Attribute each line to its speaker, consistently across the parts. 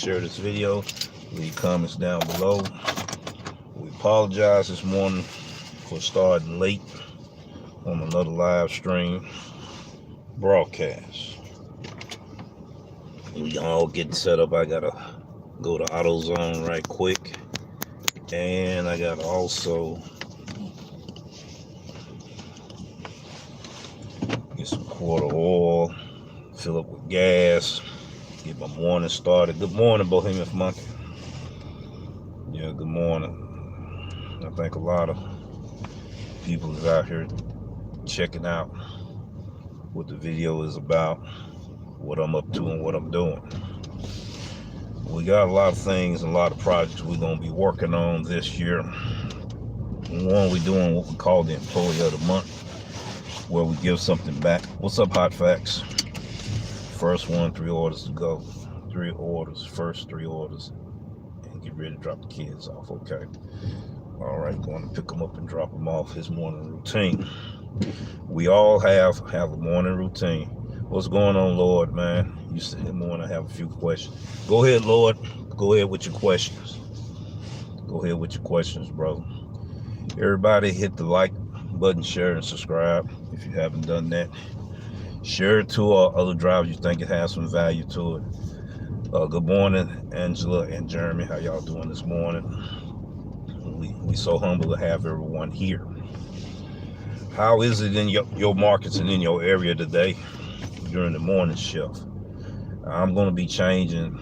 Speaker 1: share this video. Leave comments down below. We apologize this morning for starting late on another live stream broadcast. We all getting set up. I gotta go to AutoZone right quick, and I gotta also get some quarter oil, fill up with gas, get my morning started. Good morning, Bohemian Monkey. Yeah, good morning. I think a lot of people is out here checking out what the video is about, what I'm up to and what I'm doing. We got a lot of things and a lot of projects we're going to be working on this year. One, we're doing what we call the Employee of the Month, where we give something back. What's up, Hot Facts? First one, 3 orders to go. 3 orders, first 3 orders, and get ready to drop the kids off, okay? All right, going to pick them up and drop them off, his morning routine. We all have a morning routine. What's going on, Lord, man? You said good morning, I have a few questions. Go ahead, Lord. Go ahead with your questions. Go ahead with your questions, brother. Everybody hit the like button, share, and subscribe if you haven't done that. Share it to other drivers you think it has some value to it. Good morning, Angela and Jeremy. How y'all doing this morning? We so humble to have everyone here. How is it in your markets and in your area today during the morning shift? I'm going to be changing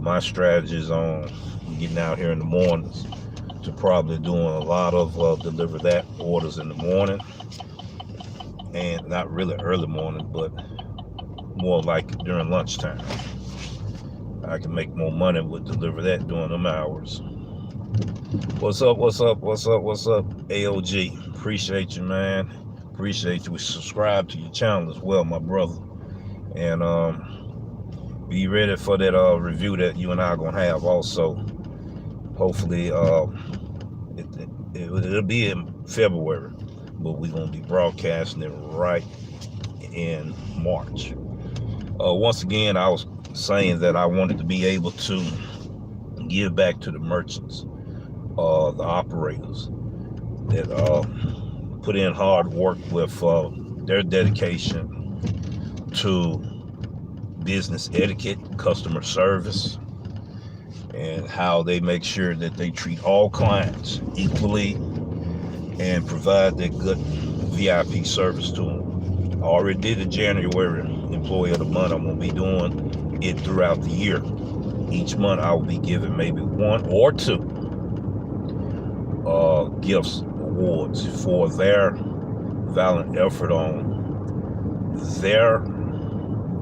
Speaker 1: my strategies on getting out here in the mornings to probably doing a lot of deliver that orders in the morning, and not really early morning, but more like during lunchtime. I can make more money with deliver that during them hours. What's up, AOG? Appreciate you, man. Appreciate you. We subscribe to your channel as well, my brother. And be ready for that review that you and I are gonna have also. Hopefully it'll be in February, but we're gonna be broadcasting it right in March. Once again, I was saying that I wanted to be able to give back to the merchants, the operators that put in hard work with their dedication to business etiquette, customer service, and how they make sure that they treat all clients equally and provide that good VIP service to them. I already did the January Employee of the Month. I'm going to be doing it throughout the year. Each month I will be giving maybe 1 or 2 gifts, awards for their valiant effort on their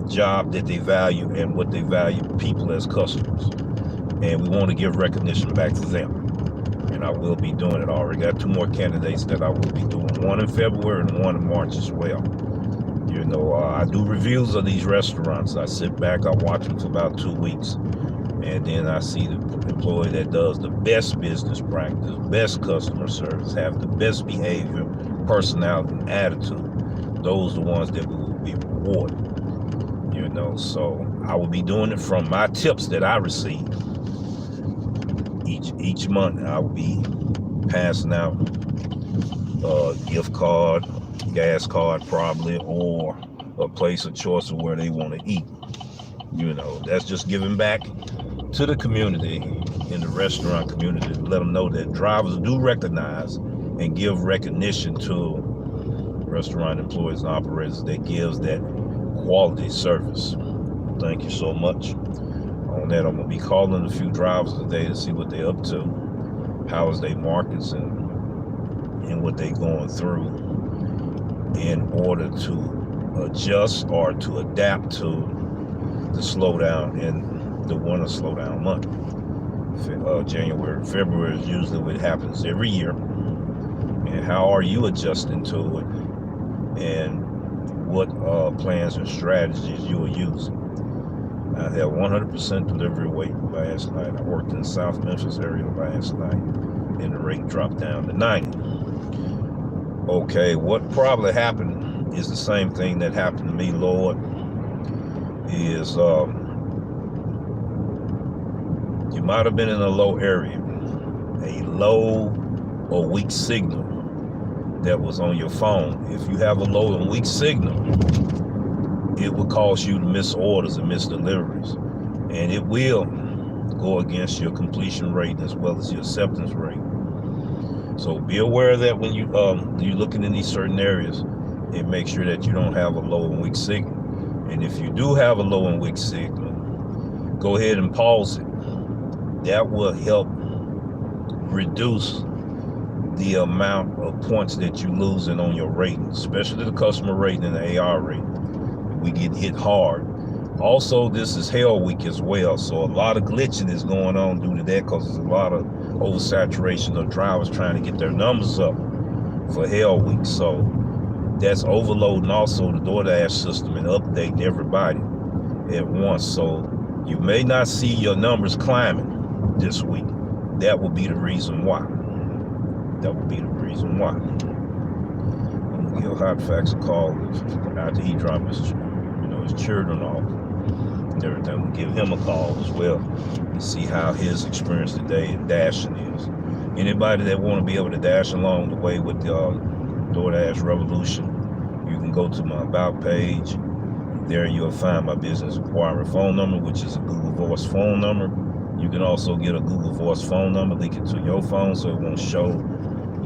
Speaker 1: job that they value and what they value people as customers. And we want to give recognition back to them. And I will be doing it. I already got 2 more candidates that I will be doing. 1 in February and 1 in March as well. You know, I do reviews of these restaurants. I sit back, I watch them for about 2 weeks. And then I see the employee that does the best business practice, best customer service, have the best behavior, personality, and attitude. Those are the ones that we will be rewarded. You know, so I will be doing it from my tips that I receive. Each month I will be passing out a gift card, gas card probably, or a place of choice of where they want to eat. You know, that's just giving back to the community, in the restaurant community, to let them know that drivers do recognize and give recognition to restaurant employees and operators that gives that quality service. Thank you so much. On that, I'm going to be calling a few drivers today to see what they're up to, how is their markets, and what they're going through in order to adjust or to adapt to the slowdown in the winter slowdown month. January, February is usually what happens every year. And how are you adjusting to it? And what plans and strategies you are using? I had 100% delivery weight last night. I worked in the South Memphis area last night, and the rate dropped down to 90. Okay, what probably happened is the same thing that happened to me, Lord, is You might have been in a low area, a low or weak signal that was on your phone. If you have a low and weak signal, it will cause you to miss orders and miss deliveries. And it will go against your completion rate as well as your acceptance rate. So be aware of that when you're looking in these certain areas, and make sure that you don't have a low and weak signal. And if you do have a low and weak signal, go ahead and pause it. That will help reduce the amount of points that you're losing on your rating, especially the customer rating and the AR rating. We get hit hard. Also, this is Hell Week as well, so a lot of glitching is going on due to that, because there's a lot of oversaturation of drivers trying to get their numbers up for Hell Week. So that's overloading also the DoorDash system and updating everybody at once. So you may not see your numbers climbing this week. That will be the reason why. That will be the reason why. I'm gonna give Hot Facts a call after he drops his children off and everything. We'll give him a call as well and see how his experience today in dashing is. Anybody that want to be able to dash along the way with the DoorDash revolution, you can go to my About page. There you'll find my business inquiry phone number, which is a Google Voice phone number. You can also get a Google Voice phone number, link it to your phone so it won't show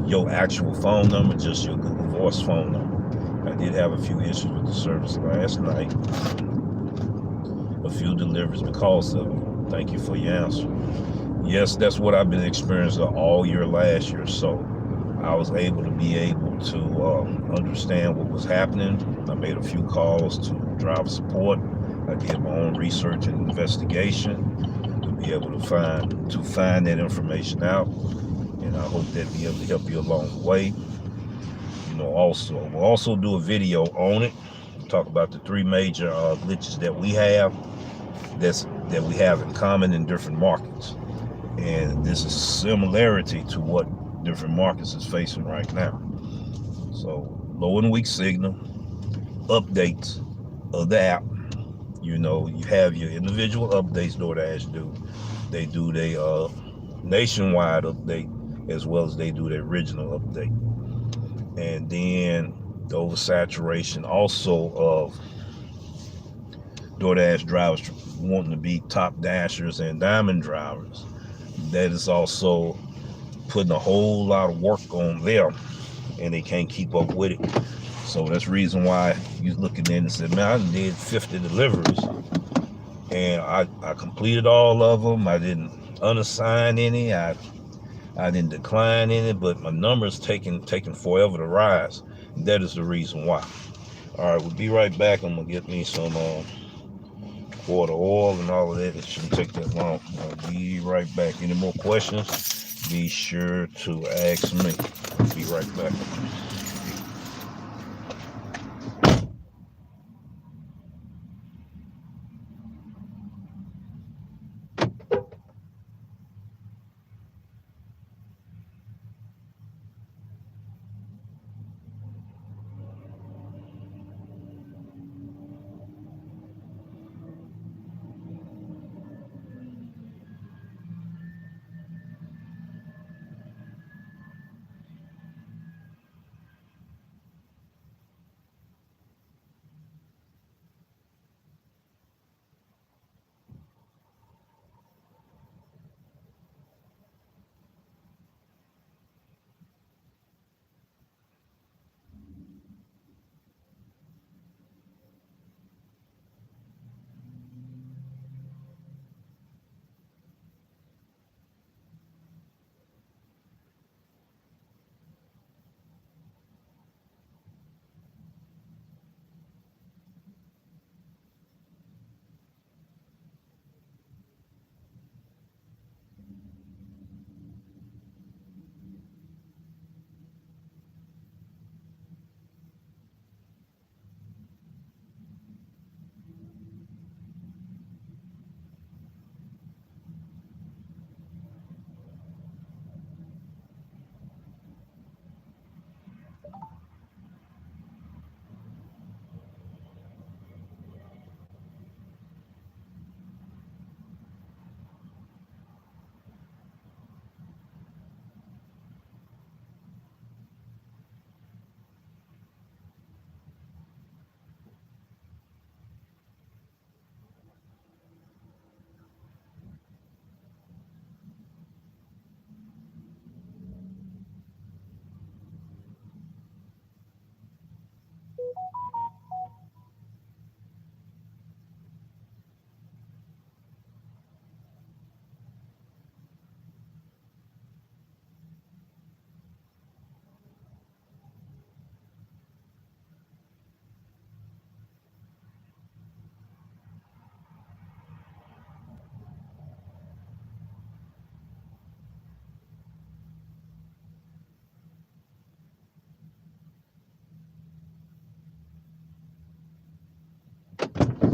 Speaker 1: your actual phone number, just your Google Voice phone number. I did have a few issues with the service last night, a few deliveries because of it. Thank you for your answer. Yes, that's what I've been experiencing all year last year. So I was able to understand what was happening. I made a few calls to driver support. I did my own research and investigation to be able to find that information out. And I hope that be able to help you along the way. We'll also do a video on it. We'll talk about the three major glitches that we have that we have in common in different markets. And this is similarity to what different markets is facing right now. So low and weak signal, updates of the app. You have your individual updates DoorDash do. They do their nationwide update as well as they do their original update. And then the oversaturation also of DoorDash drivers wanting to be top dashers and diamond drivers. That is also putting a whole lot of work on them, and they can't keep up with it. So that's the reason why you're looking in and said, man, I did 50 deliveries and I completed all of them. I didn't unassign any. I didn't decline any, but my numbers taking forever to rise. That is the reason why. All right, we'll be right back. I'm gonna get me some water, oil, and all of that. It shouldn't take that long. I'll be right back. Any more questions? Be sure to ask me. I'll be right back.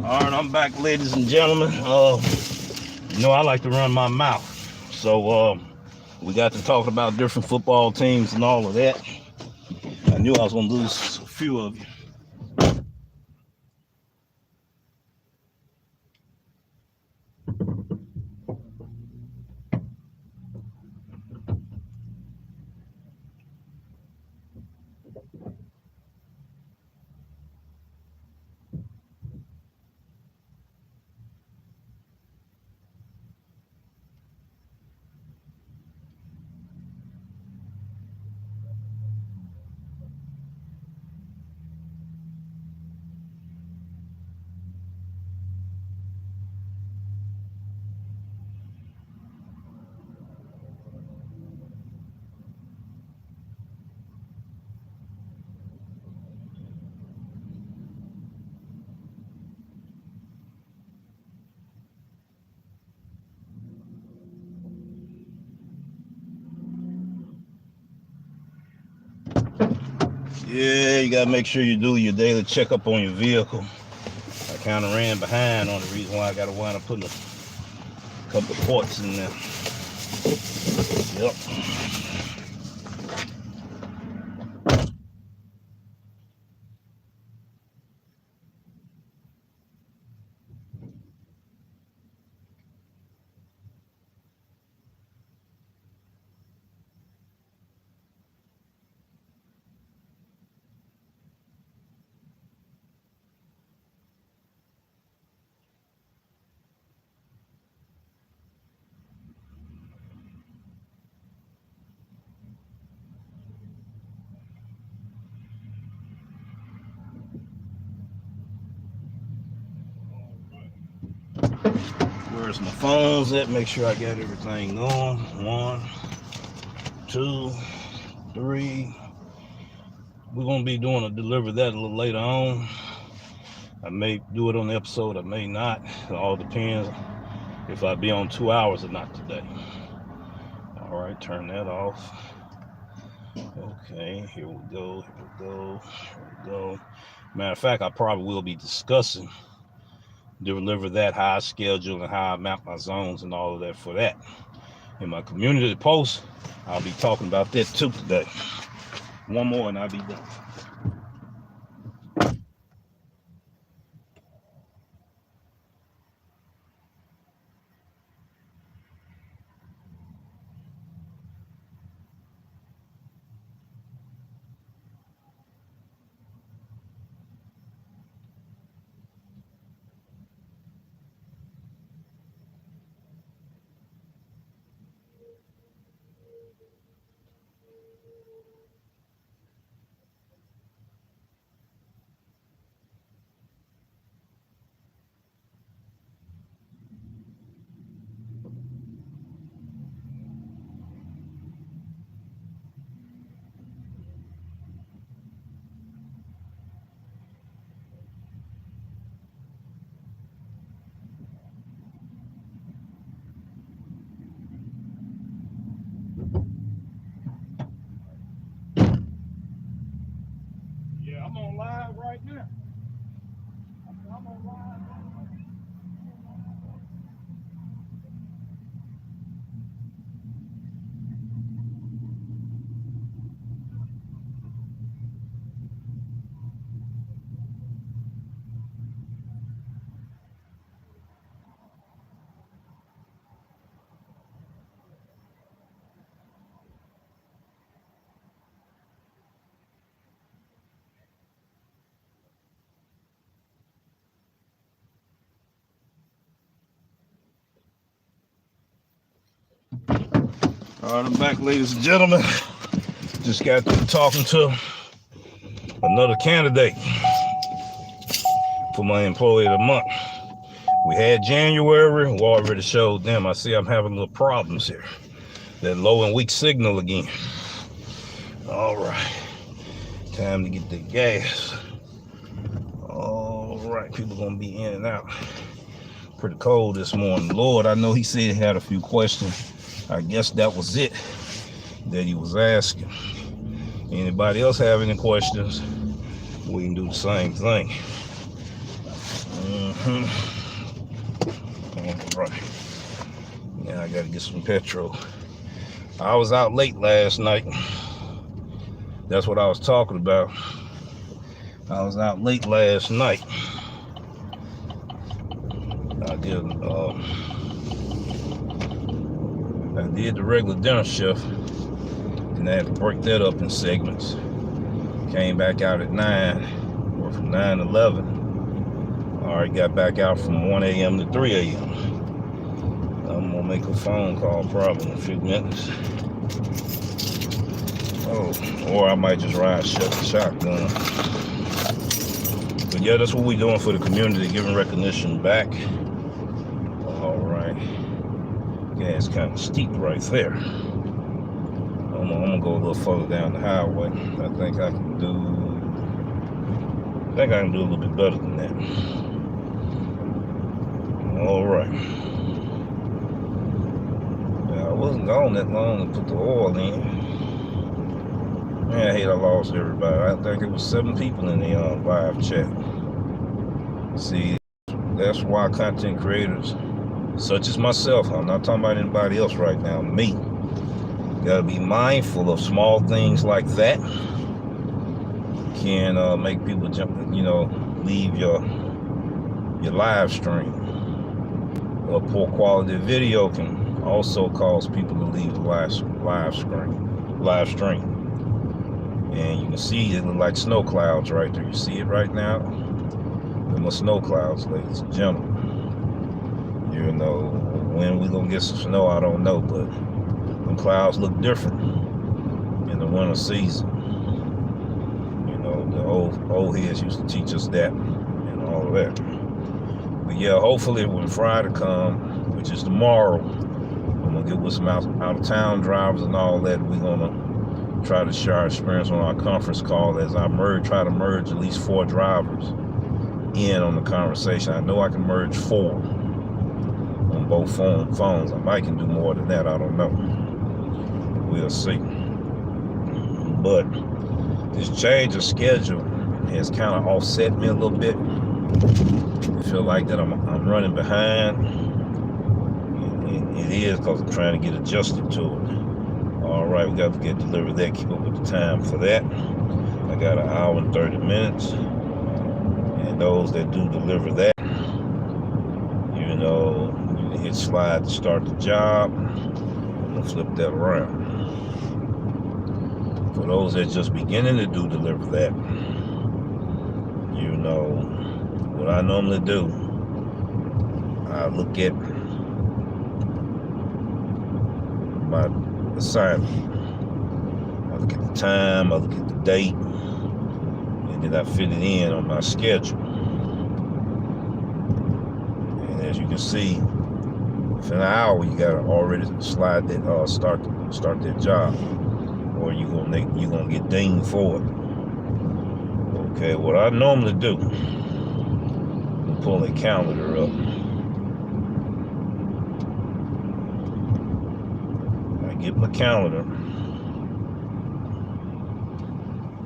Speaker 1: All right, I'm back, ladies and gentlemen. You know I like to run my mouth, so we got to talking about different football teams and all of that. I knew I was gonna lose a few of you. Yeah, you gotta make sure you do your daily checkup on your vehicle. I kind of ran behind on the reason why I gotta wind up putting a couple of ports in there. Yep. Where's my phones at? Make sure I got everything going. 1, 2, 3. We're gonna be doing a deliver that a little later on. I may do it on the episode, I may not. It all depends if I be on 2 hours or not today. All right, turn that off. Okay, here we go. Matter of fact, I probably will be discussing deliver that, how I schedule and how I map my zones and all of that for that. In my community post, I'll be talking about that too today. One more and I'll be done. Yeah, I'm on live right now. I'm on live right now. All right, I'm back, ladies and gentlemen. Just got through talking to another candidate for my employee of the month. We had January. We already showed them. I see I'm having little problems here. That low and weak signal again. All right. Time to get the gas. All right. People gonna be in and out. Pretty cold this morning. Lord, I know he said he had a few questions. I guess that was it that he was asking. Anybody else have any questions? We can do the same thing. All right. Now I gotta get some petrol. I was out late last night. That's what I was talking about. I was out late last night. I did the regular dinner shift, and I had to break that up in segments. Came back out at 9, or from 9 to 11. Alright, got back out from 1 a.m. to 3 a.m. I'm gonna make a phone call probably in a few minutes. Oh, or I might just ride shotgun. But yeah, that's what we're doing for the community, giving recognition back. Alright. Yeah, it's kind of steep right there. I'm gonna go a little further down the highway. I think I can do a little bit better than that. Alright. Yeah, I wasn't gone that long to put the oil in. Man, I hate I lost everybody. I think it was 7 people in the live chat. See, that's why content creators, such as myself, I'm not talking about anybody else right now, me, gotta be mindful of small things like that. Can make people jump, leave your live stream. A poor quality video can also cause people to leave the live stream. And you can see it look like snow clouds right there. You see it right now? Them are snow clouds, ladies and gentlemen. When we gonna get some snow, I don't know, but them clouds look different in the winter season. The old heads used to teach us that and all of that. But yeah, hopefully when Friday come, which is tomorrow, I'm gonna get with some out of town drivers and all that. We're gonna try to share our experience on our conference call as I try to merge at least 4 drivers in on the conversation. I know I can merge 4 on both phones. I might can do more than that. I don't know. We'll see. But this change of schedule has kind of offset me a little bit. I feel like that I'm running behind. It is because I'm trying to get adjusted to it. All right, we got to get delivered that. Keep up with the time for that. I got 1 hour and 30 minutes. And those that do deliver that, you hit slide to start the job. I'm gonna flip that around. For those that just beginning to deliver that, what I normally do, I look at my assignment. I look at the time, I look at the date, and then I fit it in on my schedule. And as you can see, within an hour, you gotta already slide that, start that job, or you're gonna get dinged for it. Okay, what I normally do, I'm pull a calendar up. I get my calendar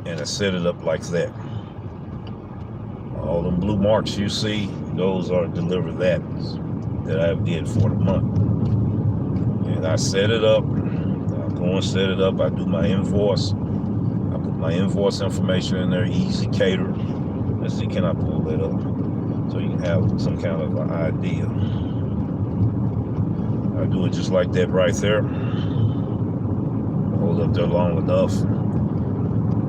Speaker 1: and I set it up like that. All them blue marks you see, those are deliver that I did for the month. And I set it up. I go and set it up. I do my invoice. I put my invoice information in there, easy cater. Let's see, can I pull that up? So you can have some kind of an idea. I do it just like that right there. Hold up there long enough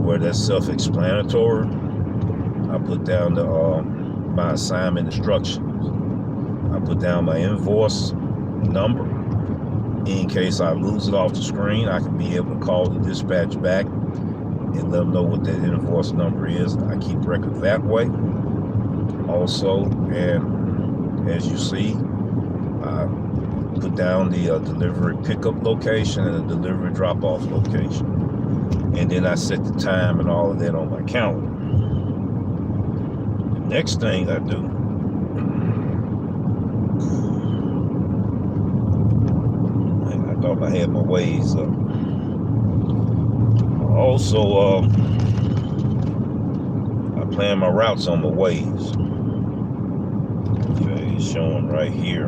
Speaker 1: where that's self-explanatory. I put down my assignment instructions. I put down my invoice number. In case I lose it off the screen, I can be able to call the dispatch back and let them know what that invoice number is. I keep record that way also. And as you see, I put down the delivery pickup location and the delivery drop-off location. And then I set the time and all of that on my calendar. The next thing I do, I thought I had my ways up. Also, I plan my routes on my ways. Okay, it's showing right here.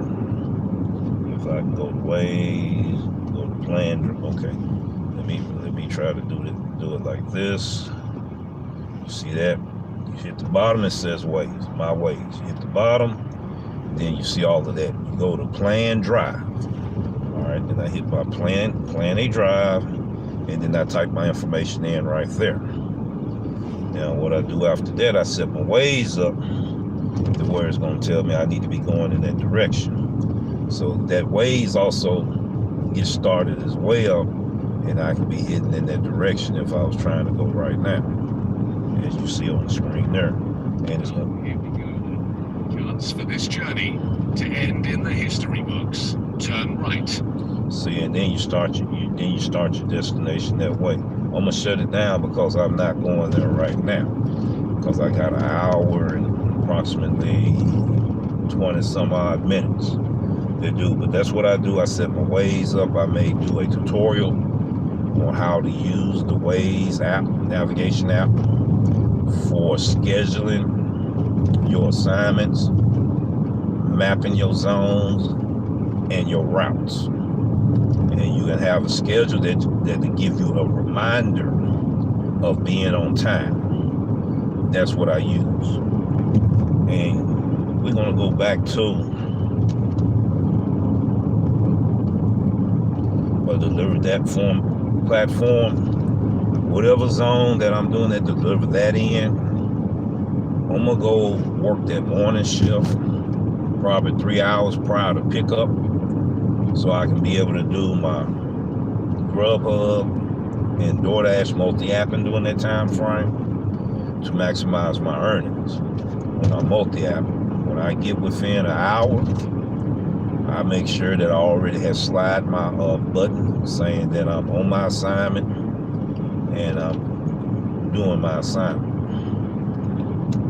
Speaker 1: If I can go to Waze, go to plan. Okay, let me try to do it like this. You see that? You hit the bottom, it says Waze, my Waze. You hit the bottom, then you see all of that. You go to plan drive. All right, then I hit my plan a drive, and then I type my information in right there. Now what I do after that, I set my Waze up to where it's going to tell me I need to be going in that direction. So that Waze also gets started as well, and I can be heading in that direction if I was trying to go right now, as you see on the screen there. And it's going to...
Speaker 2: Here we go. Chance for this journey to end in the history books. Turn right.
Speaker 1: See, and then you start your destination that way. I'm gonna shut it down because I'm not going there right now, because I got an hour and approximately 20 some odd minutes to do. But that's what I do. I set my Waze up. I may do a tutorial on how to use the Waze app, navigation app, for scheduling your assignments, mapping your zones and your routes. And you can have a schedule that to give you a reminder of being on time. That's what I use. And we're gonna go back to deliver that platform, whatever zone that I'm doing that, deliver that in. I'm gonna go work that morning shift, probably 3 hours prior to pickup, so I can be able to do my Grubhub and DoorDash multi-apping during that time frame to maximize my earnings. When I'm multi-apping, when I get within an hour, I make sure that I already have slide my button saying that I'm on my assignment and I'm doing my assignment,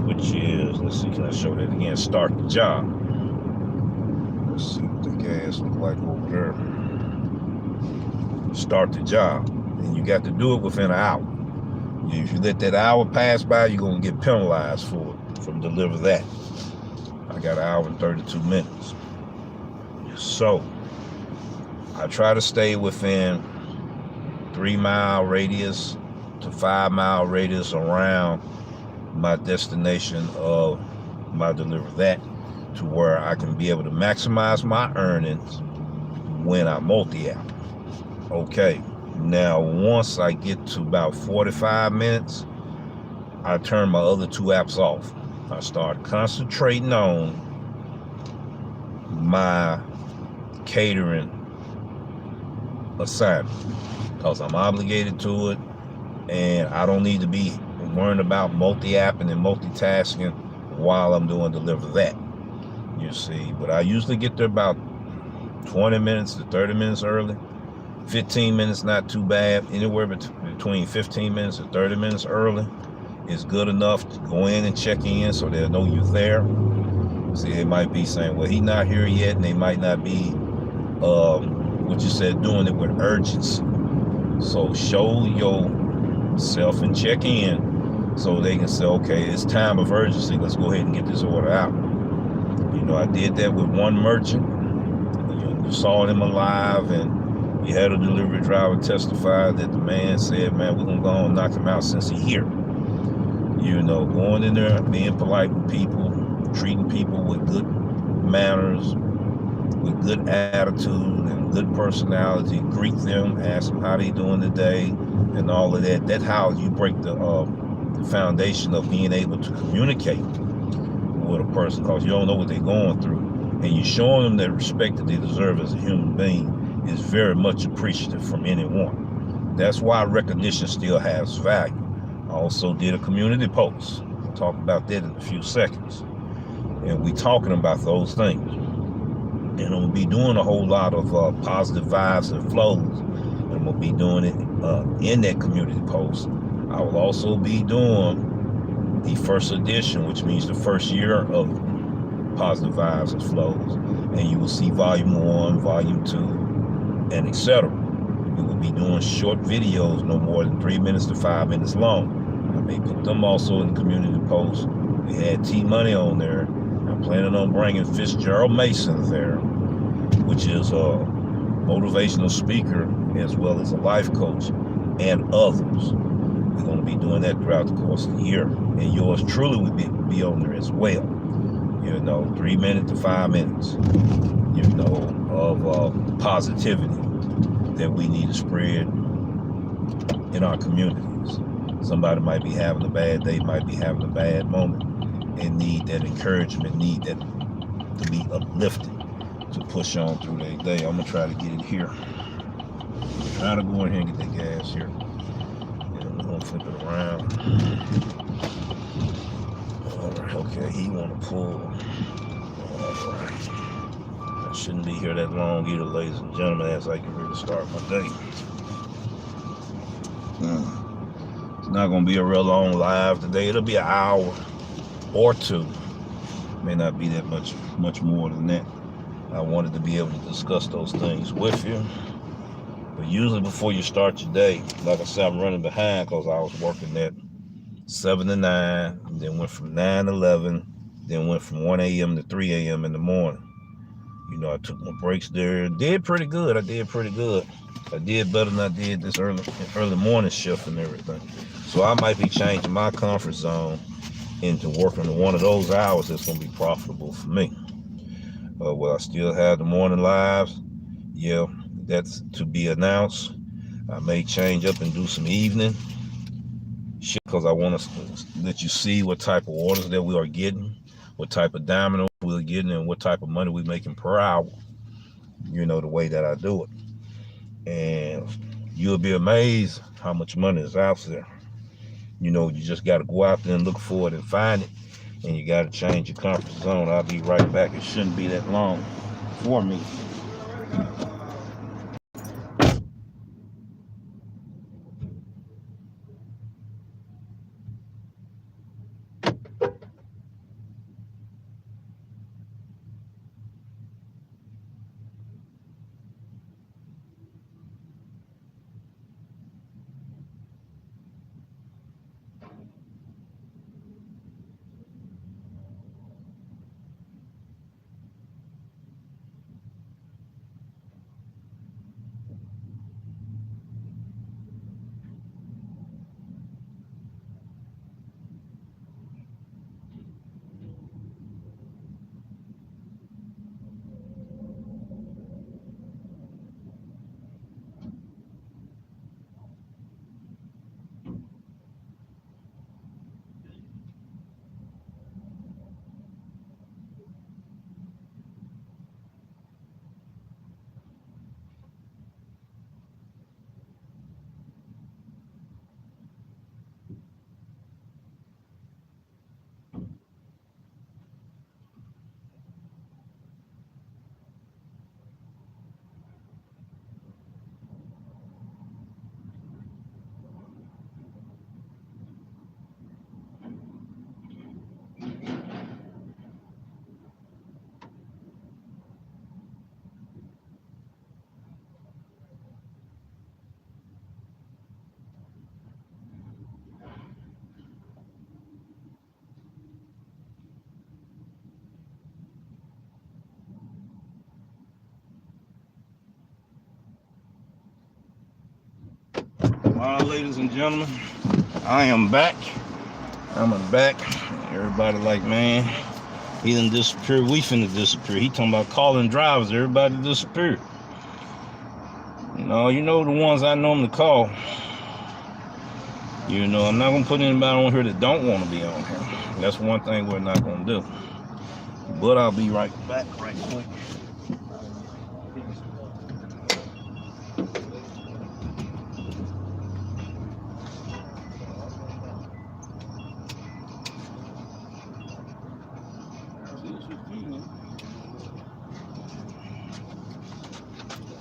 Speaker 1: which is, let's see, can I show that again? Start the job. Let's see what the gas look like over there. Start the job, and you got to do it within an hour. If you let that hour pass by, you're gonna get penalized for it, from deliver that. I got an hour and 32 minutes. So I try to stay within 3 mile radius to 5 mile radius around my destination of my deliver that, to where I can be able to maximize my earnings when I multi-app. Okay, now once I get to about 45 minutes, I turn my other 2 apps off. I start concentrating on my catering assignment, because I'm obligated to it, and I don't need to be worrying about multi-apping and multitasking while I'm doing deliver that. You see, but I usually get there about 20 minutes to 30 minutes early. 15 minutes, not too bad. Anywhere between 15 minutes to 30 minutes early is good enough to go in and check in so they'll know you're there. See, they might be saying, well, he's not here yet, and they might not be, what you said, doing it with urgency. So show yourself and check in so they can say, okay, it's time of urgency. Let's go ahead and get this order out. You know, I did that with one merchant. You saw him alive, and you had a delivery driver testify that the man said, man, we're gonna go on and knock him out since he's here. You know, going in there, being polite with people, treating people with good manners, with good attitude and good personality, greet them, ask them how they doing today, and all of that. That's how you break the foundation of being able to communicate with a person, because you don't know what they're going through. And you're showing them that respect that they deserve as a human being is very much appreciative from anyone. That's why recognition still has value. I also did a community post. I'll talk about that in a few seconds. And we talking about those things. And I'm gonna be doing a whole lot of positive vibes and flows. And I'm gonna be doing it in that community post. I will also be doing the first edition, which means the first year of positive vibes and flows. And you will see volume 1, volume 2, and etc. We will be doing short videos, no more than 3 minutes to 5 minutes long. I may put them also in the community post. We had T Money on there. I'm planning on bringing Fitzgerald Mason there, which is a motivational speaker as well as a life coach, and others. We're going to be doing that throughout the course of the year. And yours truly will be on there as well. 3 minutes to 5 minutes, of positivity that we need to spread in our communities. Somebody might be having a bad day, might be having a bad moment, and need that encouragement, need that to be uplifted to push on through their day. I'm going to try to get it here. Try to go in here and get that gas here. And we're going to flip it around. All right, okay, he want to pull. All right. I shouldn't be here that long either, ladies and gentlemen, as I get ready to start my day. It's not going to be a real long live today. It'll be an hour or two. May not be that much more than that. I wanted to be able to discuss those things with you. But usually before you start your day, like I said, I'm running behind because I was working at 7 to 9, then went from 9 to 11, then went from 1 a.m. to 3 a.m. in the morning. I took my breaks there. Did pretty good. I did pretty good. I did better than I did this early morning shift and everything. So I might be changing my comfort zone into working one of those hours that's going to be profitable for me. Will I still have the morning lives? Yeah, that's to be announced. I may change up and do some evening shit because I want to let you see what type of orders that we are getting, what type of domino we're getting, and what type of money we're making per hour. The way that I do it. And you'll be amazed how much money is out there. You just got to go out there and look for it and find it. And you got to change your comfort zone. I'll be right back. It shouldn't be that long for me. All right, ladies and gentlemen, I am back. I'm back. Everybody like, man, he done disappeared. We finna disappear. He talking about calling drivers. Everybody disappeared. You know the ones I normally call. I'm not gonna put anybody on here that don't want to be on here. That's one thing we're not gonna do. But I'll be right back right quick.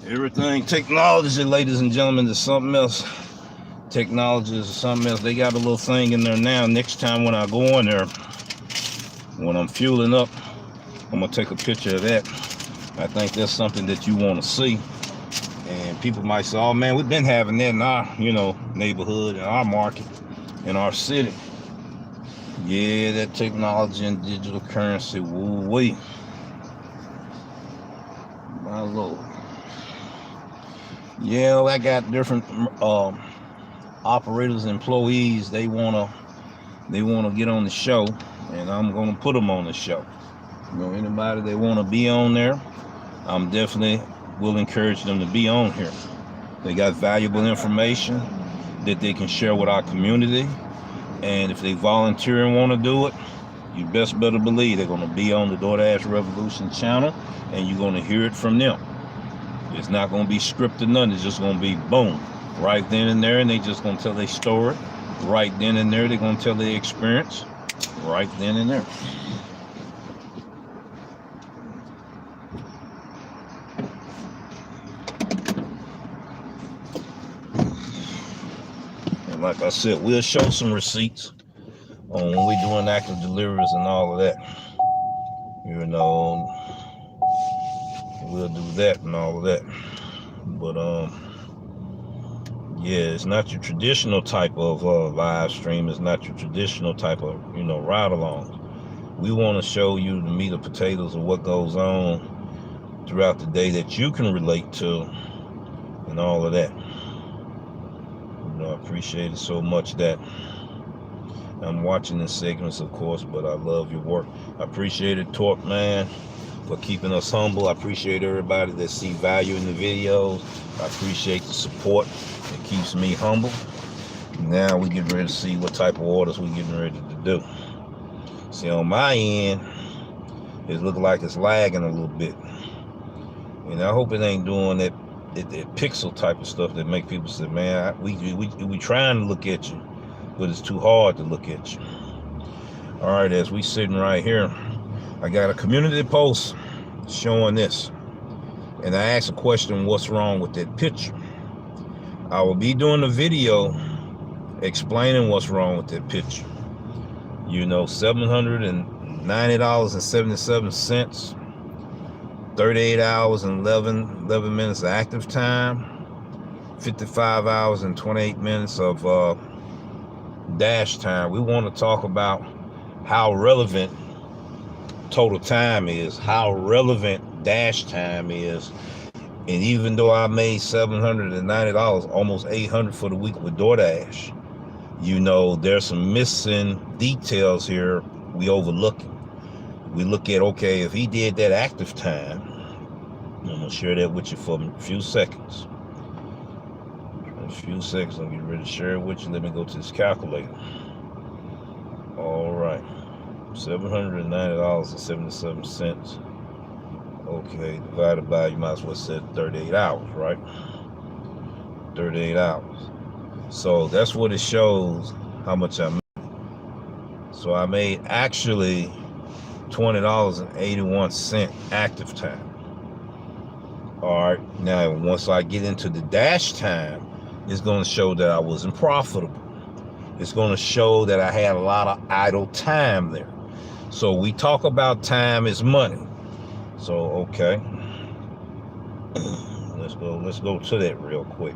Speaker 1: Everything technology, ladies and gentlemen, is something else. Technology is something else. They got a little thing in there now. Next time when I go in there, when I'm fueling up, I'm gonna take a picture of that. I think that's something that you want to see. And people might say, oh man, we've been having that in our, neighborhood, in our market, in our city. Yeah, that technology and digital currency. Woo-wee. My Lord. Yeah, well, I got different operators, employees. They wanna get on the show, and I'm gonna put them on the show. Anybody that wanna be on there, I'm definitely will encourage them to be on here. They got valuable information that they can share with our community, and if they volunteer and want to do it, you best better believe they're going to be on the DoorDash Revolution channel, and you're going to hear it from them. It's not going to be scripted, nothing. It's just going to be boom, right then and there, and they just going to tell their story right then and there. They're going to tell their experience right then and there. And like I said, we'll show some receipts on when we're doing active deliveries and all of that. We'll do that and all of that. But yeah, it's not your traditional type of live stream. It's not your traditional type of ride along. We want to show you the meat and potatoes of what goes on throughout the day that you can relate to and all of that. I appreciate it so much that I'm watching in segments, of course, but I love your work. I appreciate it, Torque Man, for keeping us humble. I appreciate everybody that see value in the videos. I appreciate the support. It keeps me humble. Now we getting ready to see what type of orders we getting ready to do. See, on my end, it looks like it's lagging a little bit. And I hope it ain't doing that pixel type of stuff that make people say, man, we trying to look at you, but it's too hard to look at you. All right, as we sitting right here, I got a community post showing this. And I asked a question, what's wrong with that picture? I will be doing a video explaining what's wrong with that picture. $790.77, 38 hours and 11 minutes of active time, 55 hours and 28 minutes of dash time. We want to talk about how relevant total time is, how relevant dash time is. And even though I made $790, almost $800 for the week with DoorDash, there's some missing details here we overlook. We look at, okay, if he did that active time, I'm going to share that with you for a few seconds. I'm getting ready to share it with you. Let me go to this calculator. All right. $790.77. Okay, divided by, you might as well say 38 hours, right? 38 hours. So that's what it shows how much I made. So I made actually $20.81 active time. All right, now once I get into the dash time, it's going to show that I wasn't profitable. It's going to show that I had a lot of idle time there. So we talk about time is money. So, okay. Let's go to that real quick.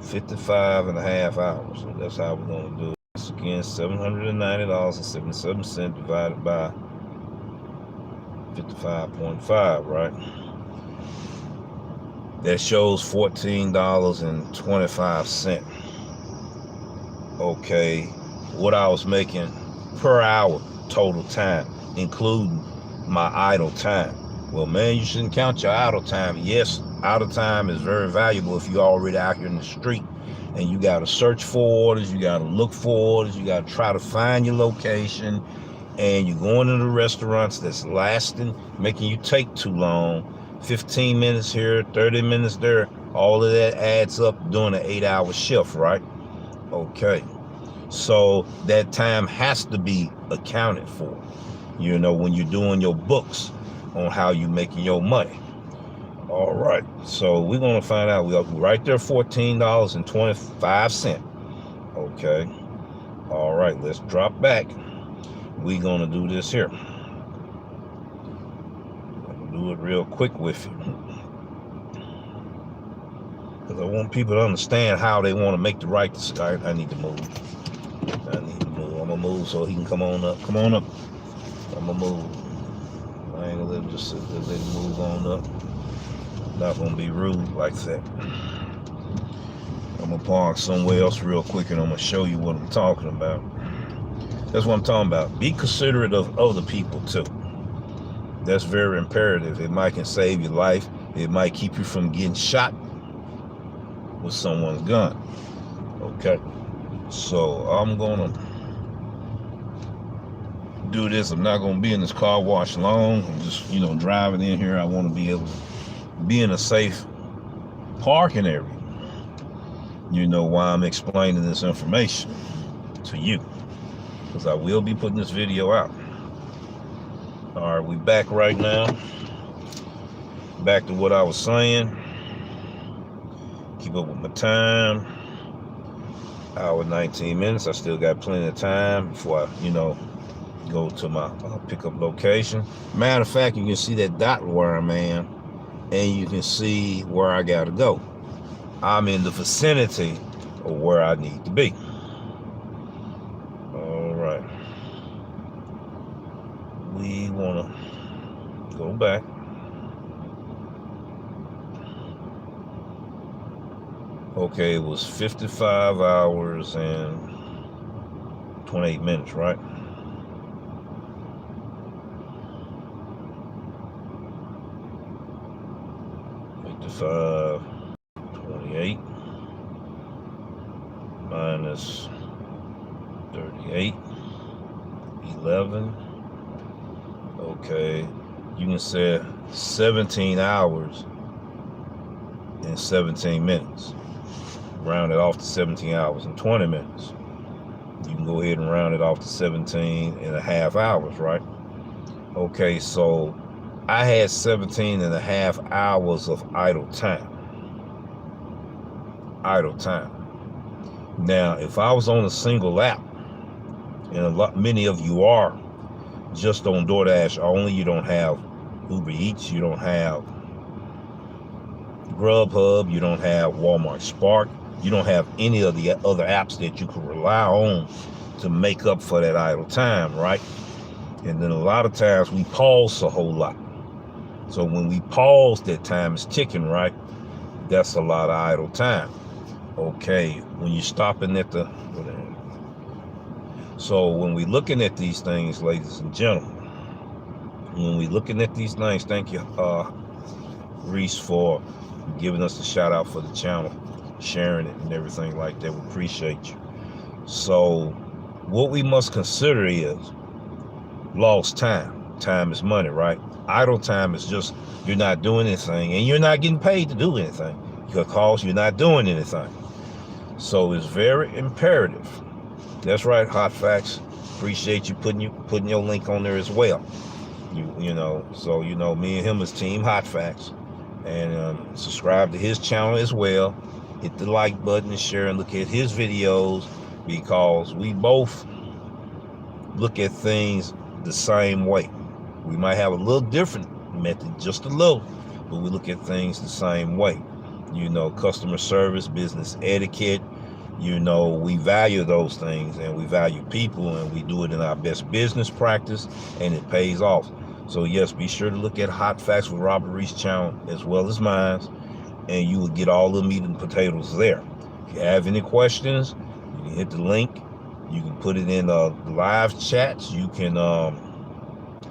Speaker 1: 55 and a half hours. So that's how we're going to do it. Once again, $790.77 divided by 55.5, right? That shows $14.25. Okay, what I was making per hour total time, including my idle time. Well, man, you shouldn't count your idle time. Yes, idle time is very valuable if you're already out here in the street and you got to search for orders, you got to look for orders, you got to try to find your location, and you're going to the restaurants that's lasting, making you take too long. 15 minutes here, 30 minutes there, all of that adds up during an 8-hour shift, right? Okay, so that time has to be accounted for, when you're doing your books on how you're making your money. All right, so we're going to find out. We are right there, $14.25. Okay, all right, let's drop back. We're going to do this here. Do it real quick with you, because I want people to understand how they want to make the right decision. I need to move. I'm gonna move so he can come on up. Come on up. I'm gonna move. I ain't gonna let him just sit there, let him move on up. Not gonna be rude like that. I'm gonna park somewhere else real quick and I'm gonna show you what I'm talking about. That's what I'm talking about. Be considerate of other people too. That's very imperative. It might can save your life. It might keep you from getting shot with someone's gun. Okay. So I'm gonna do this. I'm not gonna be in this car wash long. I'm just, driving in here. I want to be able to be in a safe parking area. You know why I'm explaining this information to you, because I will be putting this video out. All right, we back right now. Back to what I was saying. Keep up with my time. Hour 19 minutes. I still got plenty of time before I, go to my pickup location. Matter of fact, you can see that dot where I'm at, and you can see where I gotta go. I'm in the vicinity of where I need to be. All right. We wanna go back. Okay, it was 55 hours and 28 minutes, right? -5, 28 minus 38, 11. Okay, you can say 17 hours and 17 minutes. Round it off to 17 hours and 20 minutes. You can go ahead and round it off to 17 and a half hours, right? Okay, so I had 17 and a half hours of idle time. Idle time. Now, if I was on a single lap, and many of you are just on DoorDash only, you don't have Uber Eats, you don't have Grubhub, you don't have Walmart Spark, you don't have any of the other apps that you can rely on to make up for that idle time, right? And then a lot of times we pause a whole lot. So when we pause, that time is ticking, right? That's a lot of idle time. Okay, when you're stopping at the... So when we're looking at these things, ladies and gentlemen, when we're looking at these things, thank you, Reese, for giving us the shout out for the channel, sharing it and everything like that. We appreciate you. So what we must consider is lost time. Time is money, right? Idle time is just you're not doing anything and you're not getting paid to do anything because you're not doing anything. So it's very imperative. That's right, Hot Facts. Appreciate you putting your link on there as well. So me and him is Team Hot Facts, and subscribe to his channel as well. Hit the like button and share and look at his videos, because we both look at things the same way. We might have a little different method, just a little, but we look at things the same way. Customer service, business etiquette, we value those things, and we value people, and we do it in our best business practice, and it pays off. So yes, be sure to look at Hot Facts with Robert Reese channel as well as mine, and you will get all the meat and potatoes there. If you have any questions, you can hit the link. You can put it in the live chats. You can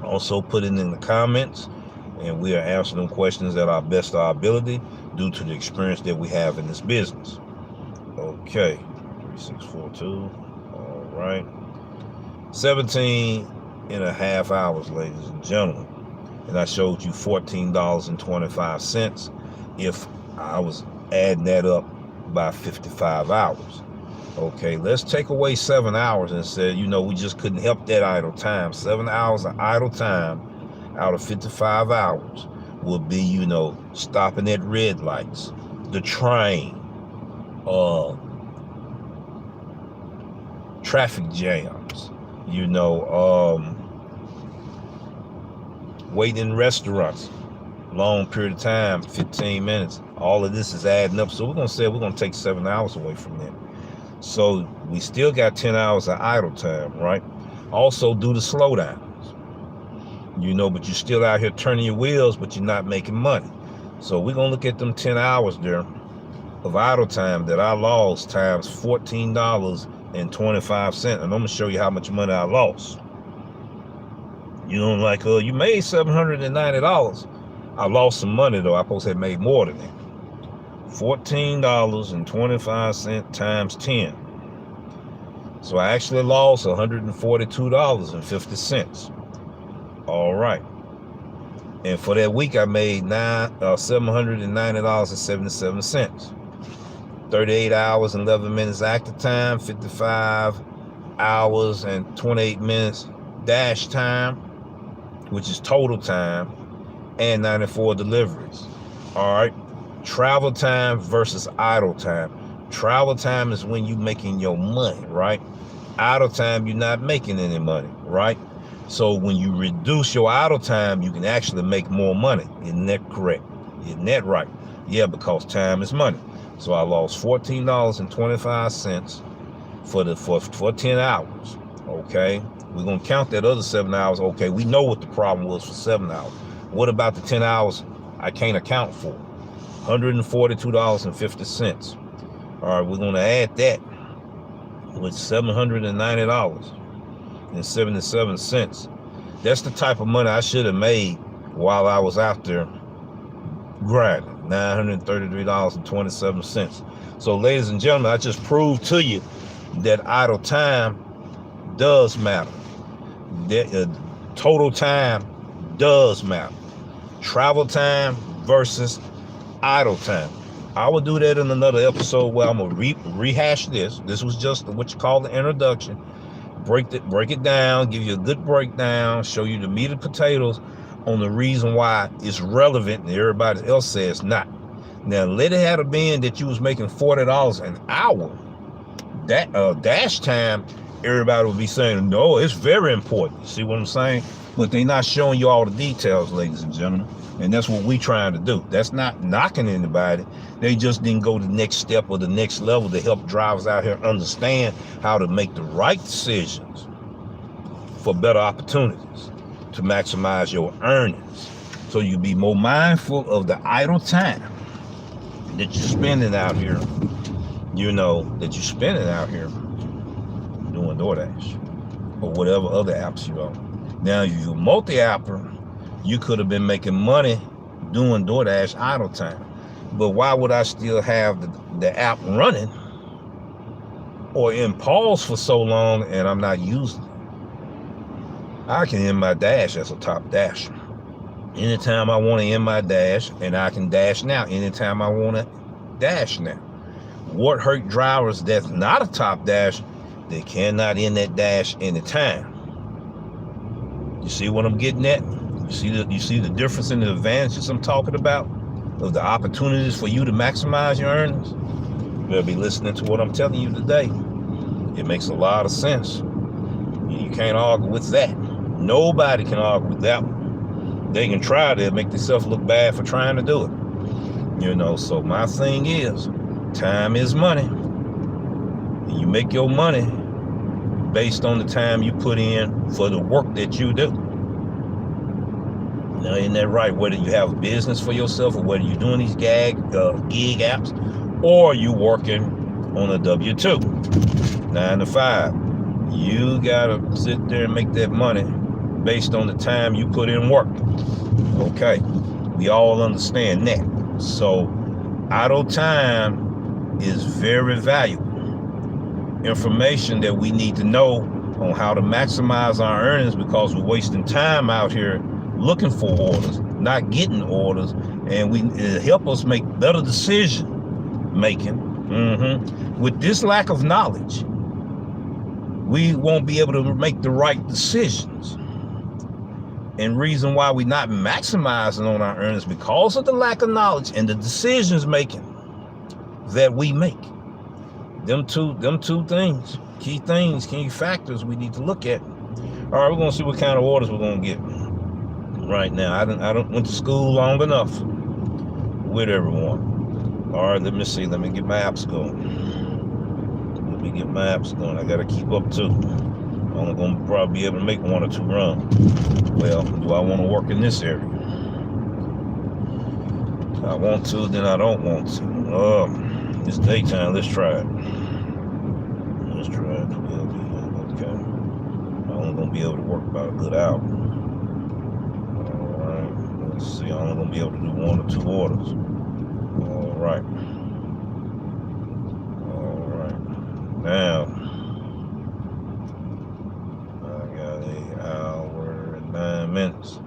Speaker 1: also put it in the comments, and we are answering them questions at our best of our ability due to the experience that we have in this business. Okay, 3642. All right, 17 and a half hours, ladies and gentlemen, and I showed you $14.25 if I was adding that up by 55 hours. Okay, let's take away 7 hours and say, we just couldn't help that idle time. 7 hours of idle time out of 55 hours would be, stopping at red lights, the train, traffic jams, waiting in restaurants, long period of time, 15 minutes. All of this is adding up. So we're going to take 7 hours away from that. So we still got 10 hours of idle time, right? Also do the slowdowns, but you're still out here turning your wheels, but you're not making money. So we're going to look at them 10 hours there of idle time that I lost times $14.25. And I'm going to show you how much money I lost. You made $790. I lost some money, though. I supposed to have made more than that. $14.25 times 10. So I actually lost $142.50. All right. And for that week, I made $790.77. 38 hours and 11 minutes active time, 55 hours and 28 minutes dash time, which is total time, and 94 deliveries. All right. Travel time versus idle time. Travel time is when you're making your money, right? Idle time, you're not making any money, right? So when you reduce your idle time, you can actually make more money. Isn't that correct? Isn't that right? Yeah, because time is money. So I lost $14.25 for 10 hours. Okay, we're gonna count that other 7 hours. Okay, we know what the problem was for 7 hours. What about the 10 hours I can't account for? $142.50. All right, we're gonna add that with $790.77. That's the type of money I should have made while I was out there grinding. $933.27. So, ladies and gentlemen, I just proved to you that idle time does matter. That total time does matter. Travel time versus idle time. I will do that in another episode where I'm gonna rehash this. This was just what you call the introduction. Break it down, give you a good breakdown, show you the meat and potatoes on the reason why it's relevant and everybody else says not. Now, let it have been that you was making $40 an hour. That dash time, everybody would be saying, no, it's very important. See what I'm saying? But they're not showing you all the details, ladies and gentlemen. And that's what we trying to do. That's not knocking anybody. They just didn't go the next step or the next level to help drivers out here understand how to make the right decisions for better opportunities to maximize your earnings. So you be more mindful of the idle time that you're spending out here, doing DoorDash or whatever other apps you're on. Now, if you're a multi-apper, you could have been making money doing DoorDash idle time. But why would I still have the app running or in pause for so long and I'm not using it? I can end my dash as a top dasher. Anytime I want to end my dash, and I can dash now anytime I want to dash now. What hurt drivers that's not a top dash? They cannot end that dash anytime. You see what I'm getting at? You see the difference in the advantages I'm talking about, of the opportunities for you to maximize your earnings? You better be listening to what I'm telling you today. It makes a lot of sense. You can't argue with that. Nobody can argue with that one. They can try to make themselves look bad for trying to do it. So my thing is, time is money. And you make your money based on the time you put in for the work that you do. Now, isn't that right? Whether you have a business for yourself or whether you're doing these gig apps or you working on a W-2, 9 to 5, you gotta sit there and make that money based on the time you put in work. Okay, we all understand that. So idle time is very valuable information that we need to know on how to maximize our earnings, because we're wasting time out here looking for orders, not getting orders, and it help us make better decision making. With this lack of knowledge, we won't be able to make the right decisions. And reason why we're not maximizing on our earnings because of the lack of knowledge and the decisions making that we make. Them two things, key factors we need to look at. All right, we're gonna see what kind of orders we're gonna get right now. I don't went to school long enough with everyone. All right, let me see. Let me get my apps going. me get my apps going. I gotta keep up too. I'm only gonna probably be able to make 1 or 2 runs. Well, do I want to work in this area? If I want to, then I don't want to. It's daytime. Let's try it. Let's try it. Okay. I'm only gonna be able to work about a good hour. All right. Let's see. I'm only gonna be able to do 1 or 2 orders. All right. Now, I got an hour and 9 minutes.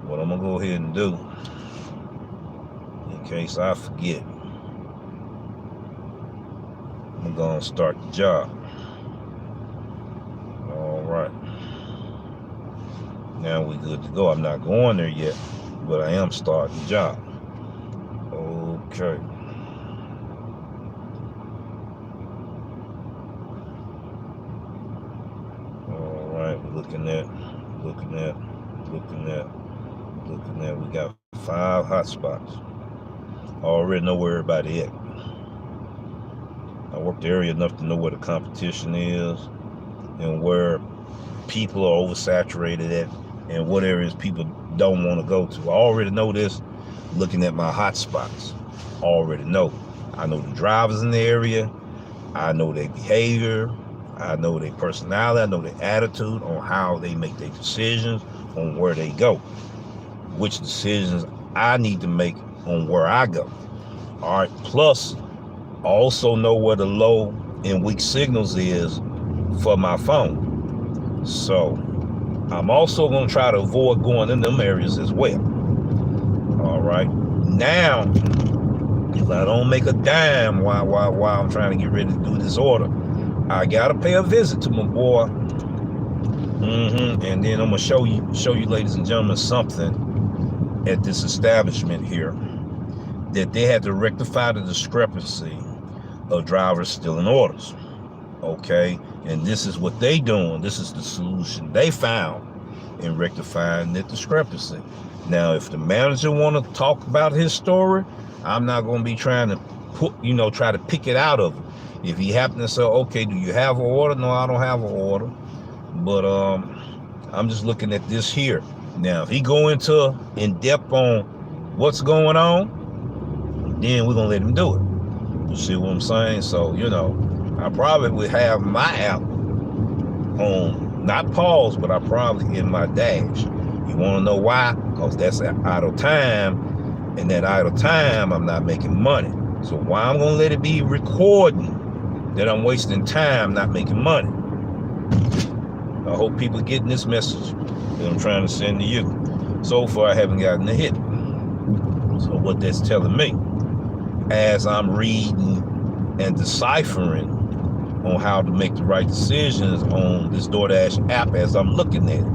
Speaker 1: What I'm gonna go ahead and do, in case I forget, I'm gonna start the job. All right. Now we good to go. I'm not going there yet, but I am starting the job. Okay. Looking at, we got 5 hot spots. I already know where everybody at. I worked the area enough to know where the competition is and where people are oversaturated at and what areas people don't want to go to. I already know this looking at my hot spots. I already know. I know the drivers in the area. I know their behavior. I know their personality, I know their attitude on how they make their decisions, on where they go, which decisions I need to make on where I go. All right, plus I also know where the low and weak signals is for my phone. So I'm also gonna try to avoid going in them areas as well. All right, now, if I don't make a dime while I'm trying to get ready to do this order, I gotta pay a visit to my boy, and then I'm gonna show you, ladies and gentlemen, something at this establishment here that they had to rectify the discrepancy of drivers stealing orders. Okay, and this is what they doing. This is the solution they found in rectifying that discrepancy. Now, if the manager want to talk about his story, I'm not gonna be trying to try to pick it out of him. If he happen to say, okay, do you have an order? No, I don't have an order. But I'm just looking at this here. Now, if he go into in depth on what's going on, then we're gonna let him do it. You see what I'm saying? So, I probably would have my app on, not pause, but I probably in my dash. You wanna know why? Because that's idle time, and that idle time, I'm not making money. So why I'm gonna let it be recording that I'm wasting time not making money? I hope people getting this message that I'm trying to send to you. So far, I haven't gotten a hit. So what that's telling me, as I'm reading and deciphering on how to make the right decisions on this DoorDash app as I'm looking at it,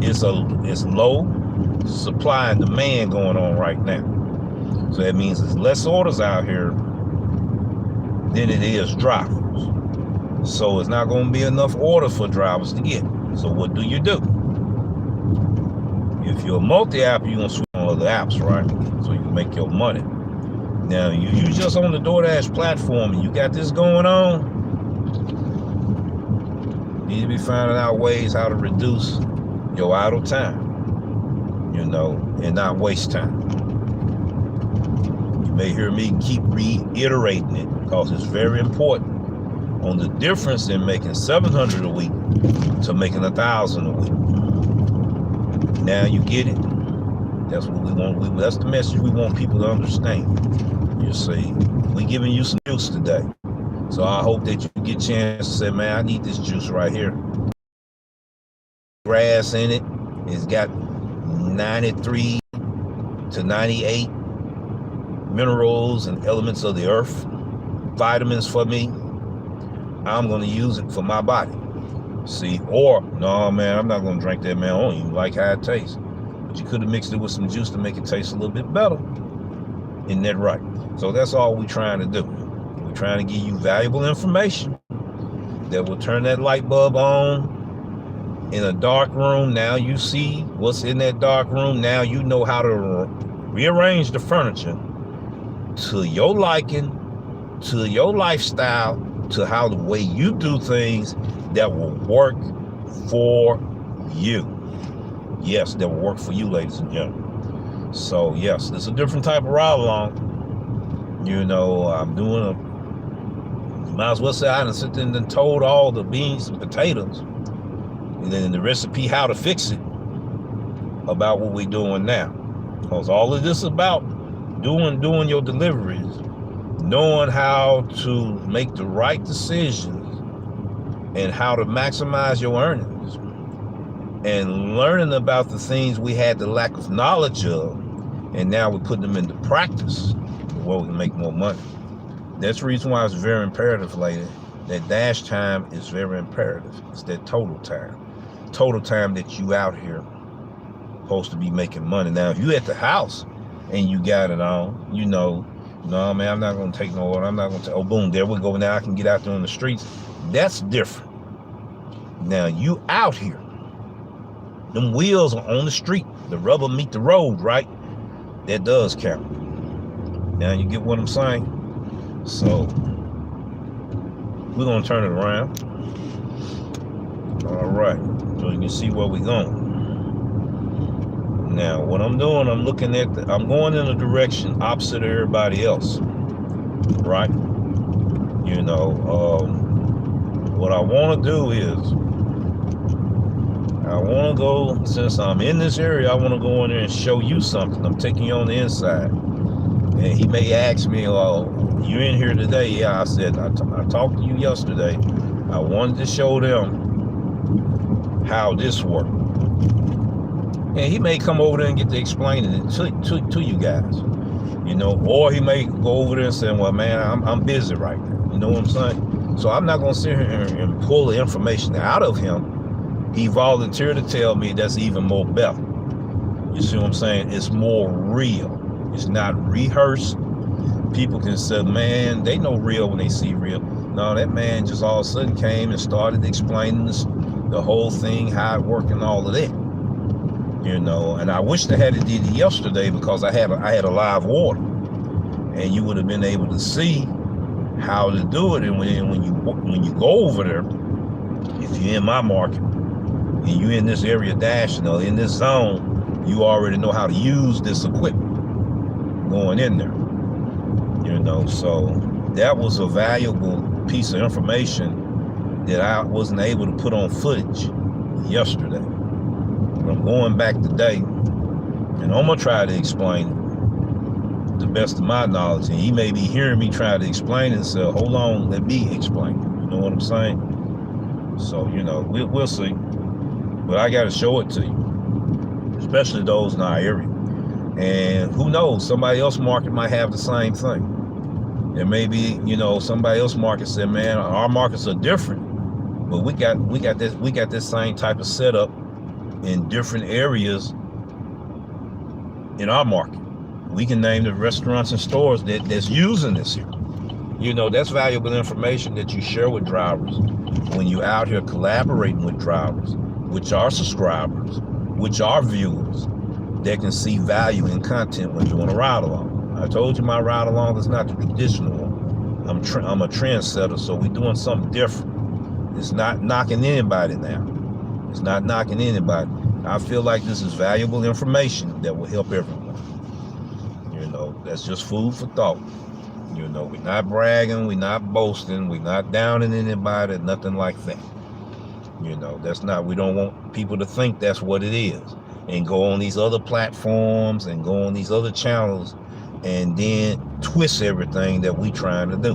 Speaker 1: it's low supply and demand going on right now. So that means there's less orders out here than it is drivers. So it's not going to be enough orders for drivers to get. So what do? If you're a multi-app, you're going to switch on other apps, right? So you can make your money. Now, you just on the DoorDash platform and you got this going on, you need to be finding out ways how to reduce your idle time, and not waste time. You may hear me keep reiterating it because it's very important on the difference in making 700 a week to making 1,000 a week. Now you get it. That's what we want. That's the message we want people to understand. You see, we giving you some juice today. So I hope that you get a chance to say, man, I need this juice right here. Grass in it. It's got 93 to 98 minerals and elements of the earth, vitamins for me. I'm going to use it for my body. See, or, no, man, I'm not going to drink that, man. I don't even like how it tastes. But you could have mixed it with some juice to make it taste a little bit better. Isn't that right? So that's all we're trying to do. We're trying to give you valuable information that will turn that light bulb on in a dark room. Now you see what's in that dark room. Now you know how to rearrange the furniture to your liking, to your lifestyle, to how the way you do things that will work for you. Yes, that will work for you, ladies and gentlemen. So yes, it's a different type of ride along. You know, I'm doing you might as well say I done sit there and told all the beans and potatoes, and then the recipe how to fix it about what we're doing now. Because all of this is about doing your deliveries, knowing how to make the right decisions and how to maximize your earnings, and learning about the things we had the lack of knowledge of, and now we put them into practice where we can make more money. That's the reason why it's very imperative, lady. That dash time is very imperative. It's that total time that you out here supposed to be making money. Now, if you at the house and you got it on, you know, no, man, I'm not going to take no order. I'm not going to, oh, boom, there we go. Now I can get out there on the streets. That's different. Now, you out here. Them wheels are on the street. The rubber meet the road, right? That does count. Now, you get what I'm saying? So, we're going to turn it around. All right. So you can see where we're going. Now, what I'm doing, I'm looking at, I'm going in a direction opposite of everybody else, right? You know, what I want to do is, I want to go, since I'm in this area, I want to go in there and show you something. I'm taking you on the inside. And he may ask me, oh, you in here today? Yeah, I said, I talked to you yesterday. I wanted to show them how this works. And he may come over there and get to explaining it to you guys, you know, or he may go over there and say, well, man, I'm busy right now. You know what I'm saying? So I'm not going to sit here and pull the information out of him. He volunteered to tell me that's even more better. You see what I'm saying? It's more real. It's not rehearsed. People can say, man, they know real when they see real. No, that man just all of a sudden came and started explaining the whole thing, how it worked and all of that. You know, and I wish they had it did it yesterday, because I had a live order, and you would have been able to see how to do it. And when you go over there, if you're in my market and you're in this area dash, you know, in this zone, you already know how to use this equipment going in there. You know, so that was a valuable piece of information that I wasn't able to put on footage yesterday. I'm going back today, and I'm gonna try to explain it the best of my knowledge. And he may be hearing me try to explain it and say, hold on, let me explain it. You know what I'm saying? So, you know, we'll see. But I got to show it to you, especially those in our area. And who knows, somebody else's market might have the same thing. There may be, you know, somebody else's market said, man, our markets are different, but we got this same type of setup in different areas in our market. We can name the restaurants and stores that's using this here. You know, that's valuable information that you share with drivers when you're out here collaborating with drivers, which are subscribers, which are viewers, that can see value in content when doing a ride along. I told you my ride along is not the traditional one. I'm a trendsetter, so we're doing something different. It's not knocking anybody now. It's not knocking anybody. I feel like this is valuable information that will help everyone. You know, that's just food for thought. You know, we're not bragging, we're not boasting, we're not downing anybody, nothing like that. You know, that's not, we don't want people to think that's what it is and go on these other platforms and go on these other channels and then twist everything that we trying to do.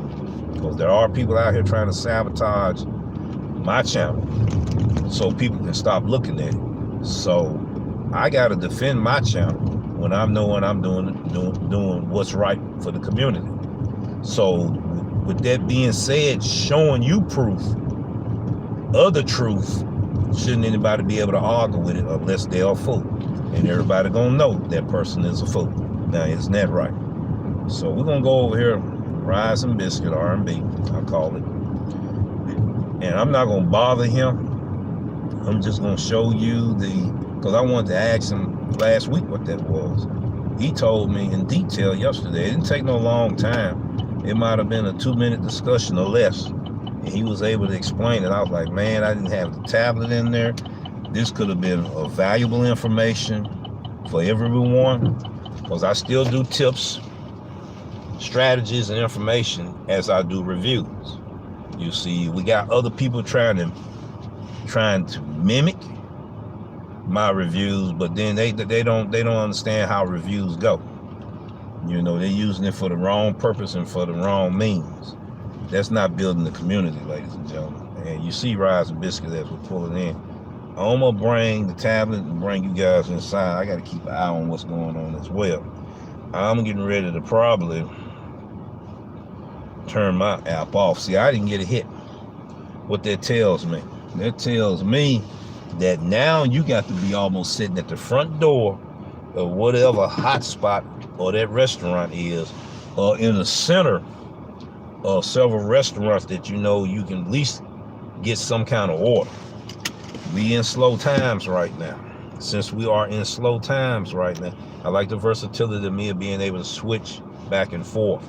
Speaker 1: Because there are people out here trying to sabotage my channel so people can stop looking at it. So I got to defend my channel when I'm knowing I'm doing what's right for the community. So with that being said, showing you proof of the truth, shouldn't anybody be able to argue with it unless they're a fool? And everybody gonna know that person is a fool. Now, isn't that right? So we're gonna go over here, Rise and Biscuit, R&B, I call it. And I'm not gonna bother him. I'm just gonna show you because I wanted to ask him last week what that was. He told me in detail yesterday. It didn't take no long time. It might have been a 2-minute discussion or less. he was able to explain it. I was like, man, I didn't have the tablet in there. This could have been a valuable information for everyone, because I still do tips, strategies, and information as I do reviews. You see, we got other people trying to mimic my reviews, but then they don't understand how reviews go. You know, they're using it for the wrong purpose and for the wrong means. That's not building the community, ladies and gentlemen. And you see Rise and Biscuit as we're pulling in. I'm gonna bring the tablet and bring you guys inside. I gotta keep an eye on what's going on as well. I'm getting ready to probably turn my app off. See, I didn't get a hit. What that tells me? That tells me that now you got to be almost sitting at the front door of whatever hotspot or that restaurant is, or in the center of several restaurants that you know you can at least get some kind of order. We in slow times right now. Since we are in slow times right now, I like the versatility of me of being able to switch back and forth.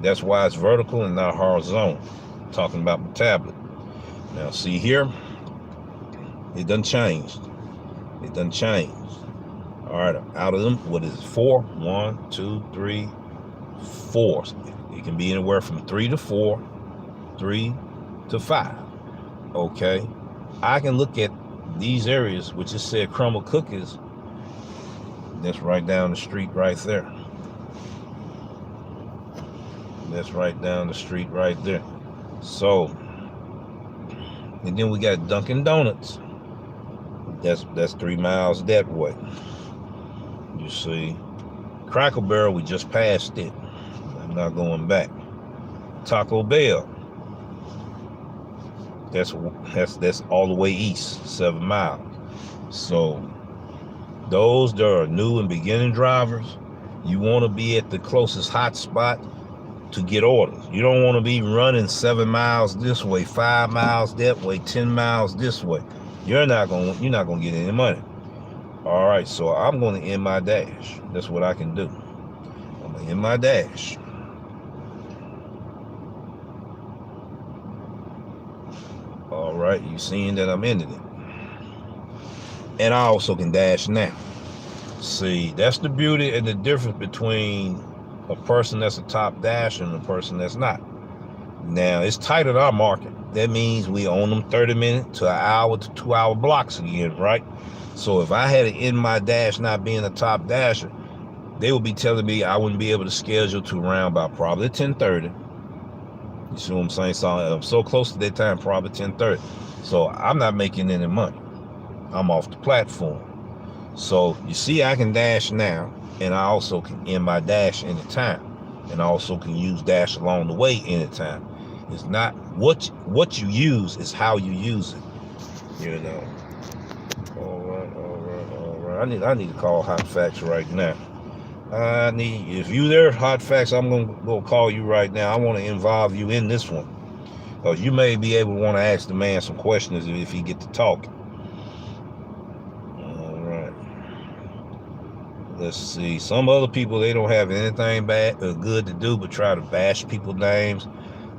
Speaker 1: That's why it's vertical and not horizontal. I'm talking about my tablet. Now see here, it done changed. It done changed. All right, out of them, what is it? 4? 1, 2, 3, 4. It can be anywhere from 3 to 4, 3 to 5. Okay, I can look at these areas, which just said Crumble Cookies. That's right down the street right there. That's right down the street right there. So, and then we got Dunkin' Donuts. That's 3 miles that way. You see, Cracker Barrel, we just passed it. I'm not going back. Taco Bell. That's all the way east, 7 miles. So those that are new and beginning drivers, you want to be at the closest hot spot to get orders. You don't want to be running 7 miles this way, 5 miles that way, 10 miles this way. You're not gonna get any money. All right, so I'm going to end my dash. That's what I can do. I'm going to end my dash. All right, you seeing that I'm ending it. And I also can dash now. See, that's the beauty and the difference between a person that's a top dasher and a person that's not. Now, it's tight at our market. That means we own them 30-minute to an hour to 2-hour blocks again, right? So if I had to end my dash not being a top dasher, they would be telling me I wouldn't be able to schedule to around by probably 10:30. You see what I'm saying? So I'm so close to that time, probably 10:30. So I'm not making any money. I'm off the platform. So you see, I can dash now, and I also can end my dash anytime, and I also can use dash along the way anytime. It's not what you use, is how you use it. You know. All right. I need to call Hot Facts right now. If you there, Hot Facts, I'm gonna go call you right now. I want to involve you in this one, because you may be able to want to ask the man some questions if he get to talking. All right. Let's see. Some other people, they don't have anything bad or good to do but try to bash people's names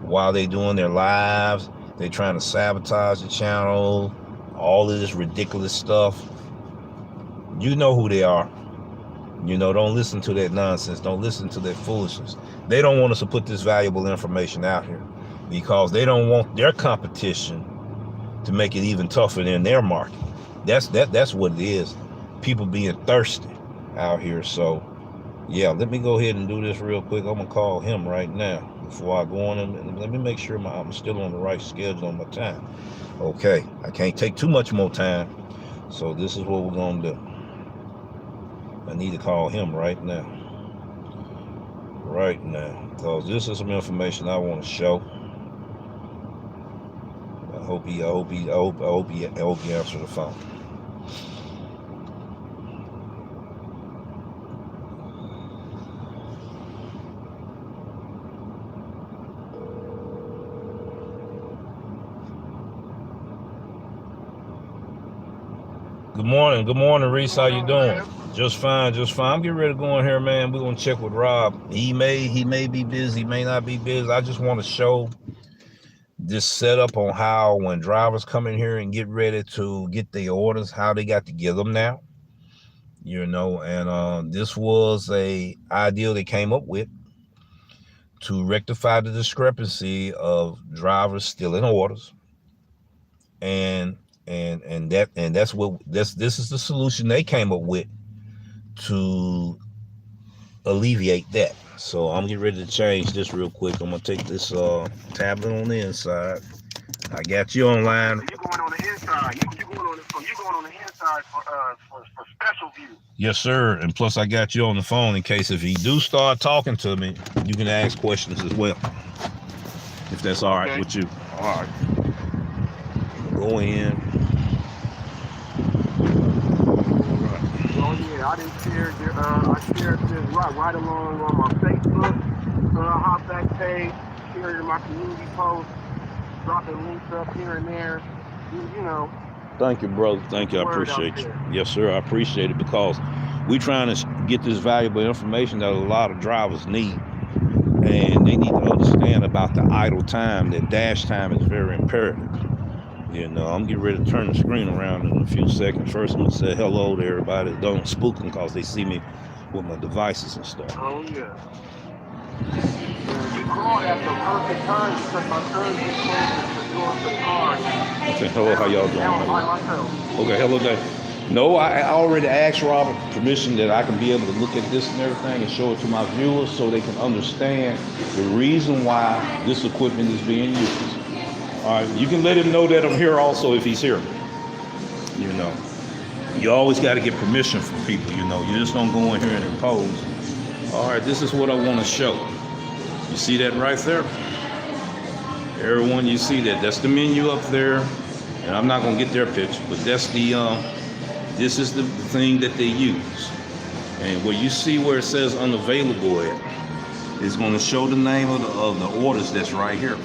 Speaker 1: while they doing their lives. They trying to sabotage the channel. All of this ridiculous stuff. You know who they are. You know, don't listen to that nonsense. Don't listen to that foolishness. They don't want us to put this valuable information out here because they don't want their competition to make it even tougher in their market. That's what it is. People being thirsty out here. So, yeah, let me go ahead and do this real quick. I'm going to call him right now before I go on him. And let me make sure I'm still on the right schedule on my time. Okay, I can't take too much more time. So this is what we're going to do. I need to call him right now. Right now. Because this is some information I want to show. I hope he answers the phone. Good morning, Reese. How you doing? Just fine. I'm getting ready to go in here, man. We're gonna check with Rob. He may be busy, may not be busy. I just want to show this setup on how when drivers come in here and get ready to get their orders, how they got to get them now. You know, and this was a idea they came up with to rectify the discrepancy of drivers stealing orders, and that's what this is the solution they came up with to alleviate that. So I'm getting ready to change this real quick. I'm gonna take this tablet on the inside. I got you online.
Speaker 3: So you're going on the inside. You're going on the inside for special view.
Speaker 1: Yes, sir. And plus, I got you on the phone in case if you do start talking to me, you can ask questions as well. If that's all right with you. All right. Go in.
Speaker 3: Oh yeah, I didn't share. I shared this right along on my Facebook Hopback page. Shared it in my community post. Dropping links up here and there. You know.
Speaker 1: Thank you, brother. Thank you. I appreciate you. Yes, sir. I appreciate it because we're trying to get this valuable information that a lot of drivers need. And they need to understand about the idle time, that dash time is very imperative. You know, I'm getting ready to turn the screen around in a few seconds. First, I'm going to say hello to everybody. Don't spook them because they see me with my devices and stuff.
Speaker 3: Oh, yeah. You called at the perfect time because my son is close to doing the car.
Speaker 1: Okay, hello, how y'all doing? Okay, hello, Dave. No, I already asked Robert permission that I can be able to look at this and everything and show it to my viewers so they can understand the reason why this equipment is being used. All right, you can let him know that I'm here also if he's here. You know, you always got to get permission from people, you know. You just don't go in here and impose. All right, this is what I want to show. You see that right there? Everyone, you see that? That's the menu up there. And I'm not going to get their picture, but that's the, this is the thing that they use. And where you see where it says unavailable at, it's going to show the name of the orders that's right here.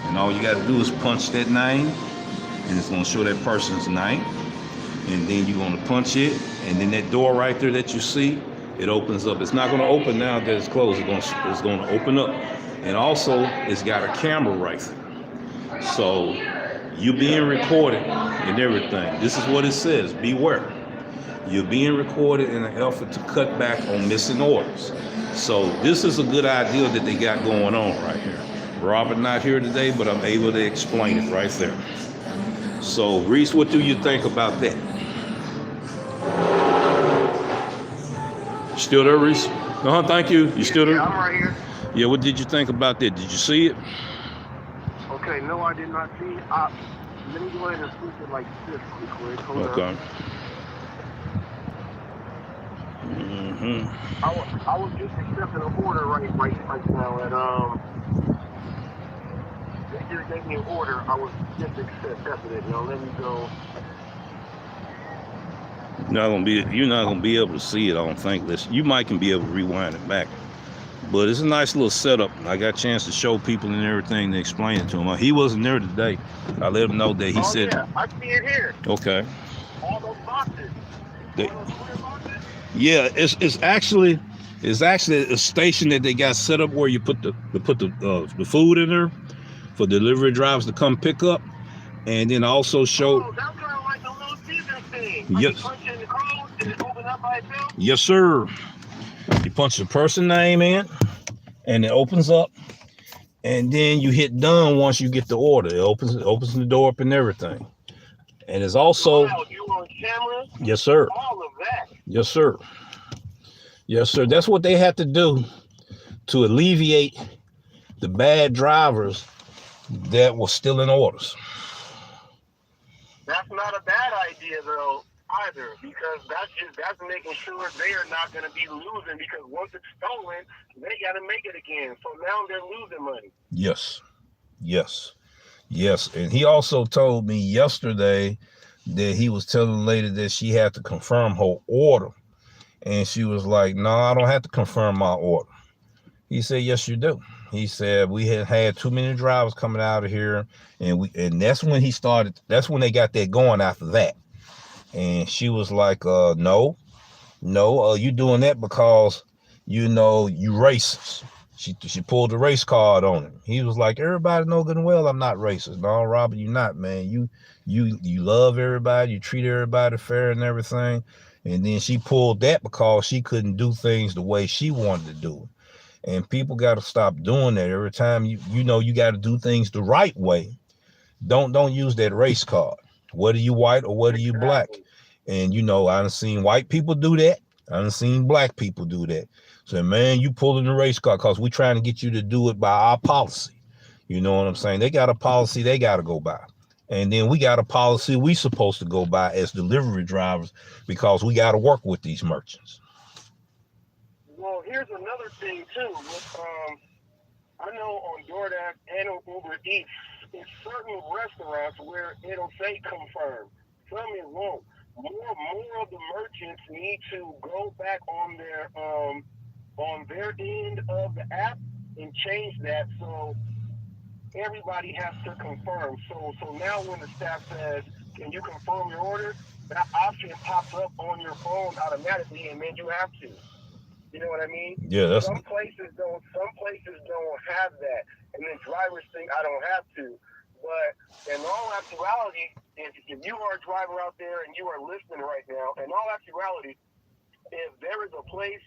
Speaker 1: And all you got to do is punch that name, and it's going to show that person's name. And then you're going to punch it, and then that door right there that you see, it opens up. It's not going to open now that it's closed. It's going to open up. And also, it's got a camera right there. So you're being recorded and everything. This is what it says. Beware. You're being recorded in an effort to cut back on missing orders. So this is a good idea that they got going on right here. Robert not here today, but I'm able to explain it right there. So Reese, what do you think about that? Still there, Reese? Thank you. You still there?
Speaker 3: Yeah, I'm right here.
Speaker 1: Yeah, what did you think about that? Did you see it?
Speaker 3: Okay, no, I did not see it. Let me go ahead and switch it like this quick. Hold
Speaker 1: Okay.
Speaker 3: up. I was just accepting an order right now, and they just gave me an order. I was just accepting it. Now let me go.
Speaker 1: You're not gonna be able to see it. I don't think. You might can be able to rewind it back, but it's a nice little setup. I got a chance to show people and everything to explain it to him. He wasn't there today. I let him know that he said.
Speaker 3: Yeah, I see it here.
Speaker 1: Okay.
Speaker 3: All those boxes.
Speaker 1: Yeah, it's actually a station that they got set up where you put the food in there for delivery drivers to come pick up, and then also show.
Speaker 3: Oh, that's kind of like a little season thing.
Speaker 1: Yes.
Speaker 3: You punch in the code and it opens up by itself.
Speaker 1: Yes, sir. You punch the person name in, and it opens up, and then you hit done once you get the order. It opens the door up and everything. And it's also.
Speaker 3: Wow, you on camera?
Speaker 1: Yes, sir.
Speaker 3: All of that.
Speaker 1: Yes, sir. Yes, sir. That's what they have to do to alleviate the bad drivers that were stealing orders.
Speaker 3: That's not a bad idea though either, because that's making sure they are not going to be losing, because once it's stolen, they got to make it again. So now they're losing money.
Speaker 1: Yes. And he also told me yesterday that he was telling the lady that she had to confirm her order. And she was like, no, I don't have to confirm my order. He said, yes, you do. He said, we had too many drivers coming out of here. And that's when he started. That's when they got that going after that. And she was like, no, you doing that because, you racist. She pulled the race card on him. He was like, everybody know good and well I'm not racist. No, Robert, you're not, man. You love everybody. You treat everybody fair and everything. And then she pulled that because she couldn't do things the way she wanted to do it. And people got to stop doing that. Every time you know you got to do things the right way. Don't use that race card. Whether you white or whether you black. And you know, I done seen white people do that. I done seen black people do that. So, man, you pulling the race car because we trying to get you to do it by our policy. You know what I'm saying? They got a policy they got to go by. And then we got a policy we supposed to go by as delivery drivers because we got to work with these merchants.
Speaker 3: Well, here's another thing, too. I know on DoorDash and on Uber Eats, in certain restaurants where it'll say confirm. Some it won't. More of the merchants need to go back on their end of the app and change that so everybody has to confirm. So now when the staff says, can you confirm your order, that option pops up on your phone automatically, and then you have to. You know what I mean?
Speaker 1: Yeah,
Speaker 3: some places don't have that, and then drivers think I don't have to. But in all actuality, if you are a driver out there and you are listening right now, in all actuality, if there is a place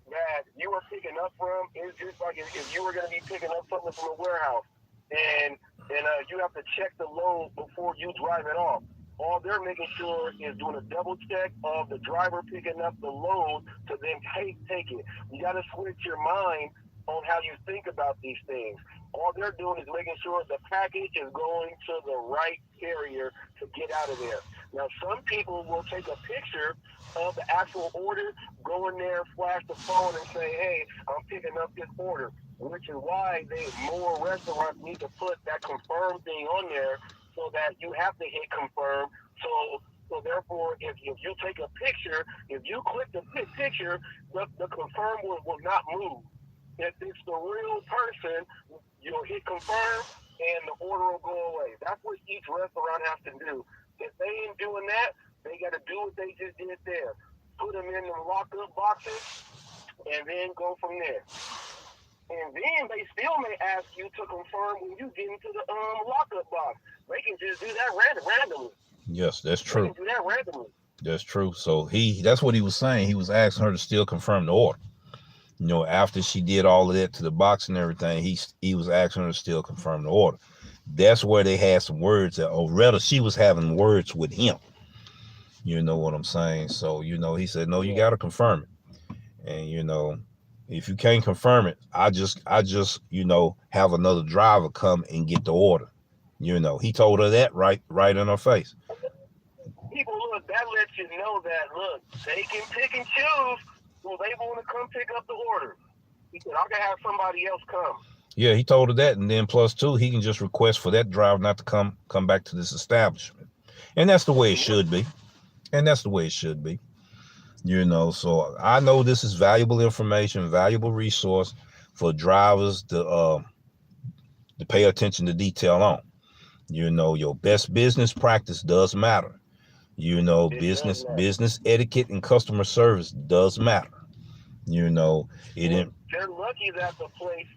Speaker 3: that you are picking up from, it's just like if you were going to be picking up something from a warehouse and you have to check the load before you drive it off. All they're making sure is doing a double check of the driver picking up the load to then take it. You got to switch your mind on how you think about these things. All they're doing is making sure the package is going to the right carrier to get out of there. Now, some people will take a picture of the actual order, go in there, flash the phone, and say, hey, I'm picking up this order, which is why more restaurants need to put that confirm thing on there so that you have to hit confirm. So therefore, if you take a picture, if you click the picture, the confirm will not move. If it's the real person, you'll hit confirm and the order will go away. That's what each restaurant has to do. If they ain't doing that, they got to do what they just did there. Put them in the lockup boxes and then go from there. And then they still may ask you to confirm when you get into the lockup box. They can just do that randomly.
Speaker 1: Yes, that's true.
Speaker 3: They can do that randomly.
Speaker 1: That's true. So that's what he was saying. He was asking her to still confirm the order. You know, after she did all of that to the box and everything, he was asking her to still confirm the order. That's where they had some words, or rather, she was having words with him. You know what I'm saying? So, you know, he said, no, you got to confirm it. And, you know, if you can't confirm it, I just, you know, have another driver come and get the order. You know, he told her that right in her face.
Speaker 3: People, look, that lets you know that, look, they can pick and choose who they want to come pick up the order. He said, I can have somebody else come.
Speaker 1: Yeah, he told her that, and then plus two, he can just request for that driver not to come back to this establishment. And that's the way it should be. You know, so I know this is valuable information, valuable resource for drivers to pay attention to detail on. You know, your best business practice does matter. You know, business etiquette and customer service does matter. You know,
Speaker 3: they're lucky that the place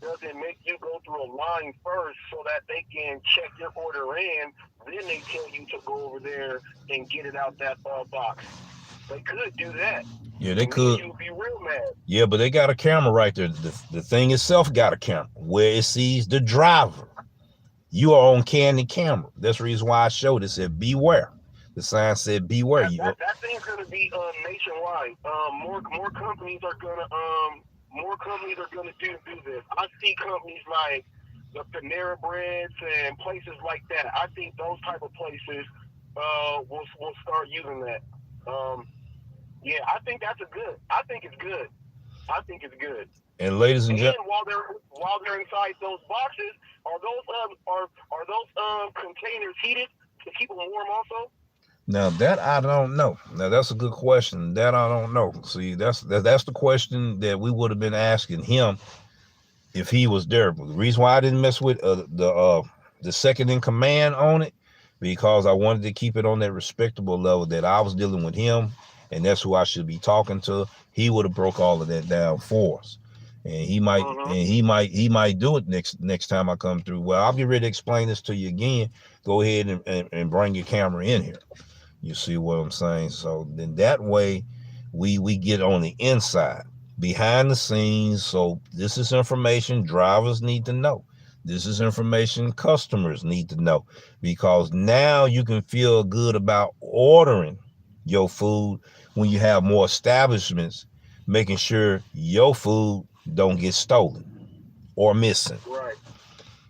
Speaker 3: doesn't make you go through a line first so that they can check your order in. Then they tell you to go over there and get it out that box. They could do that.
Speaker 1: Yeah, they could.
Speaker 3: You'd be real mad.
Speaker 1: Yeah, but they got a camera right there. The thing itself got a camera where it sees the driver. You are on candid camera. That's the reason why I showed it. Said beware. The sign said beware.
Speaker 3: That thing's gonna be nationwide. More companies are gonna do this. I see companies like the Panera Breads and places like that. I think those type of places will start using that. Yeah, I think it's good.
Speaker 1: And ladies and gentlemen,
Speaker 3: while they're inside those boxes, are those containers heated to keep them warm also?
Speaker 1: Now that I don't know. Now that's a good question. That I don't know. See, that's the question that we would have been asking him if he was there. But the reason why I didn't mess with the second in command on it, because I wanted to keep it on that respectable level that I was dealing with him, and that's who I should be talking to. He would have broke all of that down for us. and he might do it next time I come through. Well, I'll be ready to explain this to you again. Go ahead and bring your camera in here. You see what I'm saying? So then that way we get on the inside, behind the scenes. So this is information drivers need to know. This is information customers need to know, because now you can feel good about ordering your food when you have more establishments making sure your food don't get stolen or missing.
Speaker 3: Right.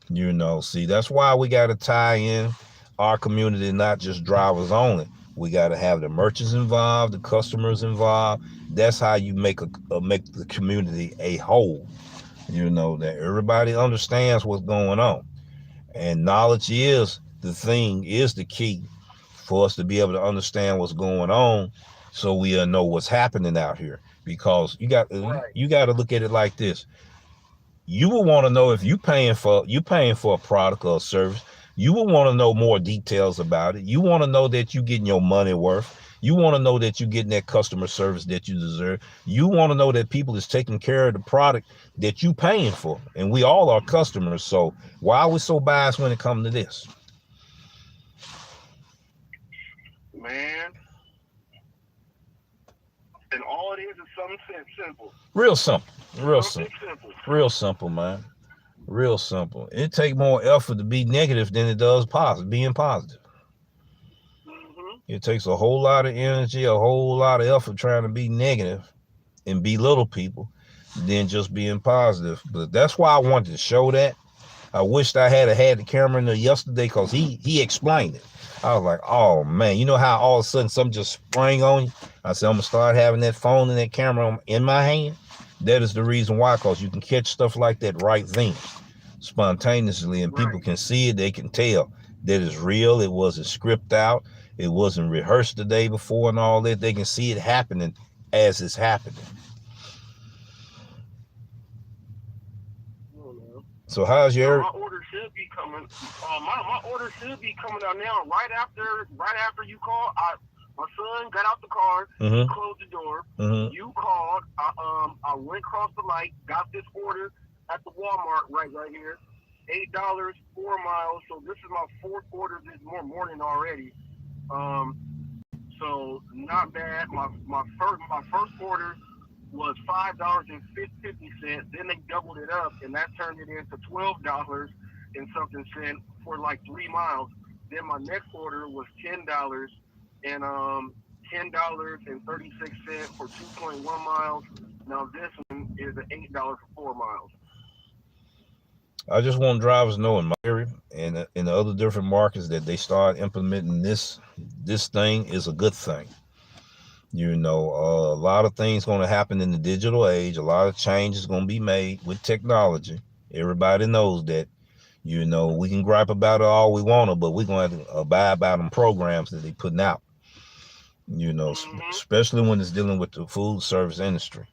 Speaker 1: You know, see, that's why we got to tie in our community, not just drivers only. We got to have the merchants involved, the customers involved. That's how you make the community a whole. You know, that everybody understands what's going on, and knowledge is the key for us to be able to understand what's going on, so we know what's happening out here. Because you got to look at it like this. You will want to know if you paying for a product or a service. You will want to know more details about it. You want to know that you're getting your money worth. You want to know that you're getting that customer service that you deserve. You want to know that people is taking care of the product that you paying for. And we all are customers. So why are we so biased when it comes to this?
Speaker 3: Man. And all it is something simple.
Speaker 1: Real simple. Real simple, man. Real simple. It takes more effort to be negative than it does being positive. It takes a whole lot of energy, a whole lot of effort trying to be negative and belittle people than just being positive. But that's why I wanted to show that. I wished I had the camera in there yesterday, because he explained it. I was like, oh man, you know how all of a sudden something just sprang on you? I said, I'm gonna start having that phone and that camera in my hand. That is the reason why, because you can catch stuff like that right then, spontaneously, and people can see it. They can tell that it's real. It wasn't scripted out. It wasn't rehearsed the day before and all that. They can see it happening as it's happening. So how's your?
Speaker 3: My order should be coming. My order should be coming out now. Right after you call, my son got out the car, closed the door. You called. I went across the light, got this order at the Walmart right here. $8, 4 miles. So this is my fourth order this morning already. So not bad. My first order was $5.50. Then they doubled it up, and that turned it into $12 and something cent for like 3 miles. Then my next order was $10 and $10.36 for 2.1 miles. Now this one is an $8 for 4 miles.
Speaker 1: I just want drivers to know in my area and in the other different markets that they start implementing this thing is a good thing. You know, a lot of things going to happen in the digital age. A lot of changes going to be made with technology. Everybody knows that. You know, we can gripe about it all we want to, but we're going to have to abide by them programs that they putting out. You know, especially when it's dealing with the food service industry.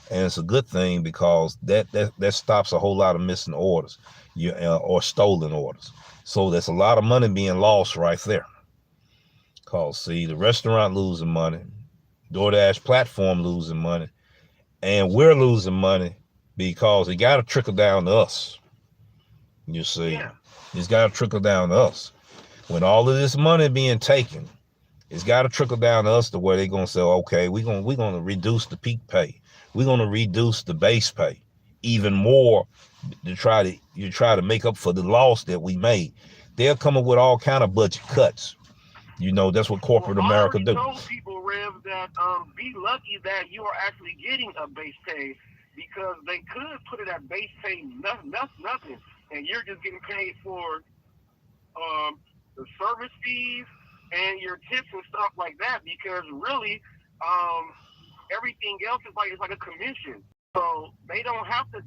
Speaker 1: And it's a good thing, because that stops a whole lot of missing orders, or stolen orders. So there's a lot of money being lost right there. Cause see, the restaurant losing money, DoorDash platform losing money, and we're losing money because it got to trickle down to us. You see, it's got to trickle down to us. When all of this money being taken, it's got to trickle down to us to where they're gonna say, okay, we're gonna reduce the peak pay. We're going to reduce the base pay even more to try to make up for the loss that we made. They'll come up with all kind of budget cuts. You know, that's what corporate America do.
Speaker 3: I told people, Rev, that be lucky that you are actually getting a base pay, because they could put it at base pay nothing, and you're just getting paid for the service fees and your tips and stuff like that, because really everything else is like a commission. So they don't have to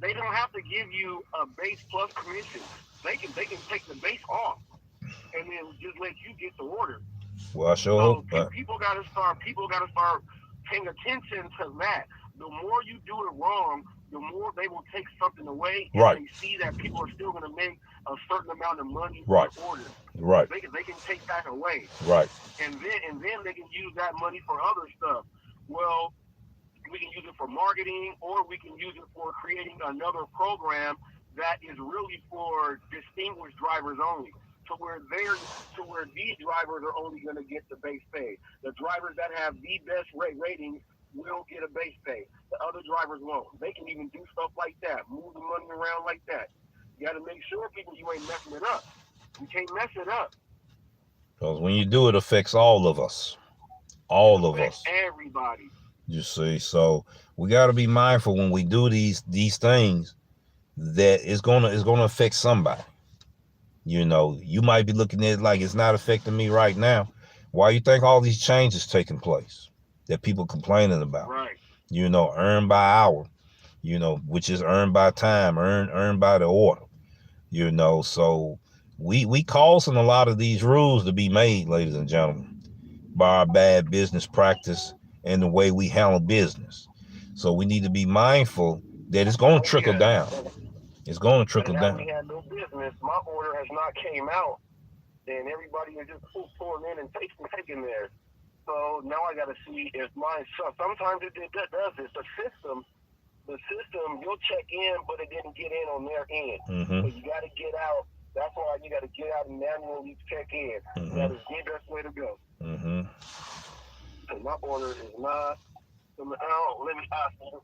Speaker 3: give you a base plus commission. They can take the base off and then just let you get the order.
Speaker 1: Well, I sure hope.
Speaker 3: People gotta start paying attention to that. The more you do it wrong, the more they will take something away, and they see that people are still gonna make a certain amount of money per order.
Speaker 1: Right.
Speaker 3: They can take that away.
Speaker 1: Right.
Speaker 3: And then they can use that money for other stuff. Well, We can use it for marketing, or we can use it for creating another program that is really for distinguished drivers only. To where these drivers are only going to get the base pay. The drivers that have the best ratings will get a base pay. The other drivers won't. They can even do stuff like that, move the money around like that. You got to make sure, people, you ain't messing it up. You can't mess it up.
Speaker 1: Because when you do, it affects all of us. All of us.
Speaker 3: Everybody.
Speaker 1: You see, so we got to be mindful when we do these things that it's gonna affect somebody. You know, you might be looking at it like it's not affecting me right now. Why you think all these changes taking place that people complaining about?
Speaker 3: Right.
Speaker 1: You know, earned by hour, you know, which is earned by time, earned by the order. You know, so we causing a lot of these rules to be made, ladies and gentlemen, by our bad business practice and the way we handle business. So we need to be mindful that it's going to trickle down. It's going to trickle down.
Speaker 3: We had no business. My order has not came out, and everybody is just pulling in and taking theirs. So now I got to see if mine sucks. Sometimes it does this. The system, you'll check in, but it didn't get in on their end.
Speaker 1: Mm-hmm.
Speaker 3: So you got to get out. That's why you got to get out and manually check in.
Speaker 1: Mm-hmm.
Speaker 3: That is the best way to go.
Speaker 1: Mm-hmm.
Speaker 3: So my order is not. Oh, let me ask you.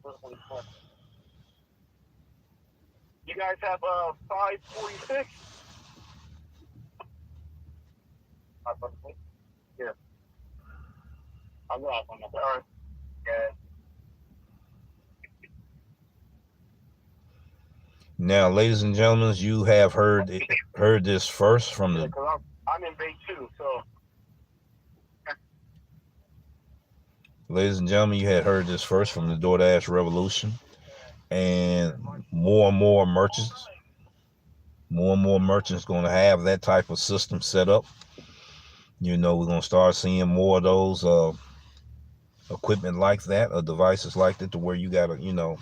Speaker 3: You guys have 546? Yeah. I'm off on the bar. Yeah.
Speaker 1: Now, ladies and gentlemen, you have heard this first from the.
Speaker 3: I'm in Bay 2, so.
Speaker 1: Ladies and gentlemen, you had heard this first from the DoorDash Revolution, and more merchants going to have that type of system set up. You know, we're going to start seeing more of those equipment like that, or devices like that, to where you got to, you know,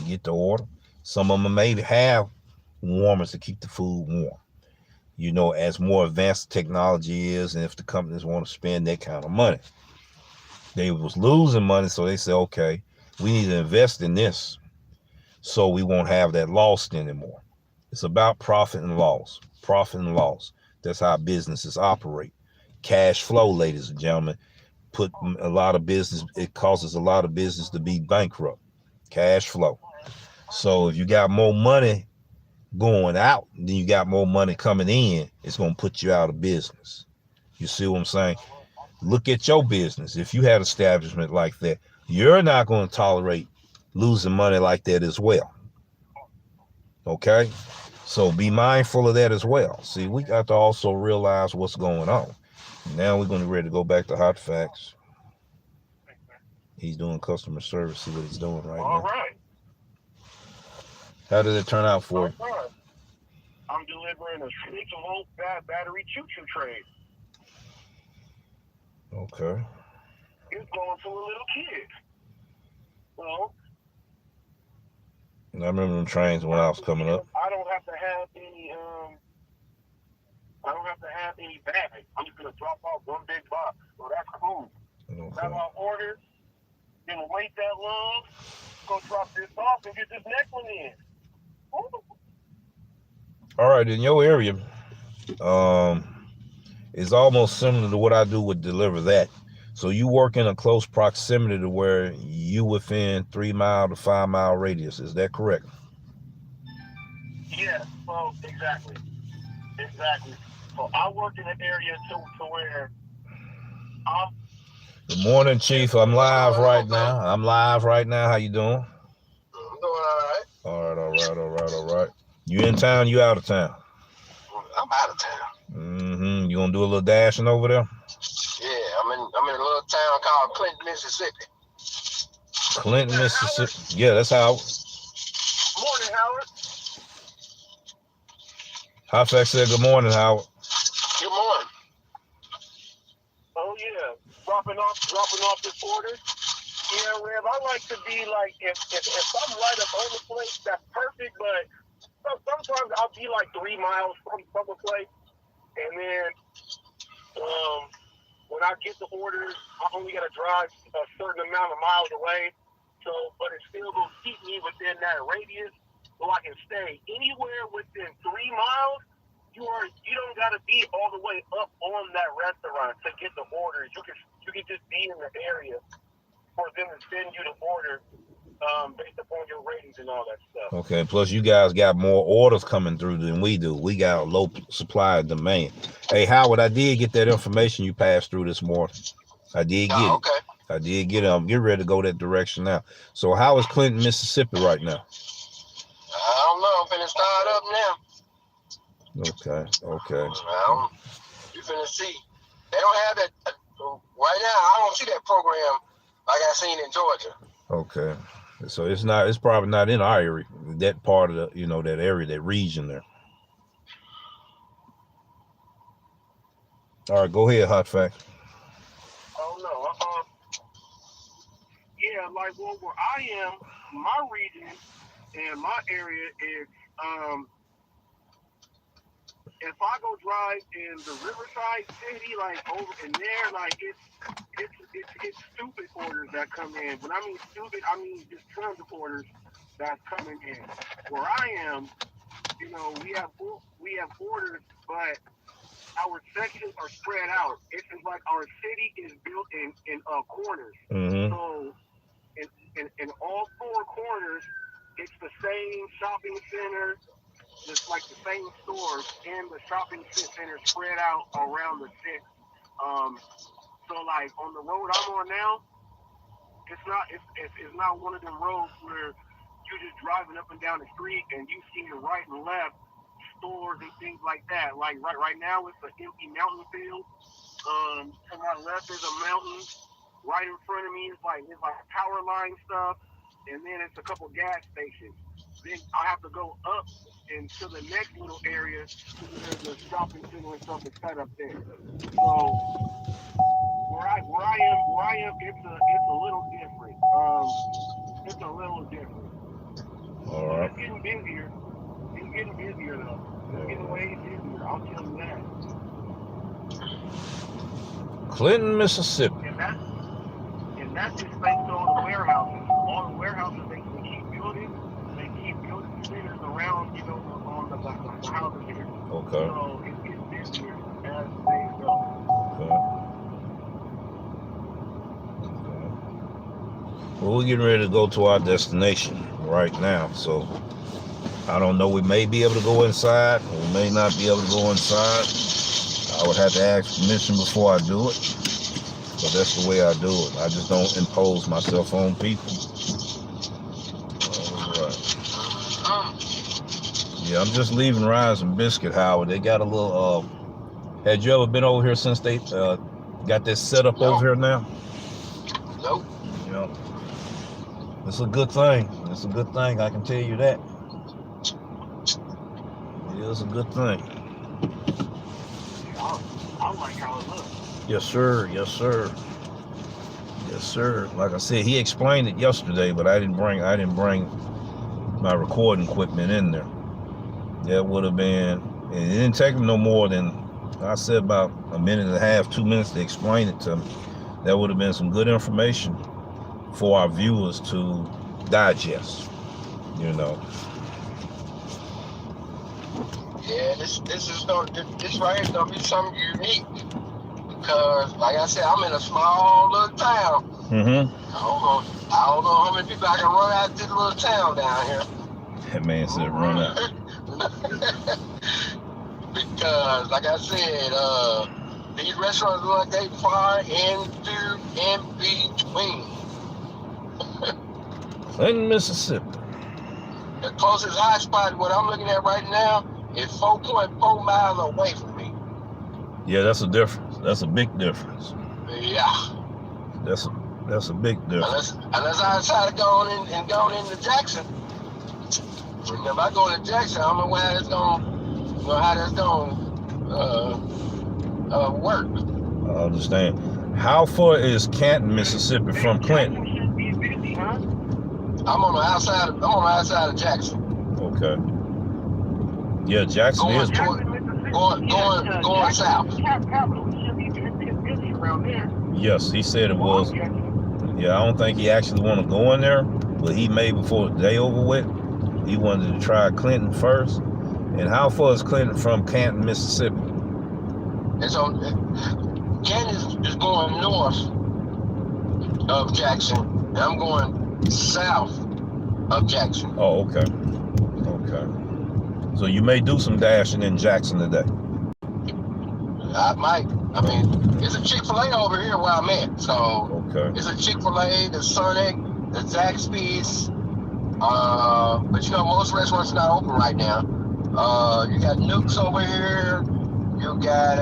Speaker 1: get the order. Some of them maybe have warmers to keep the food warm. You know, as more advanced technology is, and if the companies want to spend that kind of money. They was losing money, so they said, okay, we need to invest in this so we won't have that lost anymore. It's about profit and loss. Profit and loss. That's how businesses operate. Cash flow, ladies and gentlemen, it causes a lot of business to be bankrupt. Cash flow. So if you got more money going out, then you got more money coming in, it's going to put you out of business. You see what I'm saying? Look at your business. If you had an establishment like that, you're not going to tolerate losing money like that as well. Okay? So be mindful of that as well. See, we got to also realize what's going on. Now we're going to be ready to go back to Hot Facts. He's doing customer service. See what he's doing right now.
Speaker 3: All right.
Speaker 1: How did it turn out for you?
Speaker 3: I'm delivering a 6-volt battery choo-choo tray.
Speaker 1: Okay.
Speaker 3: It's going to a little kid. Well,
Speaker 1: I remember them trains when I was coming up.
Speaker 3: I don't have to have any baggage. I'm just gonna drop off one big box. So that's cool.
Speaker 1: Okay.
Speaker 3: Grab our order. Didn't wait that long. Go drop this off and get this next one in. Ooh.
Speaker 1: All right, in your area, it's almost similar to what I do with Deliver That. So you work in a close proximity to where you within 3 mile to 5 mile radius. Is that correct?
Speaker 3: Yeah, well, exactly. So I work in an area to where I'm.
Speaker 1: Good morning, Chief. I'm live right now. How you doing?
Speaker 3: I'm doing
Speaker 1: All right. You in town? You out of town?
Speaker 3: I'm out of town.
Speaker 1: You gonna do a little dashing over there?
Speaker 3: Yeah, I'm in a little town called Clinton, Mississippi.
Speaker 1: Clinton, Mississippi. Yeah, that's how.
Speaker 3: Morning, Howard.
Speaker 1: Hot Facts said good morning, Howard.
Speaker 3: Good morning. Oh yeah, dropping off this order. Yeah, Rev, I like to be like, if I'm right up on the place, that's perfect. But sometimes I'll be like 3 miles from the place, and then when I get the orders, I only got to drive a certain amount of miles away. So, but it's still gonna keep me within that radius, so I can stay anywhere within 3 miles. You don't gotta be all the way up on that restaurant to get the orders. You can just be in the area for them to send you the order based upon your ratings and all that stuff.
Speaker 1: Okay, plus you guys got more orders coming through than we do. We got a low supply of demand. Hey, Howard, I did get that information you passed through this morning. I did get it.
Speaker 4: Okay.
Speaker 1: I did get it. I'm getting ready to go that direction now. So how is Clinton, Mississippi right now?
Speaker 4: I don't know. I'm finna start up now.
Speaker 1: Okay.
Speaker 4: You finna see. They don't have that right now. I don't see that program like I seen in Georgia.
Speaker 1: Okay. So it's probably not in our area, that part of the, that area, that region there. All right, go ahead, Hot Fact.
Speaker 3: Oh no. Yeah, like where I am, my region and my area is if I go drive in the Riverside City, like over in there, like it's stupid orders that come in. When I mean stupid, I mean just tons of orders that's coming in. Where I am, we have orders, but our sections are spread out. It's just like our city is built in corners.
Speaker 1: Mm-hmm.
Speaker 3: So in all 4 corners, it's the same shopping center. Just like the same stores and the shopping center spread out around the city. So like on the road I'm on now, it's not one of them roads where you're just driving up and down the street and you see the right and left stores and things like that. Like right now it's an empty mountain field. To my left there's a mountain. Right in front of me it's like power line stuff, and then it's a couple gas stations. Then I have to go up into the next little area where the shopping center and stuff is set up there. So where I am, it's a little different. It's a little different.
Speaker 1: All right.
Speaker 3: It's getting busier. It's getting busier though. It's getting way busier. I'll tell you that.
Speaker 1: Clinton, Mississippi.
Speaker 3: And that's just based on the warehouses. All the warehouses they keep building. They keep building centers around, on the houses here.
Speaker 1: Okay.
Speaker 3: So it gets busier as they go.
Speaker 1: Okay. Well, we're getting ready to go to our destination right now. So I don't know. We may be able to go inside. Or we may not be able to go inside. I would have to ask permission before I do it. But that's the way I do it. I just don't impose myself on people. All right. Yeah, I'm just leaving Rise and Biscuit, Howard. They got a little, had you ever been over here since they got this set up over here now?
Speaker 4: Nope.
Speaker 1: Yeah. It's a good thing. It's a good thing, I can tell you that. It is a good thing.
Speaker 3: I like how it looks.
Speaker 1: Yes, sir. Yes, sir. Yes, sir. Like I said, he explained it yesterday, but I didn't bring my recording equipment in there. That would have been, and it didn't take him no more than, I said, about a minute and a half, 2 minutes to explain it to me. That would have been some good information for our viewers to digest,
Speaker 4: Yeah, this right here is gonna be something unique because, like I said, I'm in a small little town.
Speaker 1: Mm-hmm.
Speaker 4: I don't know how many people I can run out this little town down here.
Speaker 1: That man said run out.
Speaker 4: Because, like I said, these restaurants look like they far in between.
Speaker 1: Clinton, Mississippi.
Speaker 4: The closest high spot, what I'm looking at right now, is 4.4 miles away from me.
Speaker 1: Yeah, that's a difference. That's a big difference.
Speaker 4: Yeah.
Speaker 1: That's a big difference.
Speaker 4: Unless I decide to go into Jackson. And if I go to Jackson, I don't know how that's going to work.
Speaker 1: I understand. How far is Canton, Mississippi from Clinton?
Speaker 3: Should be busy, huh?
Speaker 4: I'm on the outside of Jackson.
Speaker 1: Okay. Yeah, Jackson is.
Speaker 4: Going south.
Speaker 3: Capital. We should be busy around there.
Speaker 1: Yes, he said it was. Yeah, I don't think he actually want to go in there, but he may before the day over with. He wanted to try Clinton first. And how far is Clinton from Canton, Mississippi?
Speaker 4: It's on. Canton is going north of Jackson, and I'm going south of Jackson.
Speaker 1: Oh, okay. Okay. So you may do some dashing in Jackson today.
Speaker 4: I might. I mean, it's a Chick-fil-A over here where I'm at. So
Speaker 1: Okay.
Speaker 4: it's a Chick-fil-A, the Sonic, the Zaxby's. But you know, most restaurants are not open right now. You got Nukes over here. You got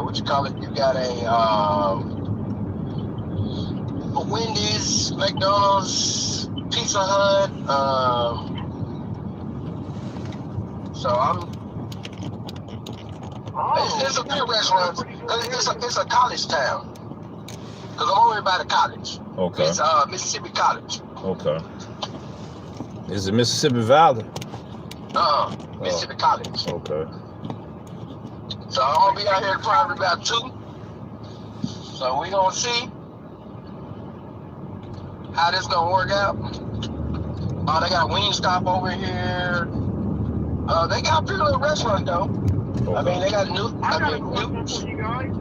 Speaker 4: what you call it? You got a Wendy's, McDonald's, Pizza Hut. So I'm. It's a few restaurants. It's a college town. Cause I'm over by the college.
Speaker 1: Okay.
Speaker 4: It's Mississippi College.
Speaker 1: Okay. Is it Mississippi Valley?
Speaker 4: Mississippi College.
Speaker 1: Okay.
Speaker 4: So I'm gonna be out here probably about 2. So we gonna see how this gonna work out. Oh, they got Wingstop over here. They got a few little restaurants though.
Speaker 1: Okay.
Speaker 4: I mean, they got new.
Speaker 3: I got a
Speaker 4: Nukes.
Speaker 3: question for you guys.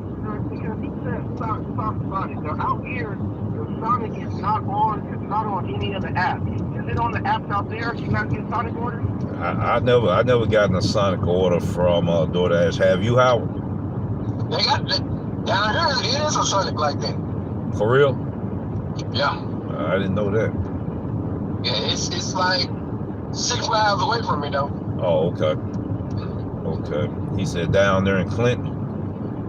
Speaker 3: Because he said talk about it. Now out here, the Sonic is not on any of the apps. Is it on the apps out there? You guys get Sonic orders?
Speaker 1: I never gotten a Sonic order from DoorDash. Have you, Howard?
Speaker 4: They got down here. It is a Sonic like that.
Speaker 1: For real?
Speaker 4: Yeah.
Speaker 1: I didn't know that.
Speaker 4: Yeah. It's like 6 miles away from me though.
Speaker 1: Oh, okay. Okay. He said down there in Clinton,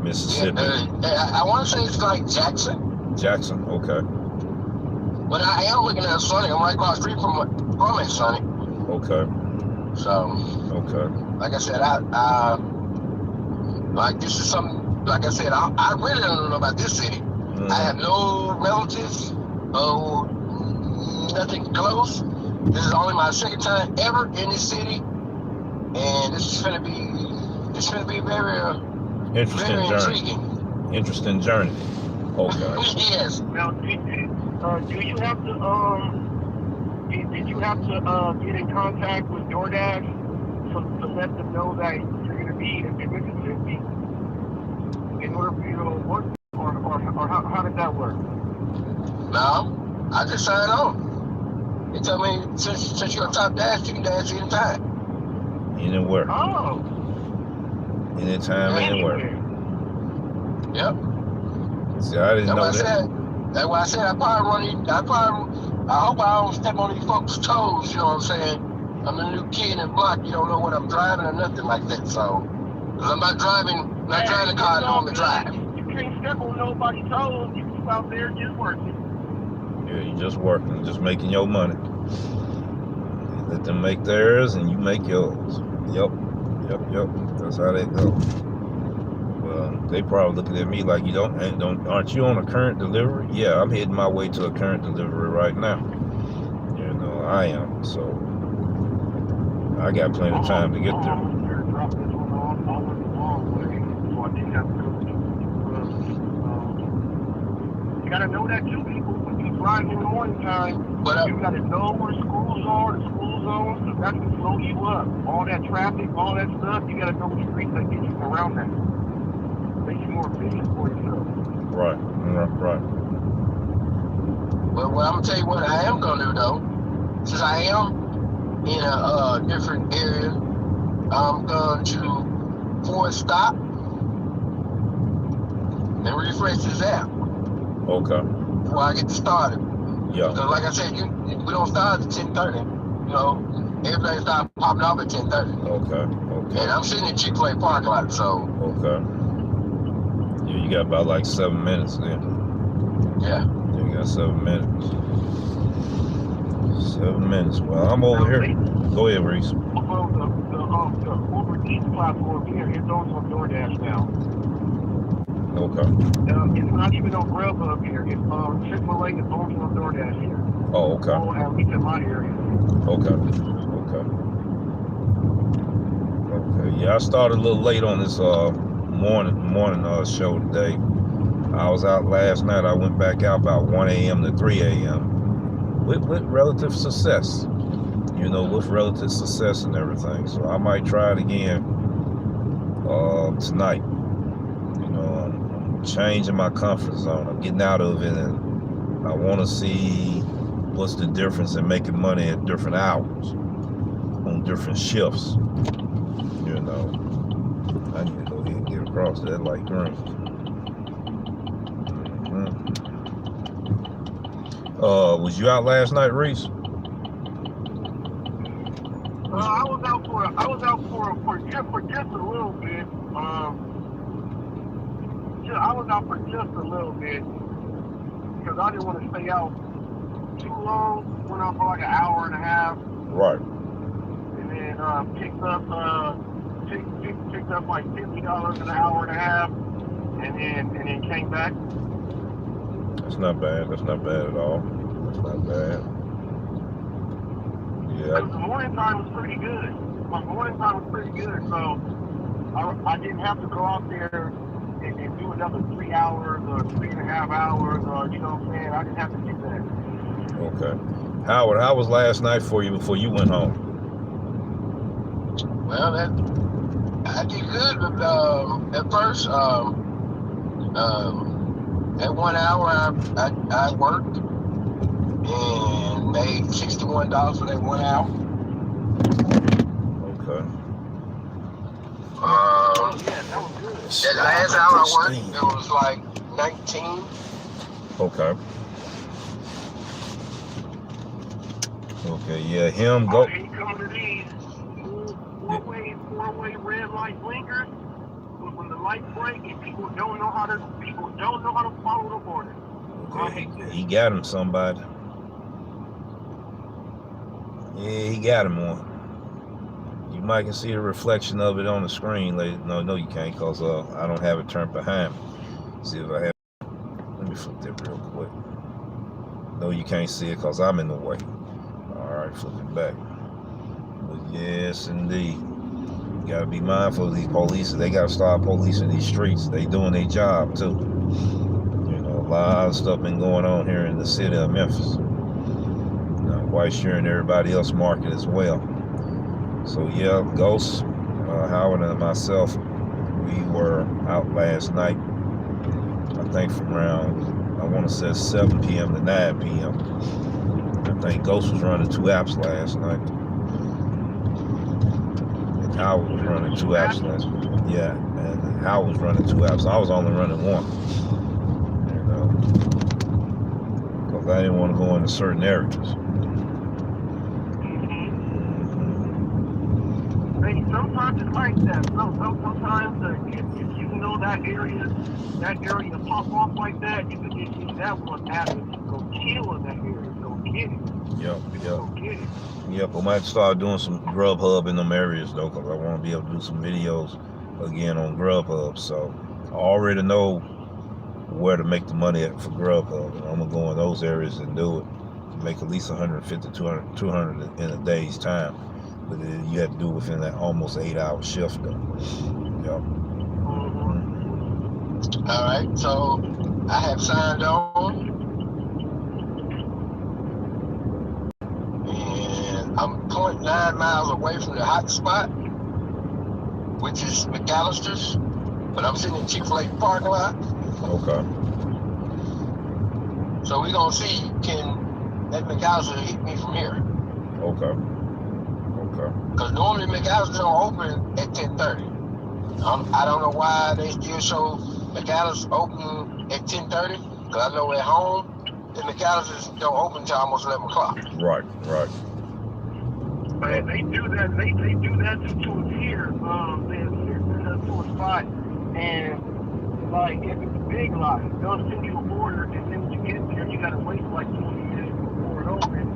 Speaker 1: Mississippi.
Speaker 4: I want to say it's like Jackson.
Speaker 1: Jackson. Okay.
Speaker 4: But I am looking at Sonic. I'm right across the street from a Sonic.
Speaker 1: Okay.
Speaker 4: So,
Speaker 1: Okay.
Speaker 4: like I said, I like this is something. Like I said, I really don't know about this city.
Speaker 1: Mhm.
Speaker 4: I have no relatives, no nothing close. This is only my second time ever in this city, and this is gonna be very
Speaker 1: Interesting
Speaker 4: very
Speaker 1: journey.
Speaker 4: intriguing.
Speaker 1: Interesting journey. Okay.
Speaker 4: Yes.
Speaker 3: Now, do you have to did you have to get in contact with DoorDash to let them know that you're going to be in Mississippi in order for you to work, or how did that work?
Speaker 4: No, I just signed on. They tell me since you're a top dash, you can dash anytime.
Speaker 1: Anywhere.
Speaker 3: Oh,
Speaker 1: Anytime, anywhere.
Speaker 4: Yep.
Speaker 1: See, I didn't know that.
Speaker 4: That's why I said I hope I don't step on these folks' toes, you know what I'm saying? I'm a new kid in the block, you don't know what I'm driving or nothing like that, so. Cause I'm not driving the car I normally drive.
Speaker 3: You can't step on nobody's toes. You just out there just working.
Speaker 1: Yeah, you just working, just making your money. You let them make theirs and you make yours. Yep. That's how they go. Well, they probably looking at me like aren't you on a current delivery? Yeah, I'm heading my way to a current delivery right now. You know, I am. So I got plenty of time to get there.
Speaker 3: You gotta know that too, people. When you drive in the morning time, you gotta know where schools are, the school zones, because that's gonna slow you up. All that traffic, all that stuff, you gotta know the streets that get you around that. Makes you more efficient for yourself.
Speaker 1: Right.
Speaker 4: Well, I'm gonna tell you what I am gonna do though. Since I am in a different area, I'm going to force stop and refresh this app
Speaker 1: Okay.
Speaker 4: before I get started.
Speaker 1: Yeah.
Speaker 4: Because like I said, we don't start at 10:30. You know, everything starts popping off at 10:30.
Speaker 1: Okay.
Speaker 4: And I'm sitting in Chick-fil-A parking lot, so
Speaker 1: Okay. Yeah, you got about like 7 minutes then.
Speaker 4: yeah.
Speaker 1: You got 7 minutes. 7 minutes. Well, I'm over here. Go ahead, Reese.
Speaker 3: Well, the Uber Eats platform here is also on DoorDash now.
Speaker 1: Okay.
Speaker 3: It's not even on Grubhub here. It's Chick-fil-A is also on DoorDash here.
Speaker 1: Oh, okay.
Speaker 3: Oh, at least in my area.
Speaker 1: Okay. Yeah, I started a little late on this morning show today. I was out last night. I went back out about 1 a.m. to 3 a.m. With relative success. You know, with relative success and everything. So I might try it again tonight. You know, I'm changing my comfort zone. I'm getting out of it, and I want to see what's the difference in making money at different hours on different shifts. You know, I need to go ahead and get across that light green. Was you out last night, Reese?
Speaker 3: I was out for just a little bit. I was out for just a little bit because I didn't want to stay out too long. Went out for like an hour and a half.
Speaker 1: Right.
Speaker 3: And then picked up like $50 an hour and a half, and then came back.
Speaker 1: That's not bad. That's not bad at all. That's not bad. Yeah.
Speaker 3: The morning time was pretty good. My morning time was pretty good, so I didn't have to go out there and do another 3 hours or 3.5 hours, or you know what I'm saying. I didn't have to do that.
Speaker 1: Okay. Howard, how was last night for you before you went home?
Speaker 4: Well, I did good at first. At 1 hour, I worked and made $61 for that 1 hour.
Speaker 1: Okay.
Speaker 3: Yeah, that was good.
Speaker 4: That last hour I worked, it was like 19.
Speaker 1: Okay. Okay, yeah, him go.
Speaker 3: I hate coming to these four-way red light blinkers when the lights break and people don't know how to follow the order.
Speaker 1: Okay, he got him, somebody. Yeah, he got him one. You might can see the reflection of it on the screen. No, you can't, because I don't have it turned behind me. See if I have. Let me flip that real quick. No, you can't see it because I'm in the way. All right, flip it back. But yes, indeed. You gotta be mindful of these police. They gotta start policing these streets. They doing their job too. You know, a lot of stuff been going on here in the city of Memphis. Quite sure in everybody else market as well. So yeah, Ghost, Howard and myself, we were out last night. I think from around, I want to say 7 p.m. to 9 p.m. I think Ghost was running 2 apps last night. And Howard was running 2 apps last night. Yeah, and Howard was running 2 apps. I was only running 1. You know, because I didn't want to go into certain areas.
Speaker 3: Sometimes it's like that. Sometimes if you know that area pop off like that, if that one happens, go kill in that area. Go get it.
Speaker 1: Yep.
Speaker 3: Go get it.
Speaker 1: Yep, I might start doing some Grubhub in them areas though, because I want to be able to do some videos again on Grubhub. So I already know where to make the money at for Grubhub, and I'm gonna go in those areas and do it to make at least 150, 200 in a day's time. But you have to do it within that almost 8-hour shift though. Yep.
Speaker 4: All right, so I have signed on, and I'm 0.9 miles away from the hot spot, which is McAllister's, but I'm sitting in Chick-fil-A parking lot.
Speaker 1: Okay.
Speaker 4: So we're gonna see, can that McAllister hit me from here?
Speaker 1: Okay.
Speaker 4: Because normally McAllister don't open at 10:30. I don't know why they still show McAllister open at 10:30. Because I know at home, the McAllisters don't open until almost 11 o'clock.
Speaker 1: Right.
Speaker 3: But they do that. They do that to us here. They to a spot, and like if it's a big lot, they'll send you an order, and then when you get there, you gotta wait like 20 minutes before it opens.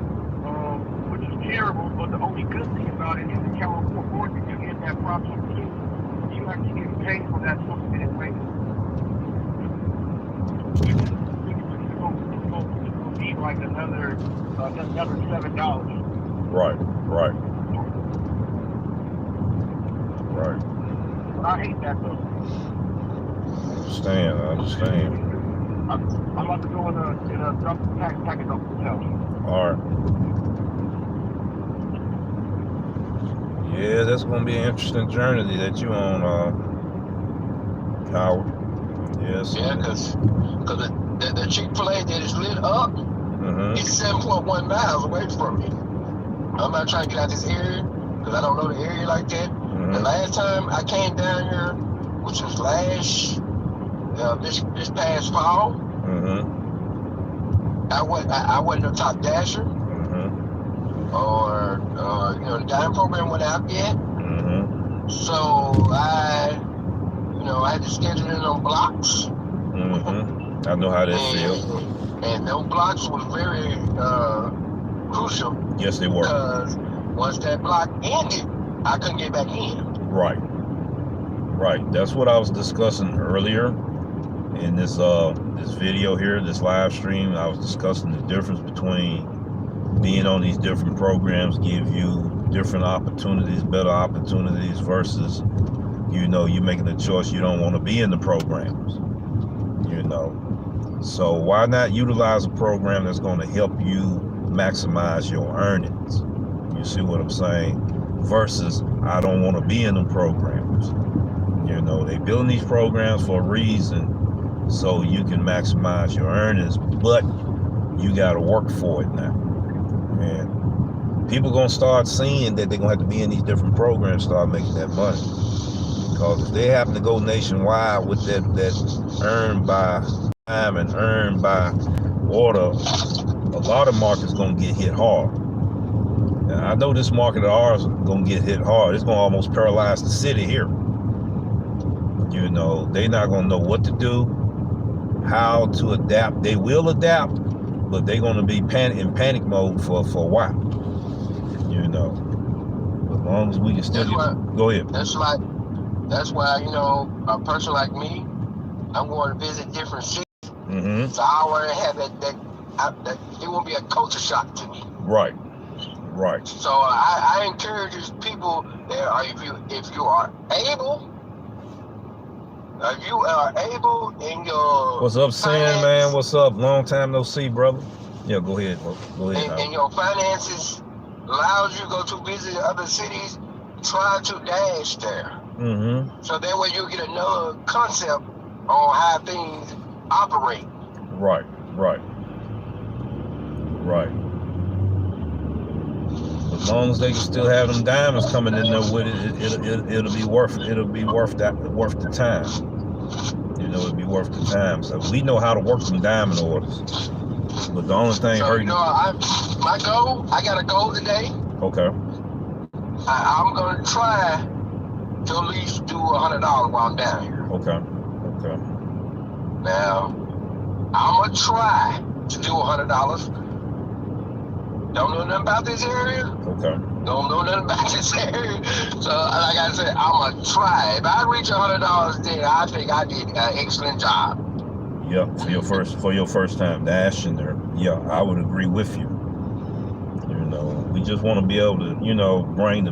Speaker 3: Which is terrible, but the only good thing about it is the California board that you get that proper too. You actually get paid for that 20-minute wait. It's gonna be like another $7.
Speaker 1: Right.
Speaker 3: But I hate that though.
Speaker 1: I understand.
Speaker 3: I'm about to go in a drop the package off the house.
Speaker 1: All right. Yeah, that's gonna be an interesting journey that you on, Howard. Yes.
Speaker 4: Yeah, because the Chick-fil-A that is lit up is 7.1 miles away from me. I'm not trying to get out this area because I don't know the area like that. The last time I came down here, which was this past fall, I wasn't a top dasher, or the dime program went out yet. So I had to schedule it on blocks.
Speaker 1: I know how that feels.
Speaker 4: And those blocks was very crucial.
Speaker 1: Yes, they were.
Speaker 4: Because once that block ended, I couldn't get back in.
Speaker 1: Right. That's what I was discussing earlier in this video here, this live stream. I was discussing the difference between being on these different programs, give you different opportunities, better opportunities, versus you making the choice you don't want to be in the programs. So why not utilize a program that's going to help you maximize your earnings? You see what I'm saying? Versus I don't want to be in them programs. They building these programs for a reason, so you can maximize your earnings, but you got to work for it now. And people gonna start seeing that they're gonna have to be in these different programs, start making that money. Because if they happen to go nationwide with that earned by time and earned by order, a lot of markets gonna get hit hard. Now, I know this market of ours is gonna get hit hard. It's gonna almost paralyze the city here. They're not gonna know what to do, how to adapt. They will adapt, but they're gonna be in panic mode for a while. As long as we can still go ahead.
Speaker 4: That's why a person like me, I'm going to visit different cities. So I already have that it won't be a culture shock to me.
Speaker 1: Right.
Speaker 4: So I encourage people that if you are able in your
Speaker 1: What's up, Sam, man? What's up? Long time no see, brother. Yeah, go ahead.
Speaker 4: And your finances allows you to go to visit other cities, try to dash there. So that way you get another concept on how things operate.
Speaker 1: Right. As long as they can still have them diamonds coming in there with it, it'll be worth the time. It'll be worth the time. So we know how to work them diamond orders. But the only thing hurting.
Speaker 4: My goal, I got a goal today.
Speaker 1: Okay.
Speaker 4: I'm gonna try to at least do $100 while I'm down here.
Speaker 1: Okay.
Speaker 4: Now, I'm gonna try to do $100. Don't know nothing about this area.
Speaker 1: Okay.
Speaker 4: Don't know nothing about this area. So, like I said, I'm gonna try. If I reach $100, then I think I did an excellent job.
Speaker 1: Yeah, for your first time dashing there. Yeah, I would agree with you. We just want to be able to, bring the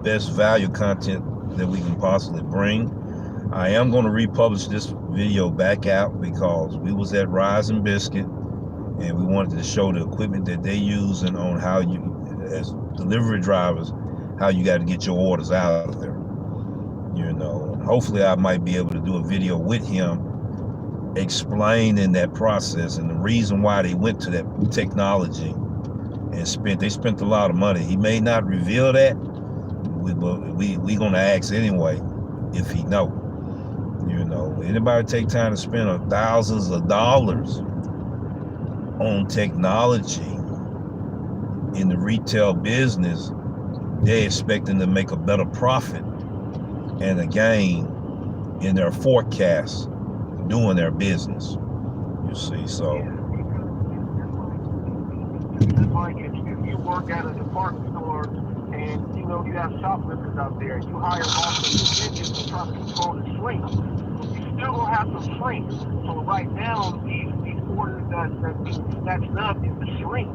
Speaker 1: best value content that we can possibly bring. I am going to republish this video back out because we was at Rise and Biscuit and we wanted to show the equipment that they use and on how you, as delivery drivers, how you got to get your orders out of there. Hopefully I might be able to do a video with him explaining that process and the reason why they went to that technology and they spent a lot of money. He may not reveal that, but we gonna ask anyway if he know. Anybody take time to spend thousands of dollars on technology in the retail business, they're expecting to make a better profit and a gain in their forecast doing their business. You see, so.
Speaker 3: Like if you work at a department store and you have shoplifters out there, you hire also individuals to try to control the shrink. You still gonna have some shrink. So right now, these orders that being snatched up is the shrink.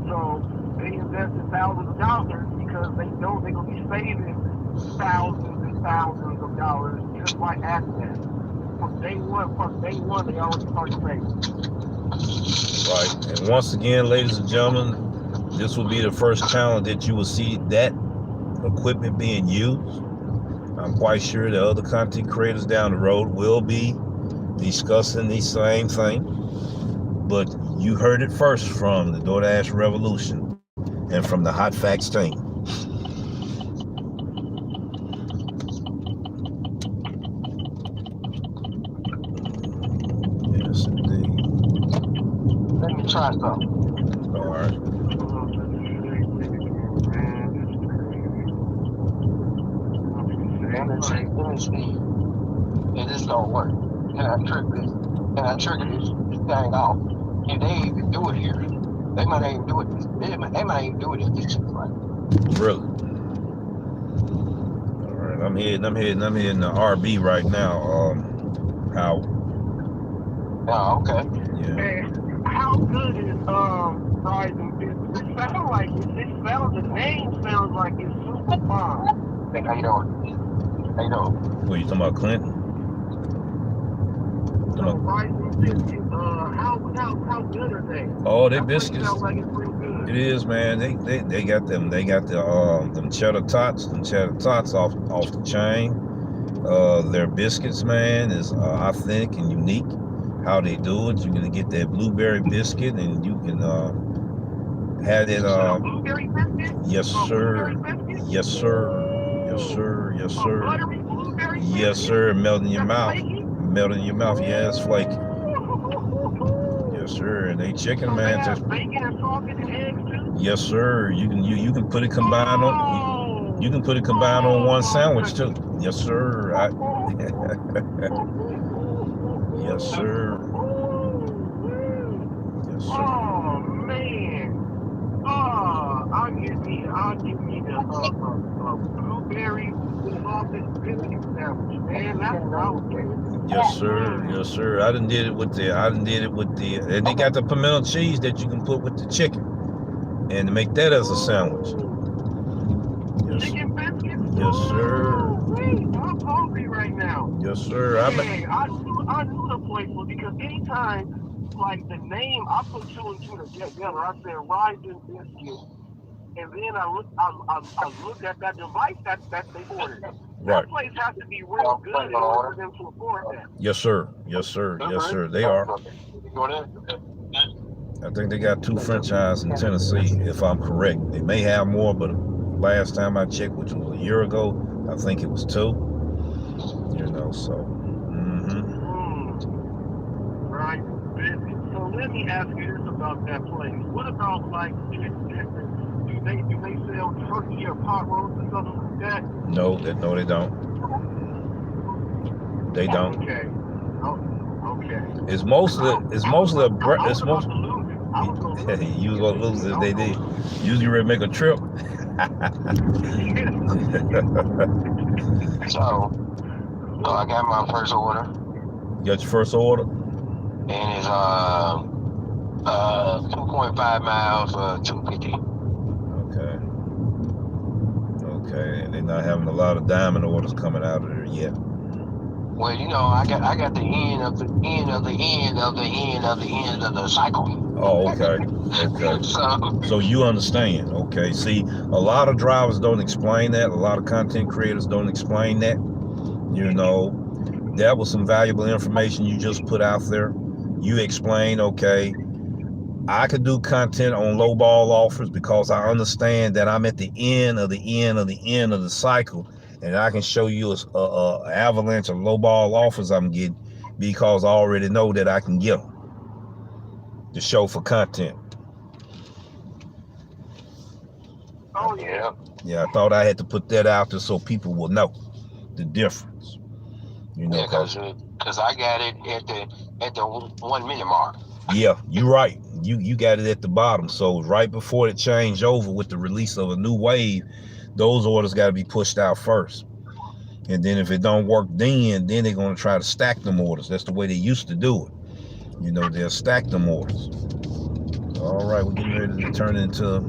Speaker 3: So they invested thousands of dollars because they know they're gonna be saving thousands and thousands of dollars just by acting that. from day one, they always participate.
Speaker 1: Right. And once again, ladies and gentlemen, this will be the first channel that you will see that equipment being used. I'm quite sure that other content creators down the road will be discussing the same thing. But you heard it first from the DoorDash Revolution and from the Hot Facts team. Yes, indeed.
Speaker 4: Let me try something.
Speaker 1: All right.
Speaker 4: Let me see. If this don't work. Can I trigger this thing off? And they ain't even do it here. They might not even do it. They might even do it in this right.
Speaker 1: Really? All right. I'm hitting the RB right now. How?
Speaker 4: Oh, okay.
Speaker 1: Yeah.
Speaker 3: And how good is Rising Business? It sounds like the name sounds like it's super fun.
Speaker 4: Hey, how you doing? How you doing?
Speaker 1: What, you talking about Clinton?
Speaker 3: So Rising Business, how good are they?
Speaker 1: Oh, they
Speaker 3: That place
Speaker 1: biscuits.
Speaker 3: sounds like it's real good.
Speaker 1: It is, man. They got them. They got them cheddar tots. Them cheddar tots off the chain. Their biscuits, man, is authentic and unique. How they do it, you're gonna get that blueberry biscuit, and you can have it.
Speaker 3: Blueberry biscuit?
Speaker 1: Yes, sir.
Speaker 3: Blueberry biscuit?
Speaker 1: Yes, sir. Yes, sir. Yes, sir.
Speaker 3: Buttery blueberry
Speaker 1: Yes,
Speaker 3: biscuit?
Speaker 1: sir. Melt in your mouth.
Speaker 3: Flaky?
Speaker 1: Melt in your mouth. Yeah, it's flaky. Yes, sir. And they chicken,
Speaker 3: So
Speaker 1: man.
Speaker 3: they
Speaker 1: Just
Speaker 3: have bacon and sausage and eggs too?
Speaker 1: yes, sir. You can put it combined on. You can put it combined on one sandwich too. Yes, sir. Yes, sir. Yes, sir.
Speaker 3: Oh man! I'll give me the blueberry sausage biscuit sandwich, man. That's what I would get.
Speaker 1: Yes, sir. Yes, sir. I done did it with the, and they got the pimento cheese that you can put with the chicken, and make that as a sandwich. Yes,
Speaker 3: Chicken biscuits?
Speaker 1: yes, sir.
Speaker 3: I'm hungry right now.
Speaker 1: Yes, sir.
Speaker 3: Hey, I knew the place was because anytime, like the name, I put two and two together. I said Rising Biscuit, and then I looked at that device that they ordered.
Speaker 1: Right.
Speaker 3: That place has to be real good in order for them to afford that.
Speaker 1: Yes, sir. Yes, sir. Yes, sir. They are. I think they got 2 franchises in Tennessee, if I'm correct. They may have more, but last time I checked, which was a year ago, I think it was 2. You know, so.
Speaker 3: Right. So let me ask you this about that place. What about like, do they sell turkey or pot roast or something like that?
Speaker 1: No, they don't. They don't.
Speaker 3: Okay. Oh, okay.
Speaker 1: It's mostly a you was gonna lose if they did. You was ready to make a trip.
Speaker 4: So I got my first order,
Speaker 1: You got your first order?
Speaker 4: and it's 2.5 miles for $2.50.
Speaker 1: Okay, and they're not having a lot of diamond orders coming out of there yet.
Speaker 4: Well, you know, I got the end of the end of the end of the end of the end of the cycle.
Speaker 1: Oh, okay. So you understand. Okay. See, a lot of drivers don't explain that. A lot of content creators don't explain that. You know, that was some valuable information you just put out there. You explain, okay, I could do content on low ball offers because I understand that I'm at the end of the end of the end of the cycle, and I can show you a avalanche of low ball offers I'm getting because I already know that I can get them to show for content.
Speaker 3: Oh yeah.
Speaker 4: Yeah.
Speaker 1: Yeah, I thought I had to put that out there so people will know the difference. You know,
Speaker 4: Yeah, because I got it at the 1 minute mark.
Speaker 1: yeah, you're right. You got it at the bottom. So right before it changed over with the release of a new wave, those orders got to be pushed out first. And then if it don't work then they're going to try to stack them orders. That's the way they used to do it. You know, they'll stack them orders. All right, we're getting ready to turn into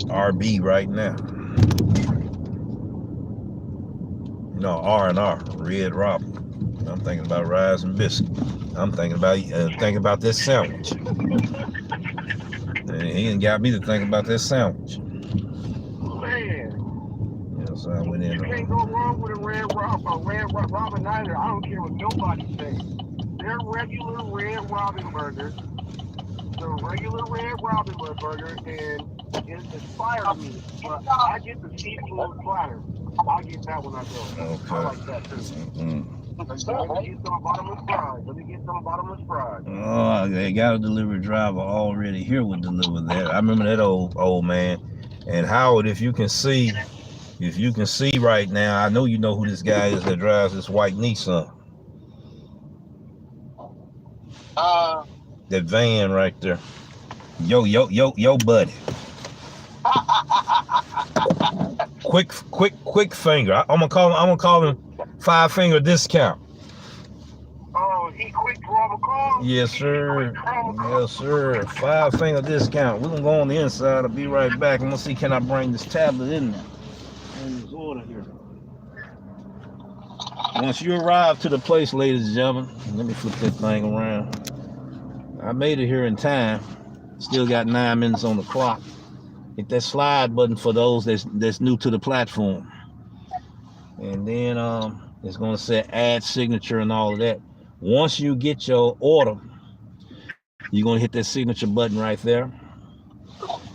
Speaker 1: RB right now. No, R&R, Red Robin. I'm thinking about Rise and Biscuit. I'm thinking about this sandwich. And he done got me to think about this sandwich.
Speaker 3: Man,
Speaker 1: Yeah, so I went in.
Speaker 3: you can't go wrong with a Red Robin either. I don't care what nobody says. They're regular Red Robin burgers. The regular Red Robin burger, and it's fire to me. But I get the seafood platter. I get that when I go.
Speaker 1: Okay.
Speaker 3: I like that too.
Speaker 1: Mm-hmm.
Speaker 3: Let me get some bottomless fries.
Speaker 1: Oh, they got a delivery driver already here would deliver that. I remember that old man. And Howard, if you can see right now, I know you know who this guy is that drives this white Nissan. That van right there. Yo, buddy. Quick finger. I'm gonna call him 5 finger discount.
Speaker 3: Oh, he quick to have a call?
Speaker 1: Yes, sir. Yes, sir. 5 finger discount. We're gonna go on the inside. I'll be right back. I'm gonna see, can I bring this tablet in there? In this order here. Once you arrive to the place, ladies and gentlemen, let me flip that thing around. I made it here in time. Still got 9 minutes on the clock. Hit that slide button for those that's new to the platform. And then it's gonna say add signature and all of that. Once you get your order, you're gonna hit that signature button right there.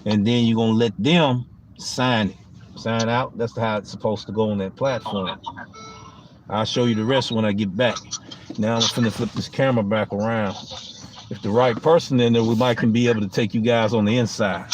Speaker 1: And then you're gonna let them sign it. Sign out. That's how it's supposed to go on that platform. I'll show you the rest when I get back. Now I'm finna flip this camera back around. If the right person in there, we might can be able to take you guys on the inside.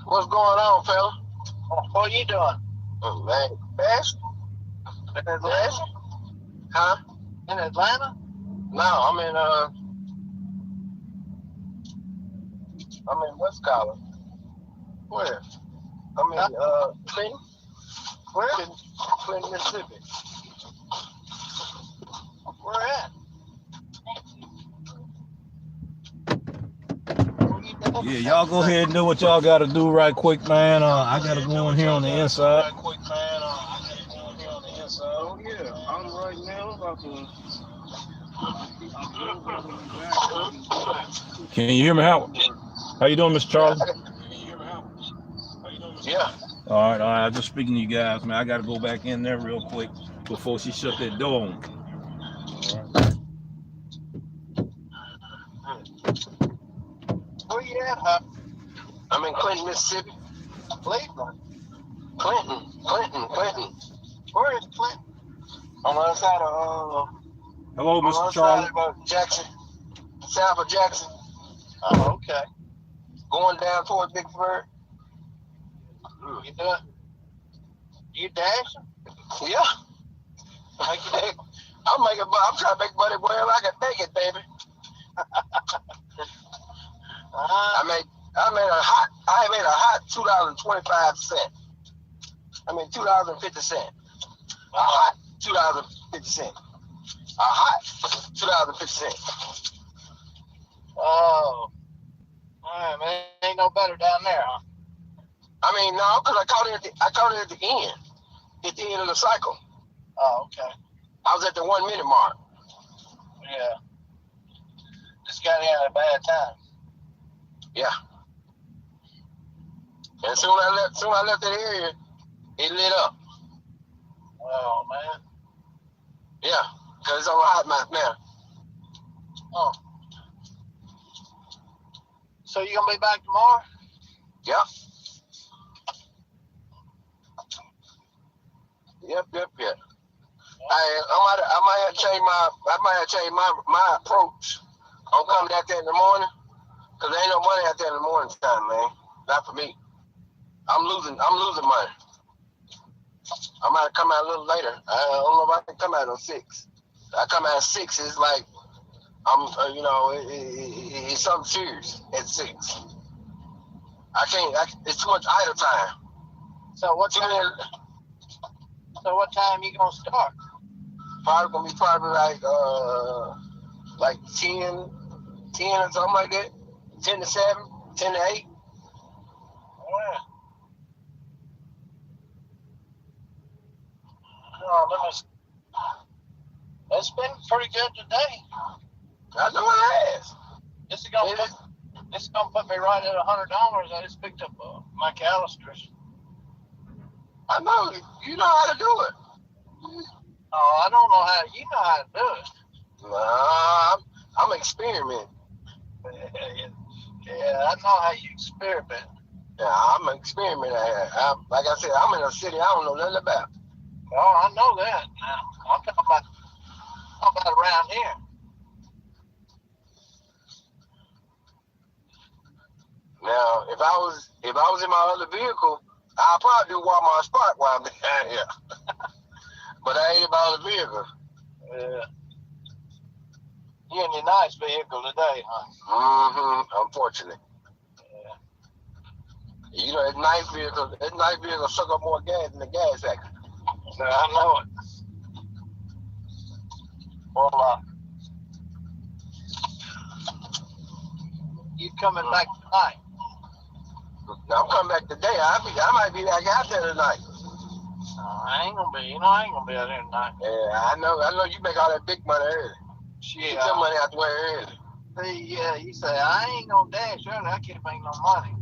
Speaker 4: What's going on, fella? What are you doing? Oh, man, fast? In Atlanta? Huh? In Atlanta? No, I'm in West College. Where? I'm in Clinton. Where? Clinton, Mississippi. Where at?
Speaker 1: Yeah, y'all go ahead and do what y'all got to do right quick, man. I got to go in here on the inside.
Speaker 3: Oh, yeah. I'm right now about to...
Speaker 1: Can you hear me, Howard? How you doing, Mr. Charlie?
Speaker 4: Yeah.
Speaker 1: All right. I'm just speaking to you guys, man. I got to go back in there real quick before she shut that door on me.
Speaker 4: Where you at, huh? I'm in Clinton, Mississippi. Cleveland. Clinton. Where is Clinton? On the other side of
Speaker 1: Hello,
Speaker 4: on the
Speaker 1: Mr.
Speaker 4: other
Speaker 1: Charlie.
Speaker 4: side of Jackson. South of Jackson. Oh, okay. Going down toward Vicksburg. You doing? You dashing? Yeah. I'm trying to make money wherever I can make it, baby. I made a hot $2.25. $2.50. A hot $2.50. A hot $2.50. Oh. All right, man. Ain't no better down there, huh? No, because I caught it at the end. At the end of the cycle. Oh, okay. I was at the 1 minute mark. Yeah. Just got in at a bad time. Yeah. And soon I left that area, it lit up. Oh, man. Yeah, because it's on hot mouth now. Oh. So you gonna be back tomorrow? Yep. Yep. I might have changed my approach on coming out there in the morning. Cause there ain't no money out there in the morning time, man. Not for me. I'm losing money. I might come out a little later. I don't know if I can come out on 6. I come out at 6. It's like I'm, it's something serious at 6. I can't. It's too much idle time. So what time you gonna start? Probably gonna be like 10 or something like that. 10 to 7, 10 to 8. Yeah. Oh, it's been pretty good today. I know it has. This is gonna put me right at $100. I just picked up my McAllister's. I know you know how to do it. Oh, I don't know how. You know how to do it. Nah, I'm experimenting. Yeah, I know how you experiment. Yeah, I'm an experiment. Like I said, I'm in a city I don't know nothing about. Oh, I know that. Now I'm talking about around here. Now, if I was in my other vehicle, I'd probably do Walmart Spark while I'm down here. But I ain't in my other vehicle. Yeah. You're in your nice vehicle today, huh? Unfortunately. Yeah. You know, that nice vehicle suck up more gas than the gas factory. Yeah, I know it. Well, you coming back tonight? No, I'm coming back today. I might be back out there tonight.
Speaker 5: I ain't gonna be. I ain't gonna be out there tonight.
Speaker 4: Yeah, I know you make all that big money early.
Speaker 5: Shit.
Speaker 4: Get your money out the way early.
Speaker 5: See, yeah, you say I ain't gonna dash early. I can't make no money.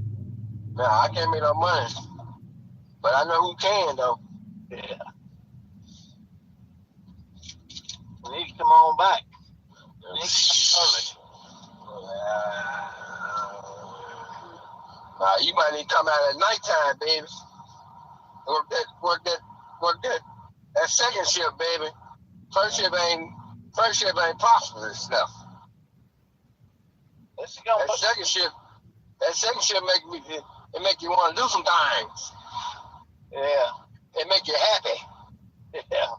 Speaker 4: No, I can't make no money. But I know who can though.
Speaker 5: Yeah. You need to come on back. You need to come early.
Speaker 4: You might need to come out at nighttime, baby. Work that second shift, baby. First shift ain't prosperous stuff. That second shift make you want to do some things.
Speaker 5: Yeah.
Speaker 4: It make you happy.
Speaker 5: Yeah.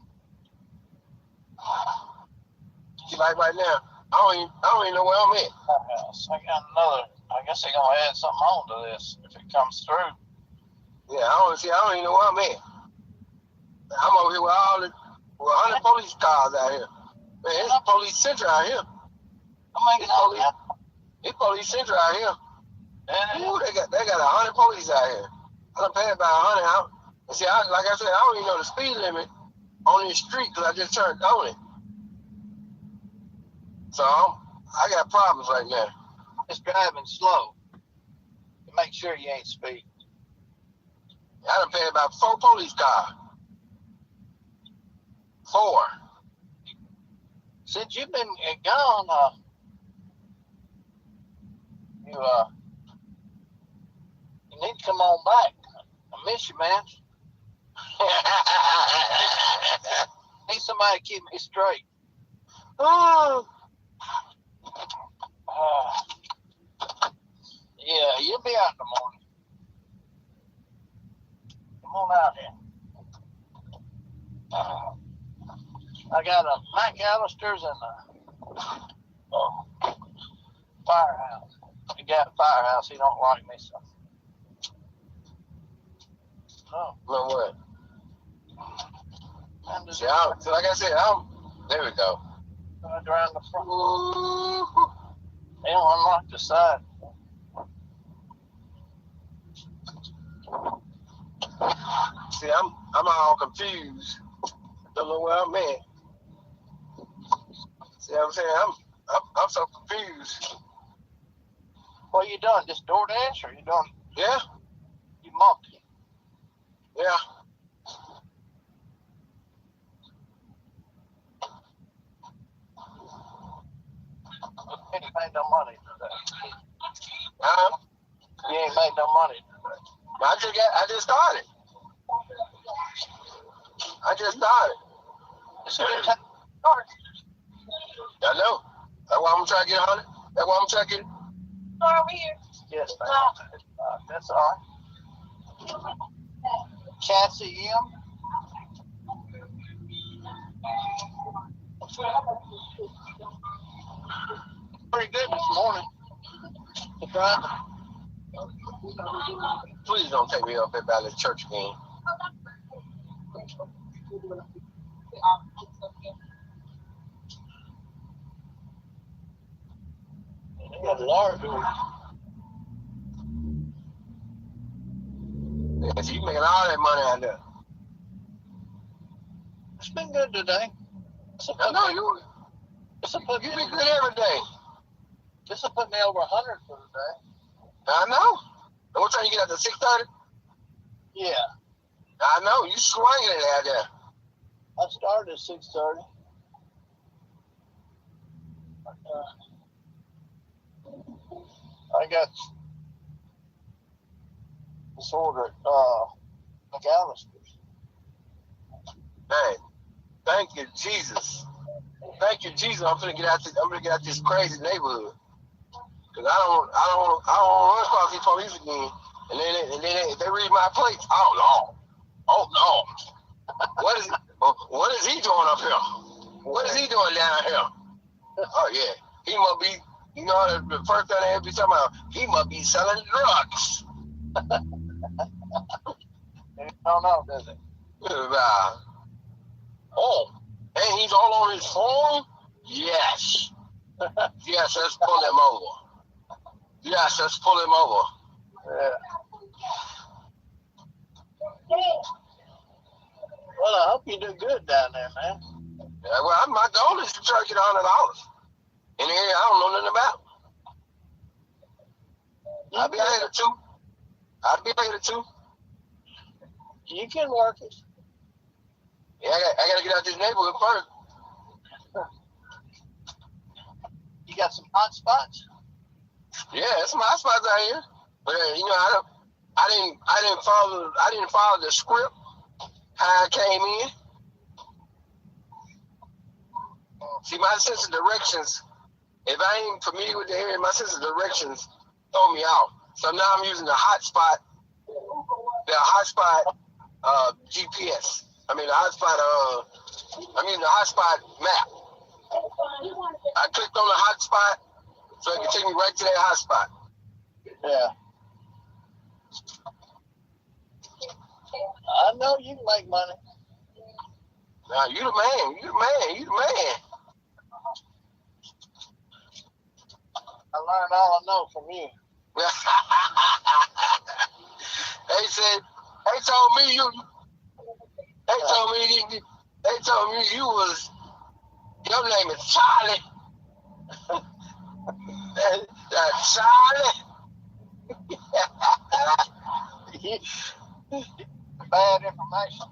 Speaker 4: See, like right now, I don't even know where I'm at.
Speaker 5: I got another. I guess they're gonna add something on to this if it comes through.
Speaker 4: Yeah, I don't even know where I'm at. I'm over here with 100 police cars out here. Man, it's police central out here. It's police central out here. Ooh, they got 100 police out here. I done paid about 100 out. And see, like I said, I don't even know the speed limit on this street because I just turned on it. So I got problems right now.
Speaker 5: Just driving slow to make sure you ain't speeding.
Speaker 4: I done paid about 4 police cars. 4.
Speaker 5: Since you've been gone, you need to come on back. I miss you, man. Need somebody to keep me straight.
Speaker 4: Oh.
Speaker 5: Yeah, you'll be out in the morning. Come on out here. I got a McAllister's and a Firehouse. The guy at Firehouse, he don't like me, so. Oh.
Speaker 4: No what?
Speaker 5: See,
Speaker 4: like I said, there we go.
Speaker 5: Around the front. Ooh. They don't unlock the side.
Speaker 4: See, I'm all confused. Don't know where I'm at. See what I'm saying? I'm so confused.
Speaker 5: What you doing? Just DoorDash or you doing?
Speaker 4: Yeah.
Speaker 5: You multi?
Speaker 4: Yeah.
Speaker 5: You ain't made no money today.
Speaker 4: You
Speaker 5: ain't made no money today.
Speaker 4: I just started.
Speaker 5: It's a good time to start.
Speaker 4: I know. That's why I'm trying to get 100. That's why I'm trying to get.
Speaker 6: Over here.
Speaker 5: Yes, ma'am. That's all right. Cassie M. Pretty good this morning.
Speaker 4: Please don't take me up at Valley Church again.
Speaker 5: They got a large one.
Speaker 4: Yeah, so you making all that money out there.
Speaker 5: It's been good today.
Speaker 4: I know you. You be good every day.
Speaker 5: This will put me over 100 for the day.
Speaker 4: I know. And what time you get out to 6:30?
Speaker 5: Yeah.
Speaker 4: I know. You swinging it out there.
Speaker 5: I started at 6:30. I got this order at McAllister's.
Speaker 4: Man, thank you, Jesus. Thank you, Jesus. I'm gonna get out this crazy neighborhood. Cause I don't want to run across these police again. And then if they read my plates, oh no. What is he doing up here? What is he doing down here? Oh yeah, he must be. You know, the first thing they be talking about, he must be selling drugs.
Speaker 5: He don't know, does he?
Speaker 4: Oh, and he's all on his phone? Yes. Yes, let's pull him over. Yes, let's pull him over.
Speaker 5: Yeah. Well, I hope you do good down there, man.
Speaker 4: Yeah, well, my goal is to try to get $100 in an area I don't know nothing about. I'll be later too. I'll be later too.
Speaker 5: You can work it.
Speaker 4: Yeah, I gotta get out this neighborhood first.
Speaker 5: You got some hot spots?
Speaker 4: Yeah, there's some hot spots out here, but you know, I didn't follow the script how I came in. See, my sense of directions. If I ain't familiar with the area, my sense of directions throw me off. So now I'm using the hotspot GPS. I mean the hotspot. I'm using the hotspot map. I clicked on the hotspot so it can take me right to that hotspot.
Speaker 5: Yeah. I know you can make money.
Speaker 4: Now you the man. You the man. You the man.
Speaker 5: I learned all I know from you.
Speaker 4: They told me you was, your name is Charlie. Charlie.
Speaker 5: Bad information.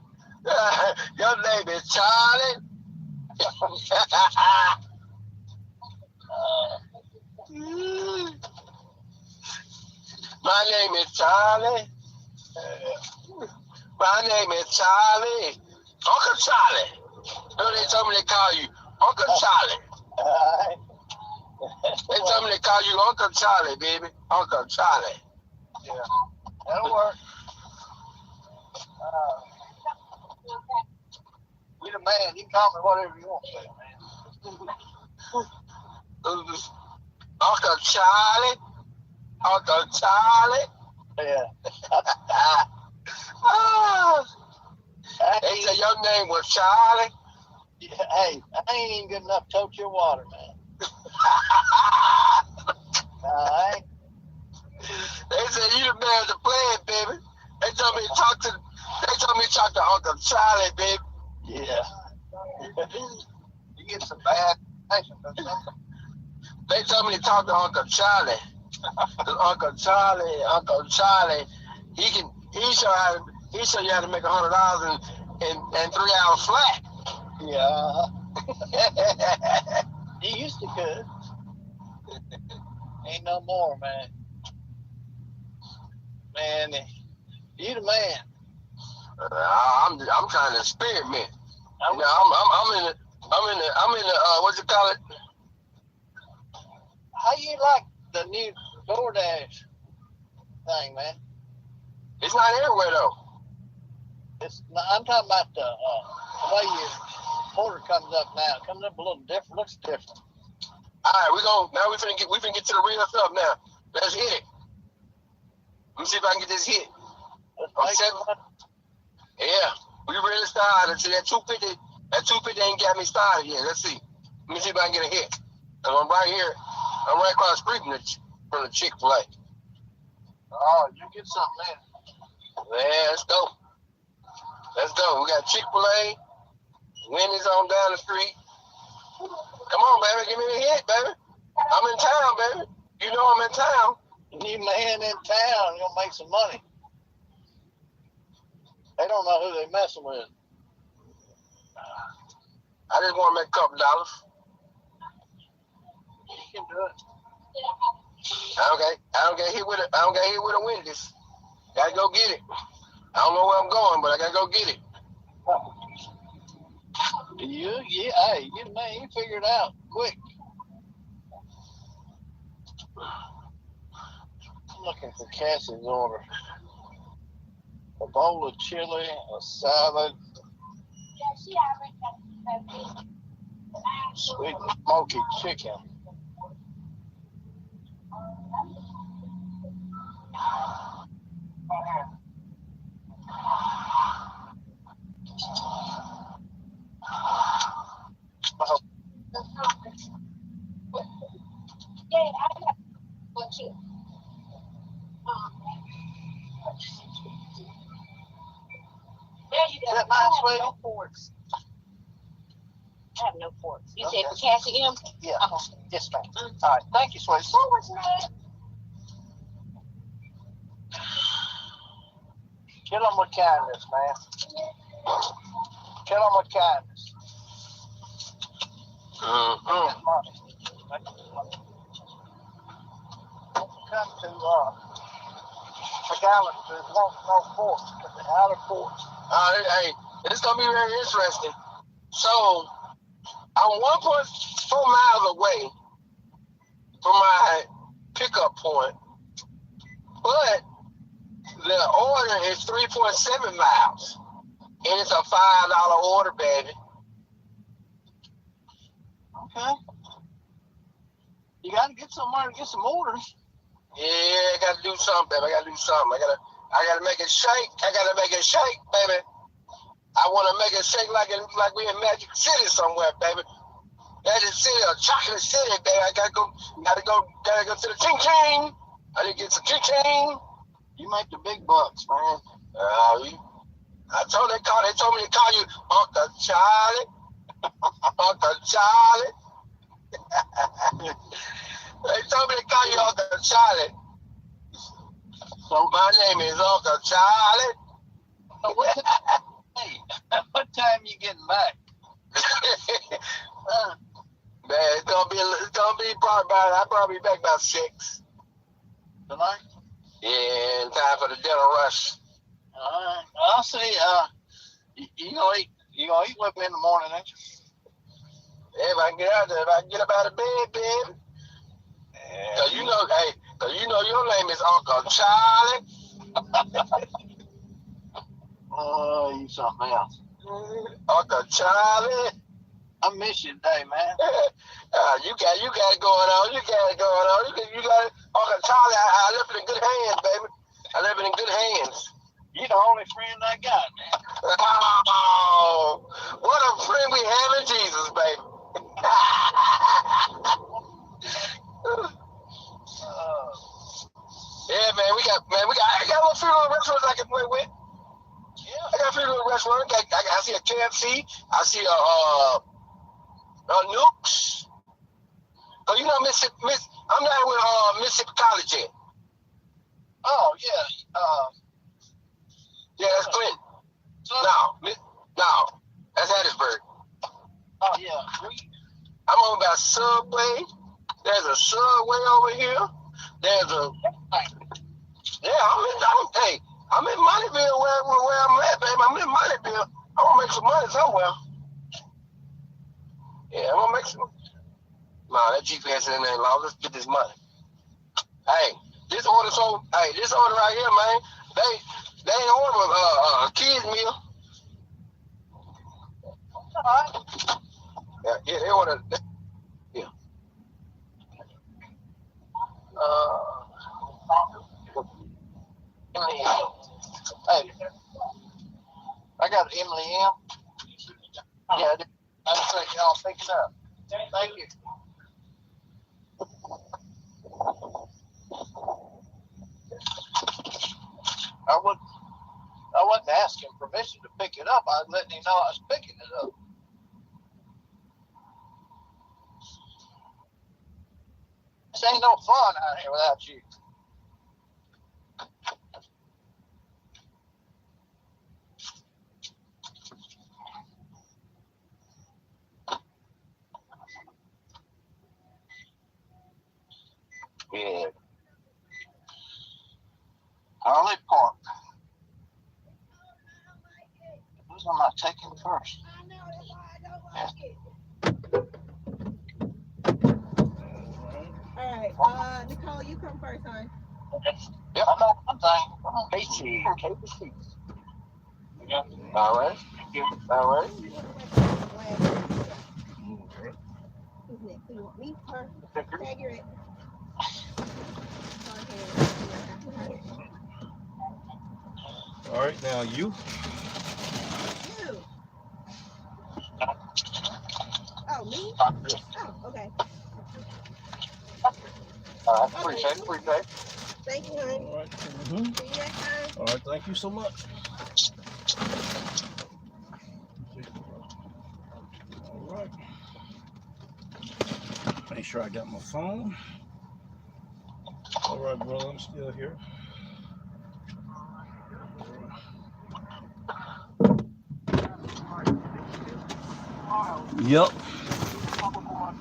Speaker 4: Your name is Charlie. My name is Charlie. My name is Charlie. Uncle Charlie. No, they told me they call you Uncle Charlie. They told me they call you Uncle Charlie, baby. Uncle Charlie.
Speaker 5: Yeah, that'll work. You're the man. You can call me whatever you want to say, man.
Speaker 4: Uncle Charlie. Uncle Charlie.
Speaker 5: Yeah.
Speaker 4: They said your name was Charlie.
Speaker 5: Hey, I ain't even good enough to tote your water, man. Alright.
Speaker 4: They said you the man to play it, baby. They told me to talk to Uncle Charlie, baby.
Speaker 5: Yeah. You get some bad information from something.
Speaker 4: They told me to talk to Uncle Charlie. Uncle Charlie, he show you how to make $100 in 3 hours flat.
Speaker 5: Yeah. You used to could. Ain't no more, man. Man, you the man.
Speaker 4: I'm trying to experiment. You know, I'm in the what you call it?
Speaker 5: How you like the new DoorDash thing, man?
Speaker 4: It's not everywhere though.
Speaker 5: I'm talking about the way your order comes up now. It comes up a little different. Looks different.
Speaker 4: All right, we finna get to the real stuff now. Let's hit it. Let me see if I can get this hit. Yeah, we really started. See that 250 ain't got me started yet. Let's see. Let me see if I can get a hit. I'm right here. I'm right across the street from the Chick-fil-A.
Speaker 5: Oh, you get something in.
Speaker 4: Yeah, let's go. Let's go. We got Chick-fil-A. Wendy's on down the street. Come on, baby. Give me a hit, baby. I'm in town, baby. You know I'm in town.
Speaker 5: You man in town, you're gonna make some money. They don't know who they're messing with.
Speaker 4: I just want to make a couple dollars.
Speaker 5: You can do it.
Speaker 4: I don't get hit with a Wendy's. Gotta go get it. I don't know where I'm going, but I gotta go get it.
Speaker 5: Hey, you man, you figure it out quick. I'm looking for Cassie's order. A bowl of chili, a salad, sweet and smoky chicken. Is that nice Sweet?
Speaker 6: No forks. I have no forks. You
Speaker 5: Okay.
Speaker 6: said for Cassie M?
Speaker 5: Yeah. Yes, ma'am.
Speaker 6: Mm.
Speaker 5: All right. Thank you, Sweet.
Speaker 6: So much, man.
Speaker 5: Kill them with kindness, man. Kill them with kindness.
Speaker 4: Mm-hmm.
Speaker 5: Come to McAllister's won't no forks, but the outer forks.
Speaker 4: Hey, it's gonna be very interesting. So, I'm 1.4 miles away from my pickup point, but the order is 3.7 miles, and it's a $5 order, baby.
Speaker 5: Okay. You got to get somewhere to get some orders.
Speaker 4: Yeah, I gotta do something, baby. I gotta do something. I gotta make it shake. I gotta make it shake, baby. I want to make it shake like we in Magic City somewhere, baby. Magic City or Chocolate City, baby. I gotta go to the ching ching. I need to get some ching ching.
Speaker 5: You make the big bucks, man.
Speaker 4: They told me to call you Uncle Charlie. Uncle Charlie. They told me to call you Uncle Charlie. So my name is Uncle Charlie.
Speaker 5: Hey, what time you getting back?
Speaker 4: Man, it's gonna be probably about. I'll probably be back about 6
Speaker 5: Tonight?
Speaker 4: Yeah, in time for the dinner rush.
Speaker 5: I'll see. You gonna eat with me in the morning, ain't you?
Speaker 4: Yeah, if I can get out there, if I can get up out of bed, baby. Cause you know your name is Uncle Charlie.
Speaker 5: You something else.
Speaker 4: Uncle Charlie.
Speaker 5: I miss you today, man.
Speaker 4: You got it going on. You got it going on. You got it. Uncle Charlie, I left it in good hands, baby. I left it in good hands.
Speaker 5: You're the only friend I got, man.
Speaker 4: Oh, what a friend we have in Jesus, baby. Yeah, man, I got a little few little restaurants I can play with.
Speaker 5: Yeah.
Speaker 4: I got a few little restaurants. I see a KFC. I see a Nukes. Cause you know I'm not with Mississippi College yet.
Speaker 5: Oh, yeah.
Speaker 4: Yeah, that's Clinton.
Speaker 5: So,
Speaker 4: No, that's Hattiesburg.
Speaker 5: oh, yeah.
Speaker 4: I'm on about Subway. There's a Subway over here. There's a I'm in Moneyville where I'm at, baby. I'm in Moneyville. I want to make some money somewhere. Yeah, I'm gonna make some. Nah, that GPS ain't long. Let's get this money. Hey, this order right here, man. They ain't order a kids meal.
Speaker 5: All right.
Speaker 4: Yeah, they order. Yeah.
Speaker 5: Emily M. Hey, I got Emily M. Yeah, I think y'all pick it up. Thank you. I wasn't asking permission to pick it up. I was letting him know I was picking it up. This ain't no fun out here without you.
Speaker 4: Yeah.
Speaker 5: Harley Park. Who's am I taking first?
Speaker 7: All right, Nicole, you come first, hon.
Speaker 5: Yeah, I know one thing. KBC.
Speaker 4: All right. All right.
Speaker 7: Who's next? You want me, her? Tag your it.
Speaker 1: All right, now you.
Speaker 7: You. Oh, me? Oh, okay.
Speaker 5: Appreciate it.
Speaker 7: Thank you, honey.
Speaker 1: All right.
Speaker 7: See you next time.
Speaker 1: All right. Thank you so much. Make sure I got my phone. All right, brother, I'm still here. Yep.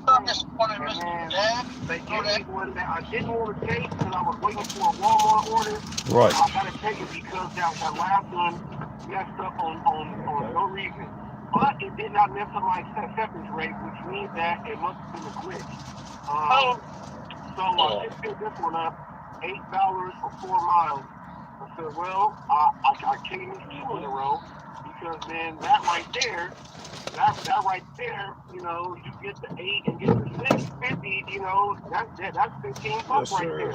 Speaker 5: I'm disappointed, Mr. Dad.
Speaker 3: They gave me one that I didn't want to take because I was waiting for a Walmart order.
Speaker 1: Right.
Speaker 3: I got to take it because that last one messed up on no reason. But it did not mess up my acceptance rate, which means that it must have been a glitch. So I just picked this one up, $8 for 4 miles. I said, well, I can't use 2 in a row because then that right there, you know, you get the 8 and get the 650, you know, that's $15
Speaker 1: Yes,
Speaker 3: right
Speaker 1: sir.
Speaker 3: there.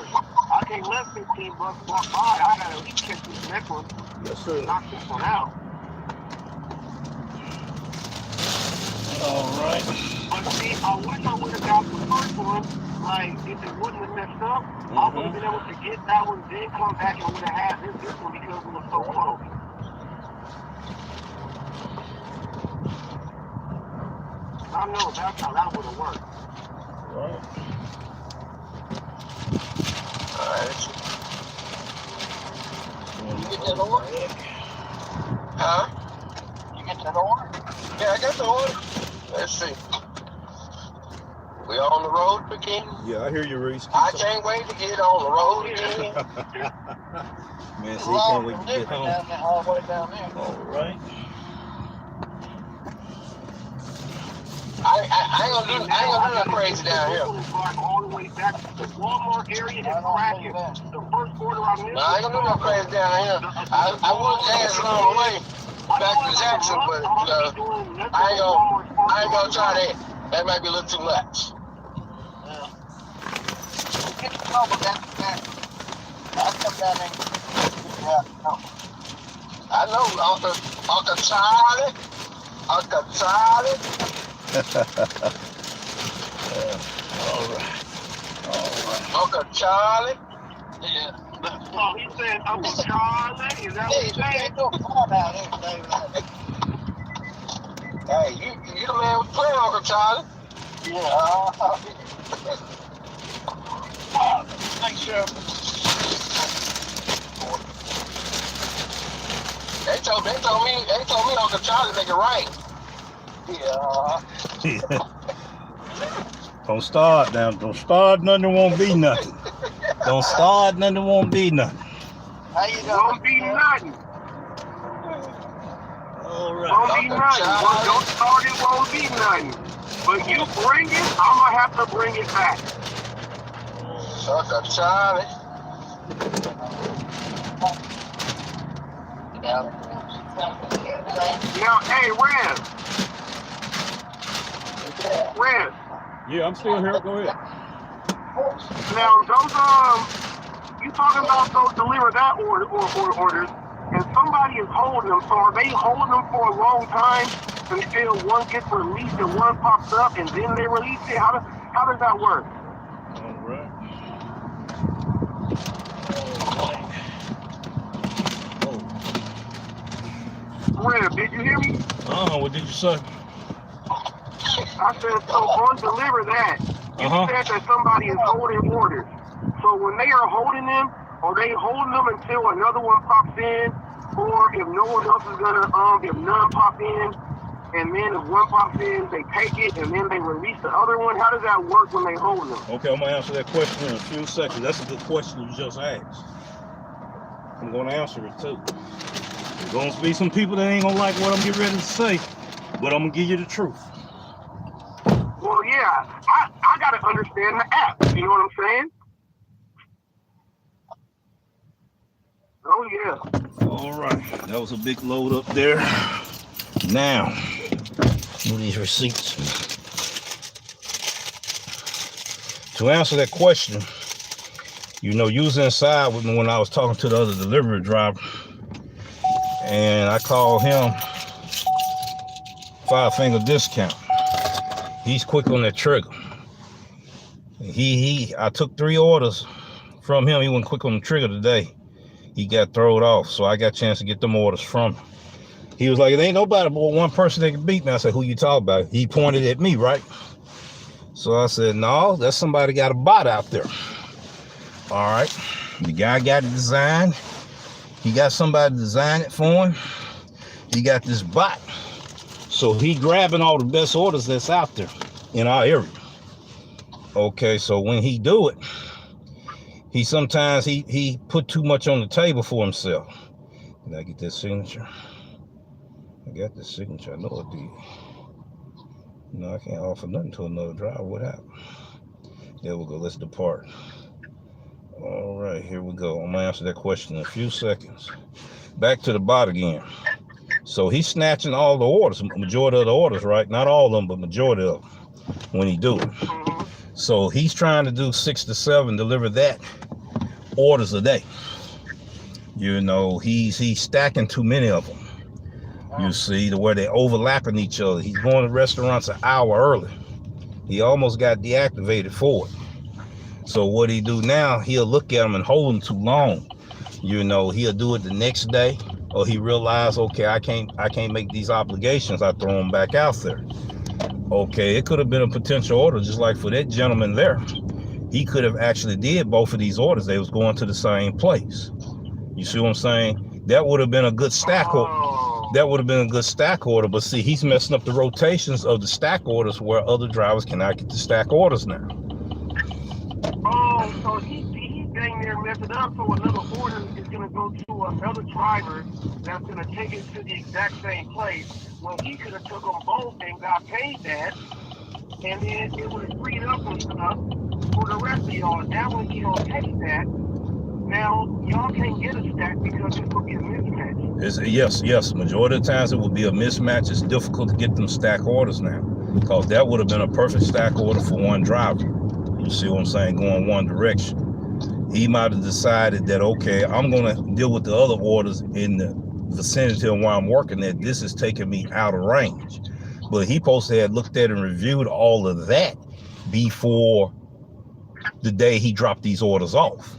Speaker 3: I can't let $15 walk by. I gotta at least catch this next one.
Speaker 1: Yes, sir.
Speaker 3: Knock this one out.
Speaker 1: All right.
Speaker 3: But see, I wish I would have got the first one. Like, if it wouldn't have messed up, I would have been able to get that one, then come back and would have had this one because it was so close. I know that's how that would have worked.
Speaker 1: Right.
Speaker 4: Alright. You get that order? Huh?
Speaker 5: You get that order?
Speaker 4: Yeah, I got the order. Let's see. We on the road again?
Speaker 1: Yeah, I hear you, Reese.
Speaker 4: I can't wait to get on the road again.
Speaker 1: Man, see, you can't wait to get home.
Speaker 5: Down there, all the way down there.
Speaker 1: All right.
Speaker 4: I ain't gonna do nothing crazy down here.
Speaker 3: All the way back to the Walmart area and cracking. The first order I missed.
Speaker 4: No, I ain't gonna do no crazy down here. I would dance along the way back to Jackson, but I ain't gonna try that. That might be a little too much.
Speaker 5: Get the trouble down there. I'll come down there. Yeah, no.
Speaker 4: I know, Uncle Charlie. Uncle Charlie.
Speaker 1: All right.
Speaker 4: Uncle Charlie.
Speaker 5: Yeah.
Speaker 3: Oh, he said Uncle Charlie? Is that what
Speaker 5: Hey,
Speaker 3: he
Speaker 5: you
Speaker 3: said?
Speaker 5: ain't no fun out here today, man.
Speaker 4: Hey, you the man with the plan, Uncle Charlie.
Speaker 5: Yeah. Make sure.
Speaker 4: They told me Uncle Charlie make it rain.
Speaker 5: Yeah.
Speaker 1: Don't start now. Don't start nothing. There won't be nothing. Don't start nothing. There won't be nothing.
Speaker 5: How you doing?
Speaker 3: Won't be nothing.
Speaker 1: All right.
Speaker 3: Won't be nothing. Well, don't start it, won't be nothing. But you bring it, I'm going to have to bring it back.
Speaker 4: Uncle Charlie.
Speaker 3: Now, hey, Ren.
Speaker 1: Yeah, I'm still here. Go ahead.
Speaker 3: Now, those, you talking about those deliver that orders, and somebody is holding them, so are they holding them for a long time until one gets released and one pops up and then they release it? How does that work?
Speaker 1: All right.
Speaker 3: Ren, did you hear me?
Speaker 1: What did you say?
Speaker 3: I said, so on deliver that, you said that somebody is holding orders. So when they are holding them, are they holding them until another one pops in? Or if no one else is gonna, if none pop in, and then if one pops in, they take it, and then they release the other one? How does that work when they hold them?
Speaker 1: Okay, I'm gonna answer that question in a few seconds. That's a good question you just asked. I'm gonna answer it too. There's gonna be some people that ain't gonna like what I'm getting ready to say, but I'm gonna give you the truth.
Speaker 3: Well, yeah, I gotta understand the app. You know what I'm saying? Oh yeah.
Speaker 1: All right, that was a big load up there. Now, do these receipts. To answer that question, you know, you was inside with me when I was talking to the other delivery driver, and I called him 5-finger discount. He's quick on that trigger. I took 3 orders from him. He wasn't quick on the trigger today. He got thrown off, so I got a chance to get them orders from him. He was like, "It ain't nobody but one person that can beat me." I said, "Who you talking about?" He pointed at me, right? So I said, no, that's somebody got a bot out there. All right. The guy got it designed. He got somebody to design it for him. He got this bot. So he grabbing all the best orders that's out there in our area. Okay, so when he do it, he sometimes he put too much on the table for himself. Did I get that signature? I got the signature. I know it did. No, I can't offer nothing to another driver. What happened? There we go. Let's depart. All right, here we go. I'm gonna answer that question in a few seconds. Back to the bot again. So he's snatching all the orders, majority of the orders, right? Not all of them, but majority of them when he do it. So he's trying to do 6 to 7, deliver that orders a day. You know, he's stacking too many of them. You see, the way they're overlapping each other. He's going to restaurants an hour early. He almost got deactivated for it. So what he do now, he'll look at them and hold them too long. You know, he'll do it the next day, or he realize, okay, I can't make these obligations. I throw them back out there. Okay, it could have been a potential order, just like for that gentleman there. He could have actually did both of these orders. They was going to the same place. You see what I'm saying? That would have been a good stack order. That would have been a good stack order, but see, he's messing up the rotations of the stack orders where other drivers cannot get the stack orders now.
Speaker 3: Oh, so he's dang near messing it up, so another order is going to go to another driver that's going to take it to the exact same place when he could have took them both and got paid that, and then it would have freed up some stuff for the rest of y'all. Now when you don't take that, now y'all can't get a stack because it will be a mismatch.
Speaker 1: Yes. Majority of the times it will be a mismatch. It's difficult to get them stack orders now because that would have been a perfect stack order for one driver. You see what I'm saying? Going one direction. He might have decided that, okay, I'm going to deal with the other orders in the vicinity of where I'm working at. This is taking me out of range. But he supposed to have looked at and reviewed all of that before the day he dropped these orders off.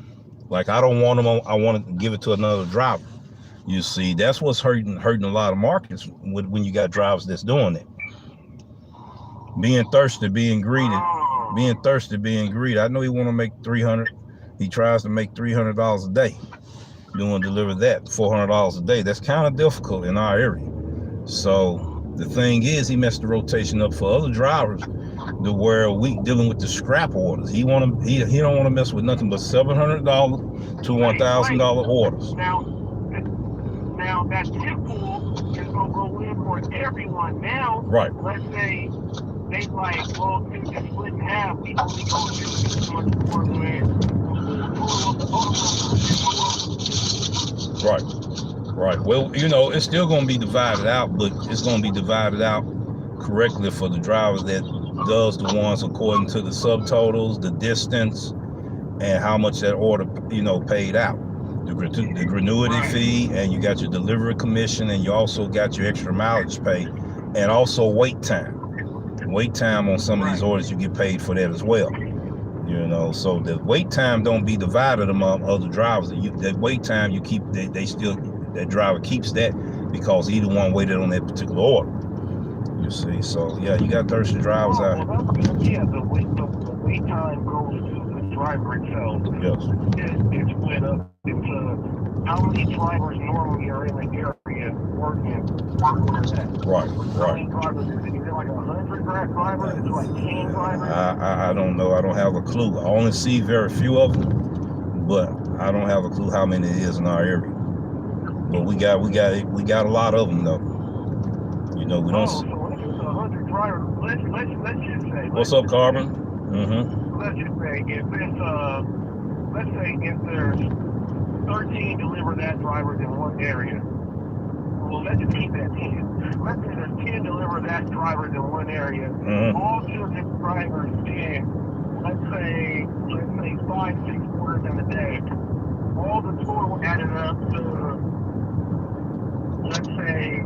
Speaker 1: Like, I don't want them on, I want to give it to another driver. You see, that's what's hurting a lot of markets when you got drivers that's doing it. Being thirsty, being greedy. I know he want to make $300. He tries to make $300 a day. Deliver that $400 a day. That's kind of difficult in our area. So the thing is, he messed the rotation up for other drivers to where we dealing with the scrap orders. He don't want to mess with nothing but $700 to $1,000 orders.
Speaker 3: Now that tip pool is gonna go in for everyone. Now,
Speaker 1: right?
Speaker 3: Let's say they like, well, since it's split in half, we only go to this much more
Speaker 1: Right. Well, you know, it's still going to be divided out, but it's going to be divided out correctly for the drivers that does the ones according to the subtotals, the distance, and how much that order, you know, paid out. The gratuity fee, and you got your delivery commission, and you also got your extra mileage pay, and also wait time. Wait time on some of these orders, you get paid for that as well. You know, so the wait time don't be divided among other drivers. That wait time you keep, that driver keeps that because either one waited on that particular order. You see, so yeah, you got thirsty drivers out here.
Speaker 3: Yeah, the wait time goes to the driver itself.
Speaker 1: Yes.
Speaker 3: It's split up into how many drivers normally are in the area working.
Speaker 1: Right.
Speaker 3: How many drivers is it? Is it like 100 drivers? Is it like 10 drivers?
Speaker 1: I don't know. I don't have a clue. I only see very few of them, but I don't have a clue how many it is in our area. But we got a lot of them though. You know, we don't.
Speaker 3: So if it's 100 drivers, let's just say.
Speaker 1: What's up, Carbon?
Speaker 3: Let's just say let's say if there's 13 deliver that drivers in one area. Well, let's just keep that 10. Let's say there's 10 deliver that drivers in one area. All 2 of the drivers did, let's say 5-6 orders in a day. All the total added up to let's say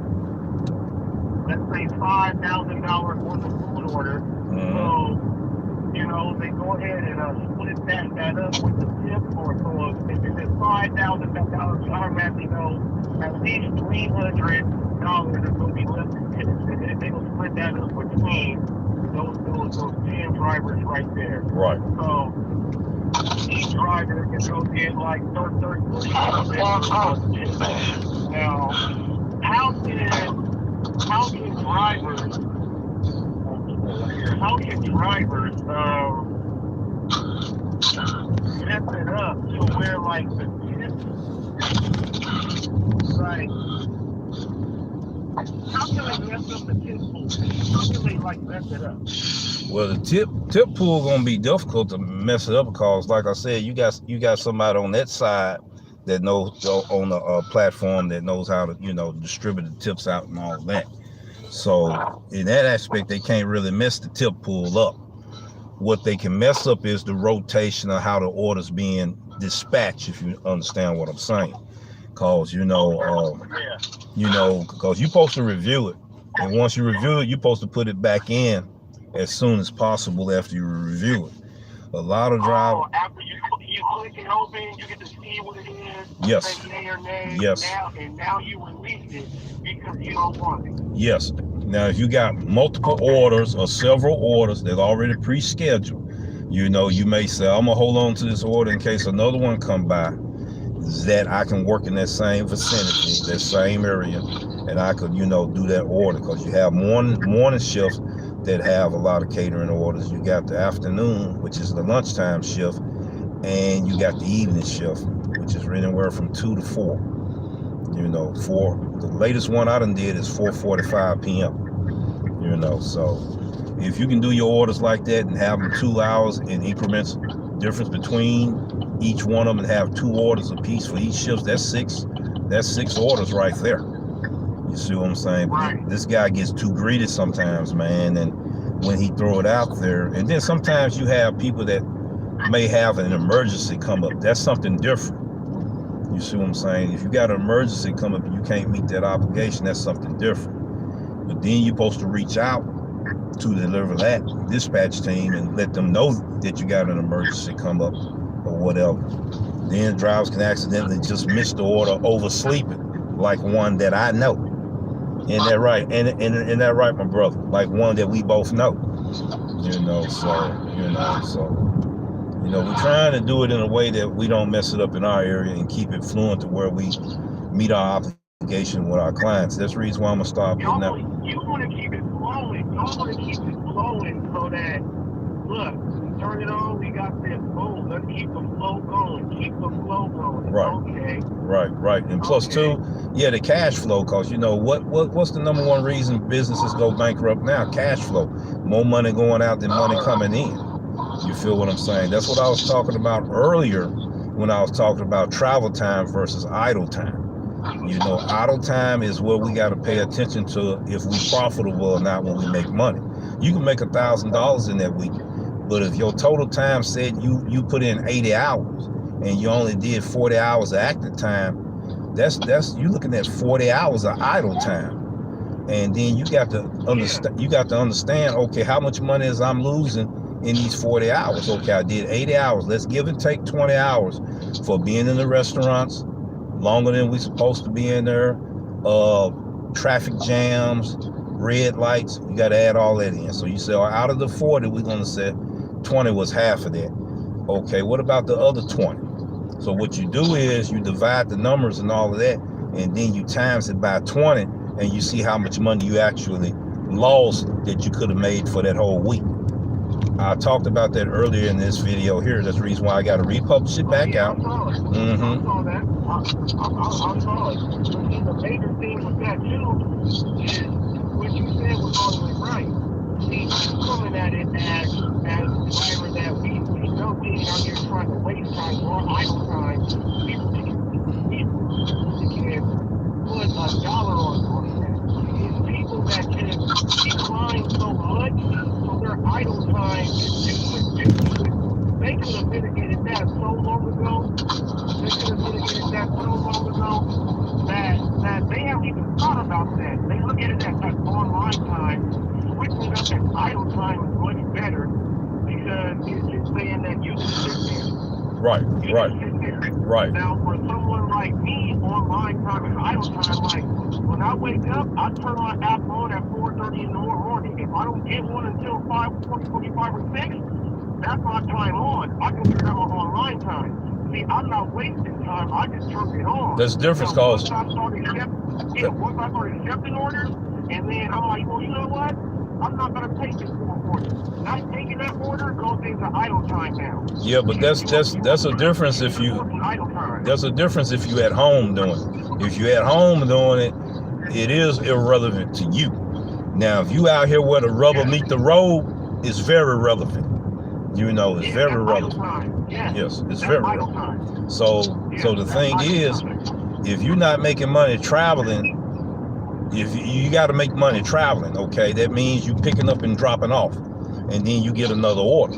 Speaker 3: $5,000 worth of food order. So, you know, they go ahead and split that up with the tip, or so if it's $5,000, automatically know at least $300 is going to be left. And they will split that up between those 10 drivers right there.
Speaker 1: Right.
Speaker 3: So each driver can go get like 30 Now, how can drivers mess it up to where like the tip, like, how can they mess up the tip pool? How can they like mess it up?
Speaker 1: Well, the tip pool gonna be difficult to mess it up because, like I said, you got somebody on that side that knows on the platform that knows how to distribute the tips out and all that. So in that aspect, they can't really mess the tip pool up. What they can mess up is the rotation of how the order's being dispatched, if you understand what I'm saying. Because because you're supposed to review it, and once you review it, you're supposed to put it back in as soon as possible after you review it. A lot of drivers.
Speaker 3: After you click it open, you get to see what it is.
Speaker 1: Yes.
Speaker 3: Say yay or nay.
Speaker 1: Yes.
Speaker 3: Now you release it because you don't want it.
Speaker 1: Yes. Now, if you got multiple orders or several orders that are already pre-scheduled, you may say, I'm gonna hold on to this order in case another one come by that I can work in that same vicinity, that same area, and I could, do that order, because you have morning shifts that have a lot of catering orders. You got the afternoon, which is the lunchtime shift, and you got the evening shift, which is anywhere from 2 to 4. The latest one I done did is 4:45 p.m. So if you can do your orders like that and have them 2 hours in increments, difference between each one of them, and have 2 orders a piece for each shift, that's 6 orders right there. You see what I'm saying? But this guy gets too greedy sometimes, man, and when he throw it out there, and then sometimes you have people that may have an emergency come up. That's something different. You see what I'm saying? If you got an emergency come up and you can't meet that obligation, that's something different. But then you're supposed to reach out to deliver that dispatch team and let them know that you got an emergency come up or whatever. Then drivers can accidentally just miss the order oversleeping, like one that I know. Isn't that right? And that right, my brother? Like one that we both know. We're trying to do it in a way that we don't mess it up in our area and keep it fluent to where we meet our obligation with our clients. That's the reason why I'm gonna start putting that.
Speaker 3: You want to keep it flowing. Y'all want to keep it flowing so that, look, turn it on, we got this, boom, let's keep the flow going. Keep the flow going.
Speaker 1: Right.
Speaker 3: Okay.
Speaker 1: Right. And plus too, the cash flow, because what's the number one reason businesses go bankrupt now? Cash flow. More money going out than money coming in. You feel what I'm saying? That's what I was talking about earlier when I was talking about travel time versus idle time. Idle time is what we got to pay attention to if we profitable or not when we make money. You can make $1,000 in that week, but if your total time said you put in 80 hours and you only did 40 hours of active time, that's you looking at 40 hours of idle time. And then you got to understand, okay, how much money is I'm losing in these 40 hours? Okay, I did 80 hours. Let's give and take 20 hours for being in the restaurants longer than we supposed to be in there. Traffic jams, red lights, you got to add all that in. So you say, out of the 40, we're going to say 20 was half of that. Okay, what about the other 20? So what you do is you divide the numbers and all of that, and then you times it by 20, and you see how much money you actually lost that you could have made for that whole week. I talked about that earlier in this video here. That's the reason why I got to republish it back out.
Speaker 3: I saw that. I saw it. And the major thing with that too is what you said was totally right. See, coming at it as a driver that we know being out here trying to waste time or idle time, people can put $1 on that. It's people that can decline so much, so their idle time is ridiculous. They could have mitigated that so long ago. That they haven't even thought about that. They look at it as that online time. Switching up that idle time is much better because it's just saying that you can sit there.
Speaker 1: Right.
Speaker 3: You can sit there there.
Speaker 1: Right.
Speaker 3: Now, for someone like me, online time and idle time, like when I wake up, I turn my app on at 4:30 in the morning. If I don't get one until 5:45 or 6, that's my time on. I consider that my online time. See, I'm not wasting time. I just turn it on.
Speaker 1: That's different,
Speaker 3: Now,
Speaker 1: cause
Speaker 3: once I started accepting orders, and then I'm like, well, you know what? I'm not gonna take this order. Not taking that order goes into idle time now.
Speaker 1: yeah, but that's a difference if you at home doing it. If you at home doing it, it is irrelevant to you. Now, if you out here where the rubber meet the road, it's very relevant. You know, it's very relevant. Yes, it's very relevant. So the thing is, if you're not making money traveling, if you got to make money traveling, okay, that means you picking up and dropping off, and then you get another order.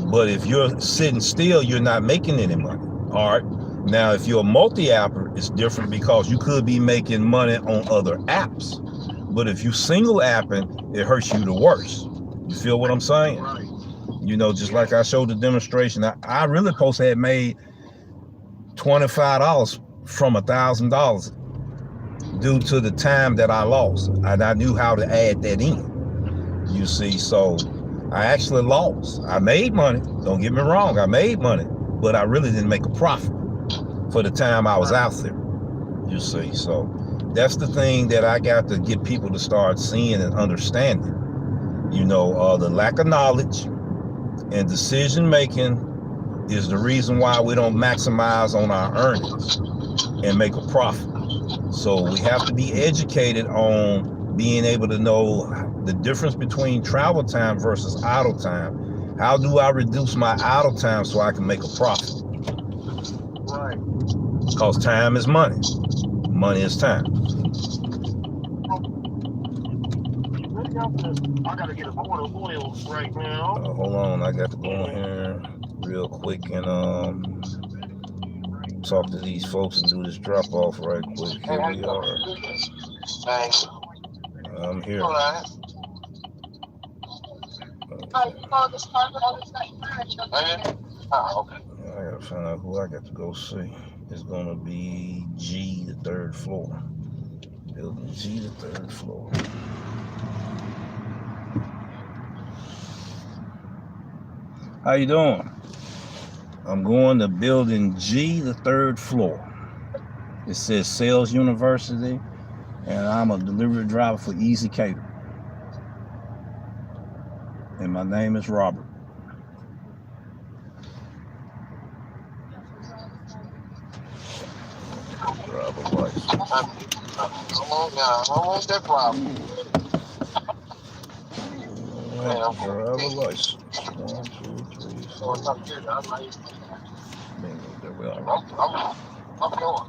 Speaker 1: But if you're sitting still, you're not making any money. All right. Now, if you're a multi-apper, it's different because you could be making money on other apps. But if you single apping, it hurts you the worst. You feel what I'm saying?
Speaker 4: Right.
Speaker 1: You know, just like I showed the demonstration, I really supposed to have made $25 from $1,000 due to the time that I lost, and I knew how to add that in. You see, so I actually lost. I made money. Don't get me wrong, I made money, but I really didn't make a profit for the time I was out there. You see, so that's the thing that I got to get people to start seeing and understanding. You know, the lack of knowledge and decision making is the reason why we don't maximize on our earnings and make a profit. So we have to be educated on being able to know the difference between travel time versus idle time. How do I reduce my idle time so I can make a profit?
Speaker 3: Right.
Speaker 1: Because time is money. Money is time.
Speaker 3: I gotta get a quart of oil right now.
Speaker 1: Hold on, I got to go in here real quick and talk to these folks and do this drop off right quick. Here we are.
Speaker 4: Thanks.
Speaker 1: I'm here.
Speaker 4: All right.
Speaker 1: Okay.
Speaker 4: Oh, okay.
Speaker 1: I gotta find out who I got to go see. It's gonna be G, the 3rd floor. Building G, the 3rd floor. How you doing? I'm going to building G, the 3rd floor. It says Sales University, and I'm a delivery driver for Easy Cater. And my name is Robert. Driver license.
Speaker 4: Almost that problem.
Speaker 1: Driver license. 1, 2, 3, 4. There we are.
Speaker 4: I'm going.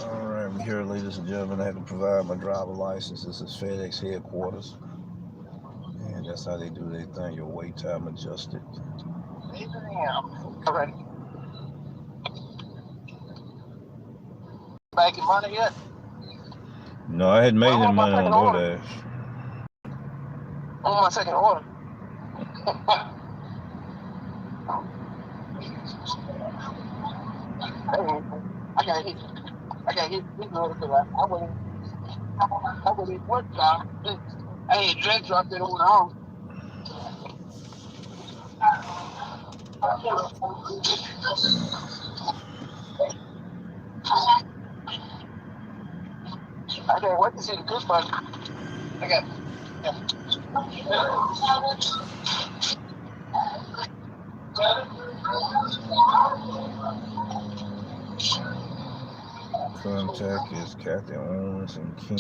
Speaker 1: All right, we're here, ladies and gentlemen. I had to provide my driver license. This is FedEx headquarters, and that's how they do their thing. Your wait time adjusted.
Speaker 5: Correct. Making money yet?
Speaker 1: No, I hadn't made any money on DoorDash.
Speaker 5: On my second order. I got hit this order because I wouldn't work job. I ain't dress dropped it on home. I can't wait to see the good fun. I got.
Speaker 1: Contact is Kathy Owens and Kim.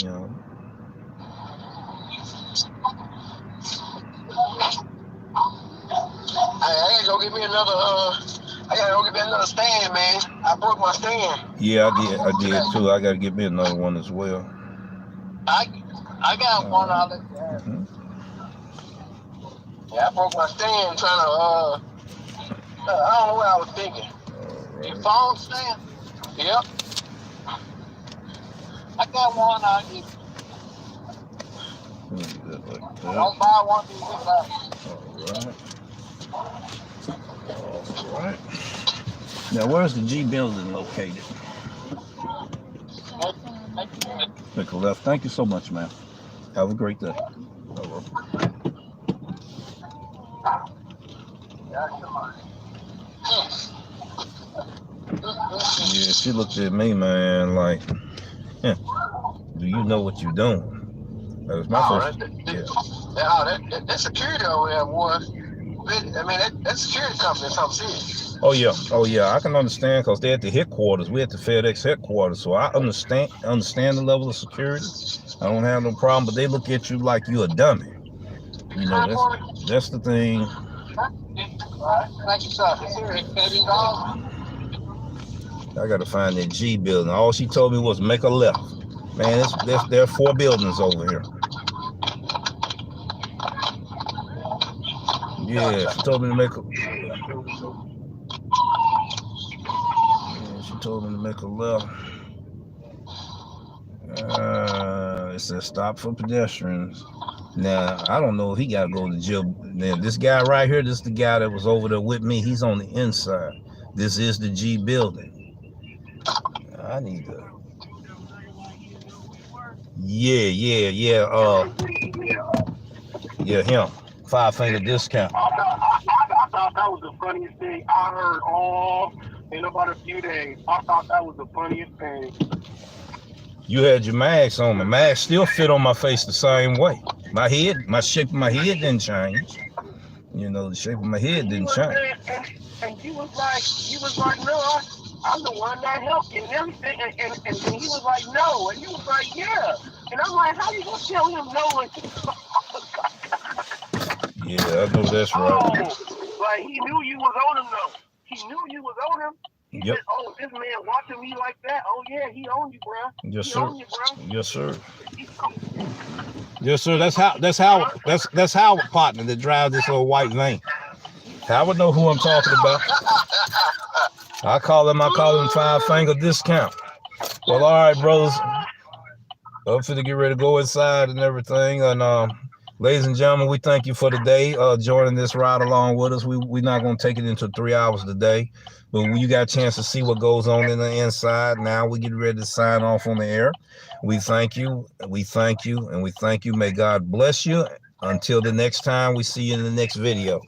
Speaker 4: I gotta go get me another. I gotta go get me another stand, man. I broke my stand.
Speaker 1: Yeah, I did too. I gotta get me another one as well.
Speaker 5: I got one out of there.
Speaker 4: Yeah, I broke my stand trying to. I don't know what I was thinking.
Speaker 5: Your phone stand?
Speaker 4: Yep.
Speaker 5: I got one out here.
Speaker 1: that like that.
Speaker 5: Don't buy one of these big bags.
Speaker 1: All right. Now, where's the G building located? Make a left. Thank you so much, man. Have a great day. Yeah, she looked at me, man, like, do you know what you're doing? That was my first.
Speaker 4: That security over there was. I mean, that security company is something serious.
Speaker 1: Oh yeah, I can understand because they're at the headquarters. We're at the FedEx headquarters, so I understand the level of security. I don't have no problem, but they look at you like you a dummy. You know, that's the thing.
Speaker 5: Thank you, sir.
Speaker 1: I gotta find that G building. All she told me was make a left. Man, there are 4 buildings over here. Yeah, she told me to make a. Yeah, she told me to make a left. It says stop for pedestrians. Now I don't know if he gotta go to jail. Now this guy right here, this is the guy that was over there with me. He's on the inside. This is the G building. I need to. Yeah. Yeah, him. 5 finger discount.
Speaker 3: I thought that was the funniest thing I heard all in about a few days. I thought that was the funniest thing.
Speaker 1: You had your mask on. My mask still fit on my face the same way. My shape of my head didn't change. You know, the shape of my head didn't change.
Speaker 3: And he was like, no, I'm the one that helped you and everything. And he was like, no. And he was like, yeah. And I'm like, how you gonna tell him no?
Speaker 1: Yeah, I know that's right.
Speaker 3: Oh, like he knew you was on him though. He knew you was on him. He said, oh, this man watching me like that. Oh yeah, he on you, bro.
Speaker 1: Yes,
Speaker 3: he
Speaker 1: sir.
Speaker 3: On you, bro.
Speaker 1: Yes, sir. Yes, sir. That's how partner that drives this little white van. I would know who I'm talking about. I call him 5 finger discount. Well, all right, brothers. I'm finna get ready to go inside and everything. And ladies and gentlemen, we thank you for today, joining this ride along with us. We're not going to take it into 3 hours today, but when you got a chance to see what goes on in the inside, now we get ready to sign off on the air. We thank you, and we thank you. May God bless you. Until the next time, we see you in the next video.